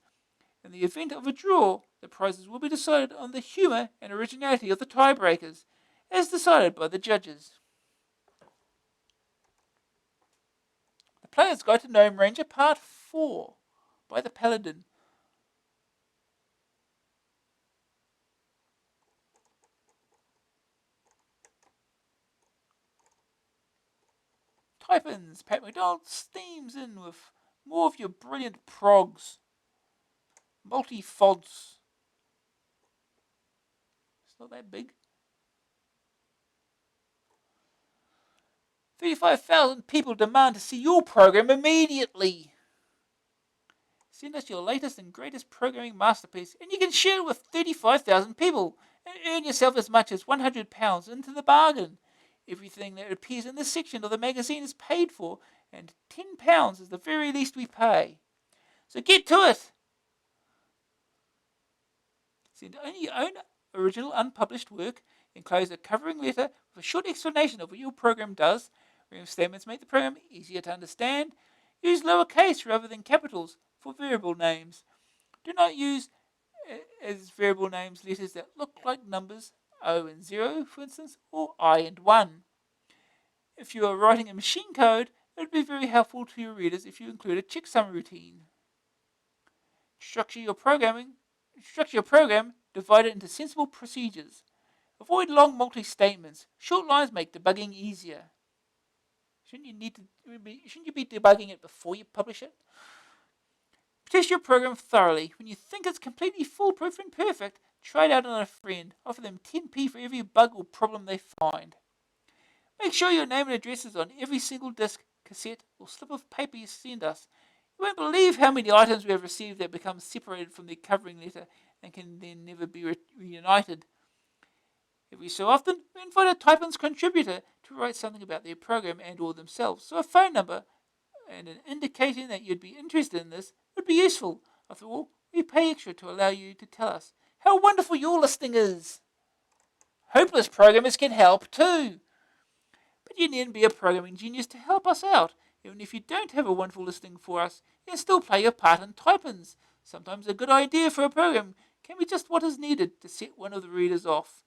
In the event of a draw, the prizes will be decided on the humour and originality of the tiebreakers, as decided by the judges. The Player's Guide to Gnome Ranger Part 4 by the Paladin. Type-ins. Pat McDonald steams in with more of your brilliant progs. Multi-fods. It's not that big. 35,000 people demand to see your program immediately. Send us your latest and greatest programming masterpiece and you can share it with 35,000 people and earn yourself as much as £100 into the bargain. Everything that appears in this section of the magazine is paid for, and £10 is the very least we pay. So get to it! Send only your own original unpublished work, enclose a covering letter with a short explanation of what your program does. Rem statements make the program easier to understand. Use lowercase rather than capitals for variable names. Do not use as variable names letters that look like numbers, O and 0, for instance, or I and 1. If you are writing a machine code, it would be very helpful to your readers if you include a checksum routine. Structure your program, divide it into sensible procedures. Avoid long multi-statements. Short lines make debugging easier. Shouldn't you be debugging it before you publish it? Test your program thoroughly. When you think it's completely foolproof and perfect, try it out on a friend. Offer them 10p for every bug or problem they find. Make sure your name and address is on every single disc, cassette, or slip of paper you send us. You won't believe how many items we have received that become separated from their covering letter and can then never be reunited. Every so often, we invite a Typins contributor to write something about their program and or themselves, so a phone number and an indication that you'd be interested in this would be useful. After all, we pay extra to allow you to tell us how wonderful your listing is. Hopeless programmers can help too. But you needn't be a programming genius to help us out. Even if you don't have a wonderful listing for us, you can still play your part in Typins. Sometimes a good idea for a program can be just what is needed to set one of the readers off.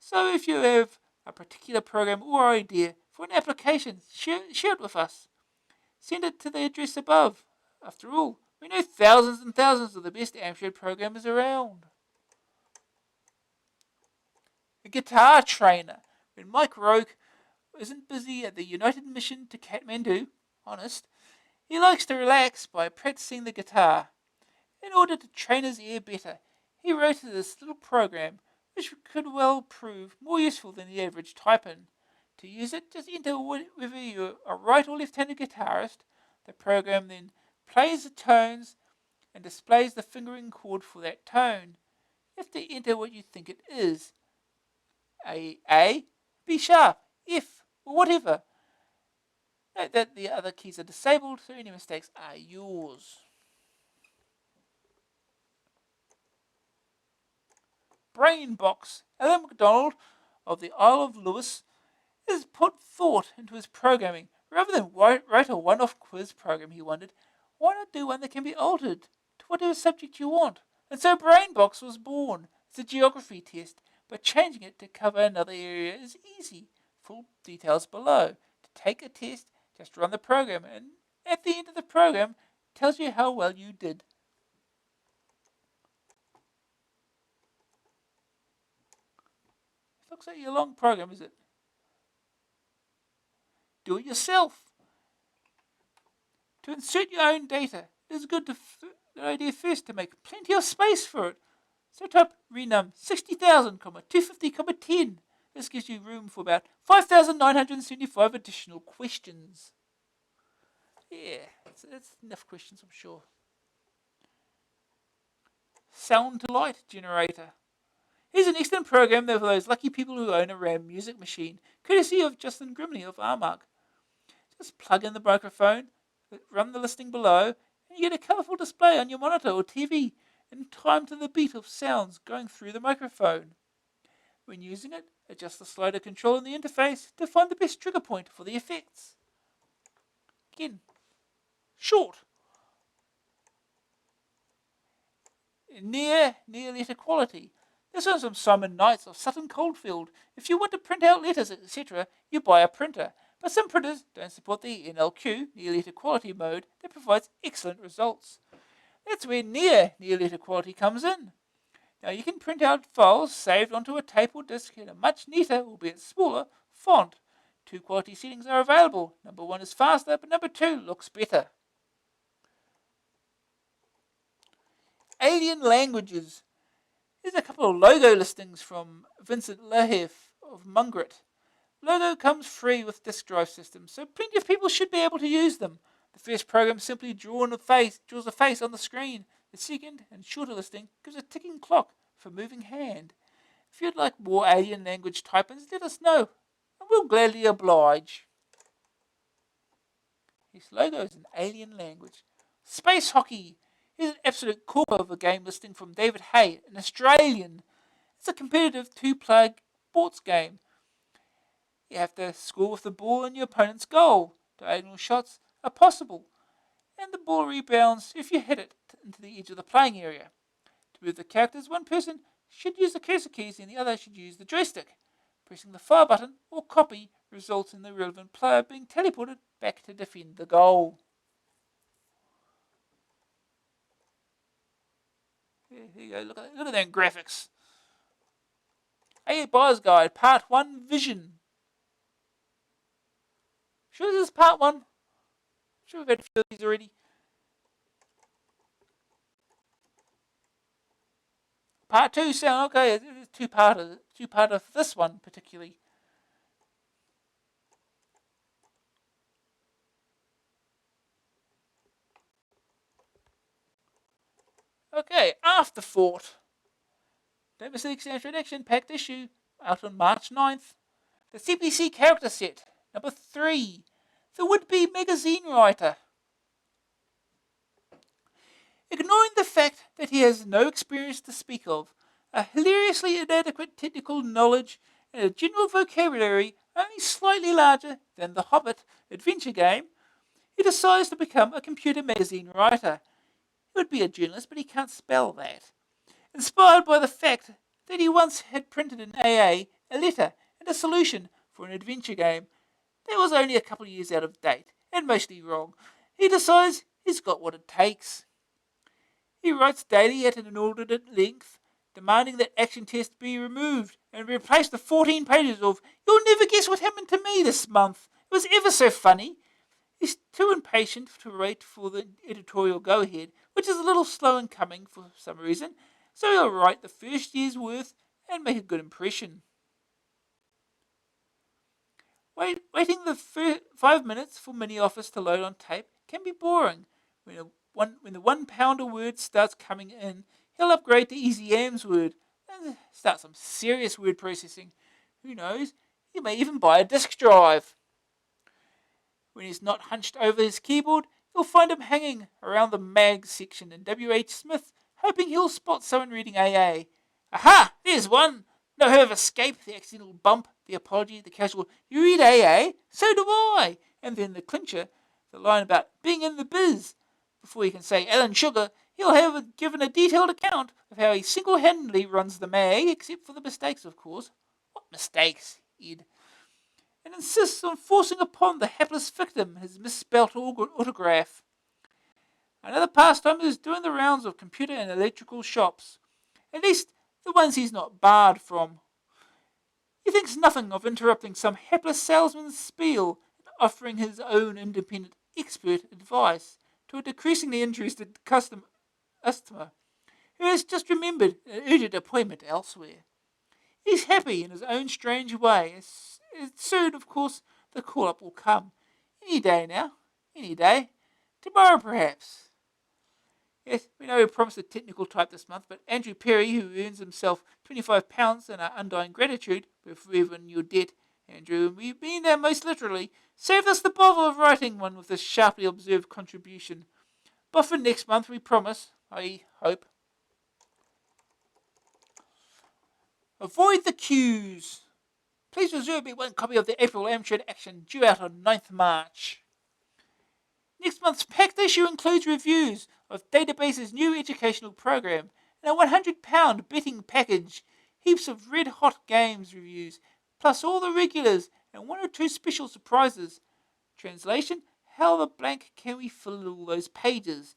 So if you have a particular program or idea for an application, share it with us. Send it to the address above. After all, we know thousands and thousands of the best Amstrad programmers around. The guitar trainer. When Mike Roke isn't busy at the United Mission to Kathmandu, honest, he likes to relax by practicing the guitar. In order to train his ear better, he wrote this little program, which could well prove more useful than the average type-in. To use it, just enter whether you're a right or left-handed guitarist. The program then plays the tones and displays the fingering chord for that tone. You have to enter what you think it is. A, B sharp, F, or whatever. Note that the other keys are disabled, so any mistakes are yours. Brainbox. Alan MacDonald of the Isle of Lewis has put thought into his programming. Rather than write a one-off quiz program, he wondered, why not do one that can be altered to whatever subject you want? And so Brainbox was born. It's a geography test, but changing it to cover another area is easy. Full details below. To take a test, just run the program, and at the end of the program, it tells you how well you did. Looks like a long program, is it? Do it yourself. To insert your own data, it is good idea first to make plenty of space for it. So type renum 60,000, 250, 10. This gives you room for about 5,975 additional questions. Yeah, that's enough questions, I'm sure. Sound to light generator. Here's an excellent program for those lucky people who own a RAM music machine, courtesy of Justin Grimley of Armagh. Just plug in the microphone, run the listing below, and you get a colourful display on your monitor or TV in time to the beat of sounds going through the microphone. When using it, adjust the slider control in the interface to find the best trigger point for the effects. Again, short. Near letter quality. This one's from Simon Knights of Sutton Coldfield. If you want to print out letters, etc., you buy a printer. But some printers don't support the NLQ, near letter quality mode, that provides excellent results. That's where near letter quality comes in. Now you can print out files saved onto a tape or disc in a much neater, albeit smaller, font. Two quality settings are available. Number 1 is faster, but number 2 looks better. Alien languages. Here's a couple of logo listings from Vincent Lahef of Mungret. Logo comes free with disk drive systems, so plenty of people should be able to use them. The first program simply draws a face on the screen. The second and shorter listing gives a ticking clock for moving hand. If you'd like more alien language type-ins, let us know, and we'll gladly oblige. This logo is an alien language. Space hockey. Here's an absolute corker of a game listing from David Hay, an Australian. It's a competitive 2-player sports game. You have to score with the ball in your opponent's goal. Diagonal shots are possible, and the ball rebounds if you hit it into the edge of the playing area. To move the characters, one person should use the cursor keys and the other should use the joystick. Pressing the fire button or copy results in the relevant player being teleported back to defend the goal. There you go, look at that graphics. AA Buyer's Guide, Part 1, Vision. Sure this is Part 1? Sure we've had a few of these already. Part 2 sound okay. It's two-part of this one particularly. Okay, Afterthought. Don't miss the Amstrad Action packed issue out on March 9th. The CPC character set, number 3. The would-be magazine writer. Ignoring the fact that he has no experience to speak of, a hilariously inadequate technical knowledge, and a general vocabulary only slightly larger than the Hobbit adventure game, he decides to become a computer magazine writer. He would be a journalist, but he can't spell that. Inspired by the fact that he once had printed in AA a letter and a solution for an adventure game that was only a couple of years out of date and mostly wrong, he decides he's got what it takes. He writes daily at an inordinate length, demanding that action tests be removed and replaced with 14 pages of "You'll never guess what happened to me this month. It was ever so funny." He's too impatient to wait for the editorial go-ahead, which is a little slow in coming for some reason, so he'll write the first year's worth and make a good impression. Waiting the 5 minutes for Mini Office to load on tape can be boring. When the 1 pounder word starts coming in, he'll upgrade to Easy Am's word and start some serious word processing. Who knows? He may even buy a disk drive. When he's not hunched over his keyboard, you'll find him hanging around the mag section in W.H. Smith, hoping he'll spot someone reading AA. Aha! There's one! No hope of escape, the accidental bump, the apology, the casual, "You read AA? So do I!" And then the clincher, the line about being in the biz. Before he can say Alan Sugar, he'll have given a detailed account of how he single-handedly runs the mag, except for the mistakes, of course. What mistakes, Ed? And insists on forcing upon the hapless victim his misspelt autograph. Another pastime is doing the rounds of computer and electrical shops, at least the ones he's not barred from. He thinks nothing of interrupting some hapless salesman's spiel and offering his own independent expert advice to a decreasingly interested customer who has just remembered an urgent appointment elsewhere. He's happy in his own strange way. Soon, of course, the call-up will come. Any day now. Any day. Tomorrow, perhaps. Yes, we know we promised a technical type this month, but Andrew Perry, who earns himself £25 in our undying gratitude, we're forever in your debt, Andrew, and we mean that most literally, saved us the bother of writing one with this sharply observed contribution. But for next month, we promise, I hope. Avoid the queues. Please reserve me one copy of the April Amstrad Action, due out on 9th March. Next month's packed issue includes reviews of Database's new educational program and a £100 betting package, heaps of red-hot games reviews, plus all the regulars and 1 or 2 special surprises. Translation: how the blank can we fill all those pages?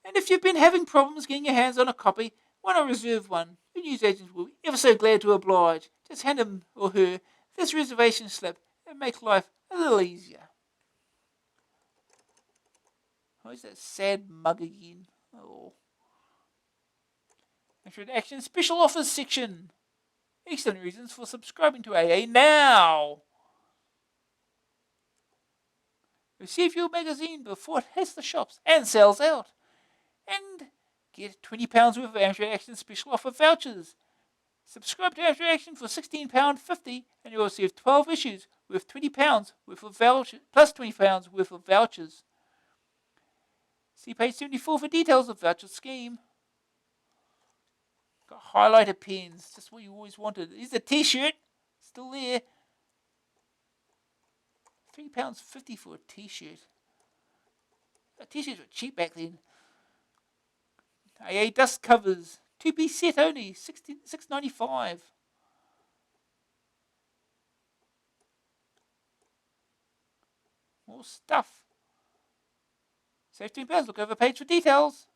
And if you've been having problems getting your hands on a copy, why not reserve one? Your newsagents will be ever so glad to oblige. Just hand him or her this reservation slip and make life a little easier. Where's that sad mug again? Oh. Amstrad Action Special Offers section. Excellent reasons for subscribing to AA now. Receive your magazine before it hits the shops and sells out. And get £20 worth of Amstrad Action Special Offer vouchers. Subscribe to Amstrad Action for £16.50 and you'll receive 12 issues worth £20 worth of vouchers, plus £20 worth of vouchers. See page 74 for details of voucher scheme. Got highlighter pens, just what you always wanted. Here's a t-shirt, still there. £3.50 for a t-shirt. T-shirts were cheap back then. AA dust covers, 2-piece set only, $6.95. More stuff. Save £10, look over page for details.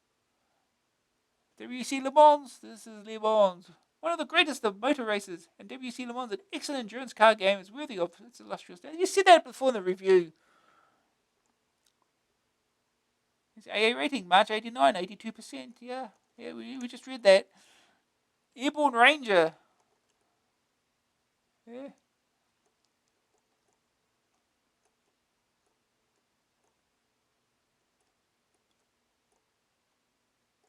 WC Le Mans, this is Le Mans. One of the greatest of motor races, and WC Le Mans, an excellent endurance car game, is worthy of its illustrious name. You said that before in the review. It's AA rating, March 89, 82%. Yeah, we just read that. Airborne Ranger. Yeah.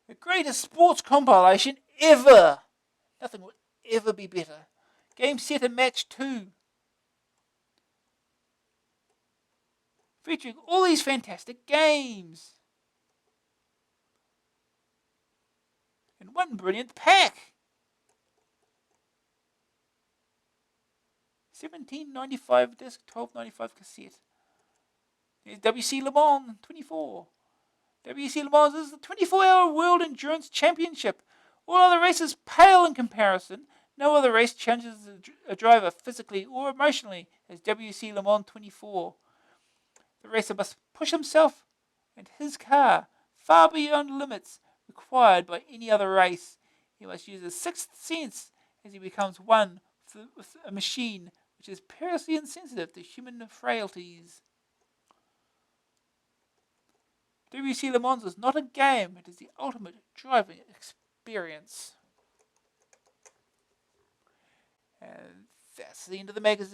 The greatest sports compilation ever. Nothing will ever be better. Game, set, and match 2. Featuring all these fantastic games. In one brilliant pack. $17.95 disc, $12.95 cassette. There's WC Le Mans 24. WC Le Mans is the 24-hour World Endurance Championship. All other races pale in comparison. No other race challenges a driver physically or emotionally as WC Le Mans 24. The racer must push himself and his car far beyond limits required by any other race. He must use his sixth sense as he becomes one with a machine which is perilously insensitive to human frailties. WC Le Mans is not a game, it is the ultimate driving experience. And that's the end of the magazine.